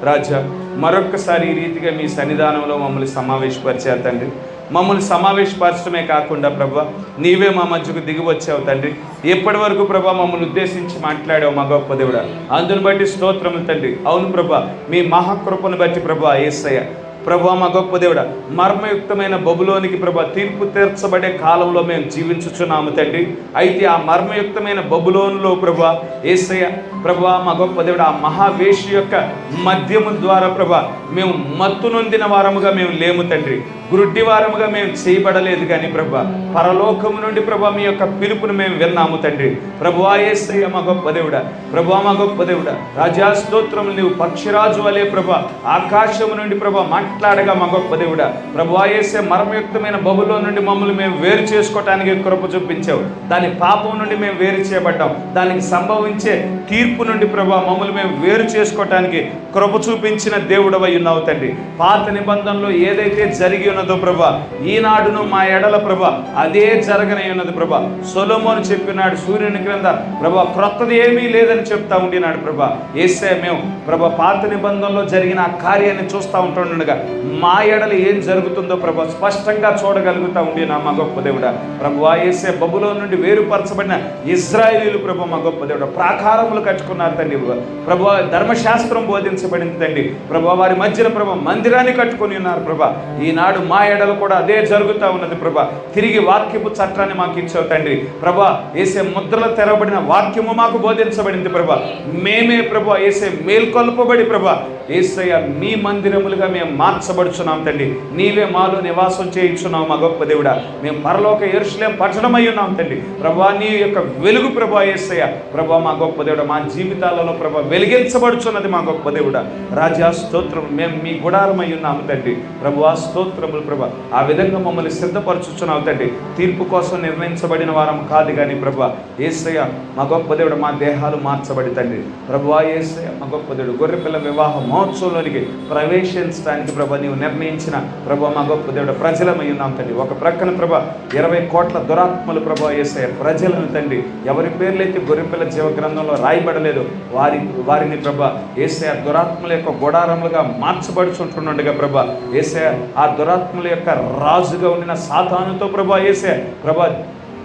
రాజా. మరొక్కసారి ఈ రీతిగా మీ సన్నిధానంలో మమ్మల్ని సమావేశపరిచారు తండ్రి. మమ్మల్ని సమావేశపరచడమే కాకుండా ప్రభా, నీవే మా మధ్యకు దిగి వచ్చావు తండ్రి. ఎప్పటి వరకు ప్రభా మమ్మల్ని ఉద్దేశించి మాట్లాడావు మా గొప్ప దేవుడా. అందుని బట్టి స్తోత్రములు తండ్రి. అవును ప్రభా, మీ మహాకృపను బట్టి ప్రభా యేసయ్య ప్రభువా మా గొప్ప దేవుడా, మర్మయుక్తమైన బబులోనికి ప్రభా తీర్పు తీర్చబడే కాలంలో మేము జీవించుచున్నాము తండ్రి. అయితే ఆ మర్మయుక్తమైన బబులోనులో ప్రభా యేసయ్య ప్రభువా మా గొప్ప దేవుడా, ఆ మహావేషి యొక్క మద్యము ద్వారా ప్రభా మేము మత్తు నొందిన వారముగా మేము లేము తండ్రి. గురుడ్డి వారముగా మేము చేయబడలేదు కానీ ప్రభా పరలోకము నుండి ప్రభా మీ యొక్క పిలుపును మేము విన్నాము తండ్రి. ప్రభువా యేసయ్య మా గొప్ప దేవుడా, ప్రభువా మా గొప్ప దేవుడా, రాజా స్తోత్రములు. నీవు పక్షిరాజు వలే ప్రభా ఆకాశము నుండి ప్రభా మాట్లాడగా మా గొప్ప దేవుడా, ప్రభువా యేసయ్య మర్మయుక్తమైన బబులో నుండి మమ్మల్ని మేము వేరు చేసుకోవటానికి కృప చూపించావు. దాని పాపం నుండి మేము వేరు చేయబడ్డాం. దానికి సంభవించే తీర్పు నుండి ప్రభా మమ్మల్ని మేము వేరు చేసుకోవటానికి కృప చూపించిన దేవుడవై ఉన్నావు తండ్రి. పాత నిబంధనలో ఏదైతే జరిగి ఉన్నదో ప్రభా ఈనాడును మా ఎడల ప్రభా అదే జరగనే ఉన్నది ప్రభా. సొలొమోను చెప్పినాడు, సూర్యుని క్రింద ప్రభా క్రొత్తది ఏమీ లేదని చెప్తా ఉండినాడు ప్రభా. యేసయ్య మేము ప్రభా పాత నిబంధనలో జరిగిన ఆ కార్యాన్ని చూస్తూ ఉంటుండగా మా ఎడల ఏం జరుగుతుందో ప్రభా స్పష్టంగా చూడగలుగుతా ఉండినా మా గొప్ప దేవుడా. ప్రభువా యేసయ్య బబులో నుండి వేరుపరచబడిన ఇశ్రాయేలీయులు ప్రభా మా గొప్ప దేవుడా ప్రాకారములు కట్టుకున్నారు తండ్రి. ప్రభువా ధర్మశాస్త్రం బోధించబడింది తండ్రి. ప్రభా వారి మధ్యన ప్రభా మందిరాన్ని కట్టుకొని ఉన్నారు ప్రభా. ఈనాడు మా ఎడలు కూడా అదే జరుగుతూ ఉన్నది ప్రభా. తిరిగి వాక్యపు చట్టాన్ని మాకు ఇచ్చావు తండ్రి. ప్రభా యేసే ముద్రలు తెరవబడిన వాక్యము మాకు బోధించబడింది ప్రభా. మేమే ప్రభా యేసే మేల్కొల్పబడి ప్రభా యేసయ్య మీ మందిరములుగా మేము మార్చబడుచున్నాం తండ్రి. నీవే మాలో నివాసం చేయించున్నావు మా గొప్ప దేవుడా. మేము పరలోక యెరూషలేము పట్టణమై ఉన్నాం తండ్రి. ప్రభా నీ యొక్క వెలుగు ప్రభా యేసయ్య ప్రభా మా గొప్ప దేవుడా మా జీవితాలలో ప్రభా వెలిగించబడుచున్నది మా గొప్ప దేవుడా. రాజా స్తోత్రం. మేము మీ గుడారమై ఉన్నాము తండ్రి. ప్రభువా స్తోత్రములు ప్రభా. ఆ విధంగా మమ్మల్ని సిద్ధపరచుచున్నావు తండ్రి. తీర్పు కోసం నిర్ణయించబడిన వారం కాదు కానీ ప్రభా యేసయ్య మా గొప్ప దేవుడు మా దేహాలు మార్చబడి తండ్రి. ప్రభువా యేసయ్య మా గొప్ప దేవుడు గొర్రెపిల్ల వివాహ మహోత్సవంలోనికి ప్రవేశించడానికి ప్రభా నీవు నిర్ణయించిన ప్రభా మా గొప్ప దేవుడు ప్రజలమై ఉన్నాం తండ్రి. ఒక ప్రక్కన ప్రభా 20 కోట్ల దురాత్మలు ప్రభా యేసయ్య ప్రజలను తండ్రి ఎవరి పేర్లైతే గొర్రెపిల్ల జీవ గ్రంథంలో రాయబడలేదు వారిని ప్రభా యేసయ్య దురాత్మల యొక్క గుడారములుగా మార్చబడుచుంటుండగా ప్రభా యేసయ్య ఆ దురాత్మల యొక్క రాజుగా ఉండిన సాతానుతో ప్రభా యేసయ్య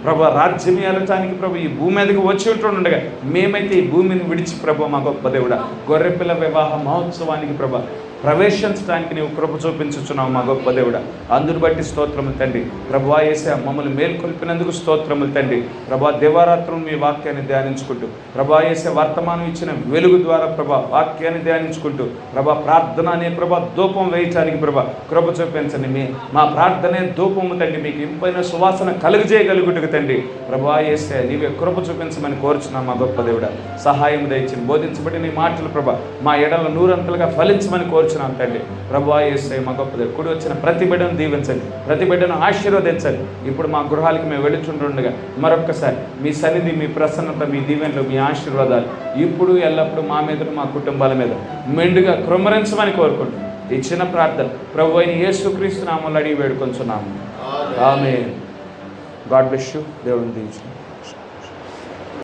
ప్రభా రాజ్యం ఏలటానికి ప్రభు ఈ భూమి మీదకి వచ్చి ఉంటుండగా మేమైతే ఈ భూమిని విడిచి ప్రభు మా గొప్ప దేవుడా గొర్రెపిల్ల వివాహ మహోత్సవానికి ప్రభా ప్రవేశించడానికి నీవు కృప చూపించుచున్నావు మా గొప్ప దేవుడా. అందును బట్టి స్తోత్రములు తండ్రి. ప్రభువా యేసయ్య మమ్మల్ని మేల్కొల్పినందుకు స్తోత్రములు తండ్రి. ప్రభా దివారాత్రులు మీ వాక్యాన్ని ధ్యానించుకుంటూ ప్రభా యేసయ్య వర్తమానం ఇచ్చిన వెలుగు ద్వారా ప్రభా వాక్యాన్ని ధ్యానించుకుంటూ ప్రభా ప్రార్థన అనే ప్రభా ధూపం వేయటానికి ప్రభా కృప చూపించండి. మా ప్రార్థనే ధూపము తండ్రి మీకు ఇంపైన సువాసన కలుగజేయగలుగుటకు తండ్రి. ప్రభువా యేసయ్య నీవే కృప చూపించమని కోరుచున్నాం మా గొప్ప దేవుడా. సహాయం దయచేయండి. బోధించబడిన ఈ మాటలు ప్రభా మా ఎడల నూరంతలుగా ఫలించమని కోరుచున్నాం తండ్రి. ప్రభువా యేసయ్య మా గొప్ప దేవుడు కూడి వచ్చిన ప్రతి బిడ్డను దీవించండి, ప్రతి బిడ్డను ఆశీర్వదించండి. ఇప్పుడు మా గృహాలకి మేము వెళుచుంటుండగా మరొక్కసారి మీ సన్నిధి, మీ ప్రసన్నత, మీ దీవెనలు, మీ ఆశీర్వాదాలు ఇప్పుడు ఎల్లప్పుడూ మా మీద మా కుటుంబాల మీద మెండుగా కృమ్మరించమని కోరుకుంటూ ఈ చిన్న ప్రార్థన ప్రభు అయిన యేసుక్రీస్తు నామములో అడిగి వేడుకొంచున్నాము. ఆమేన్. God bless you. దేవుడిని దీవించు.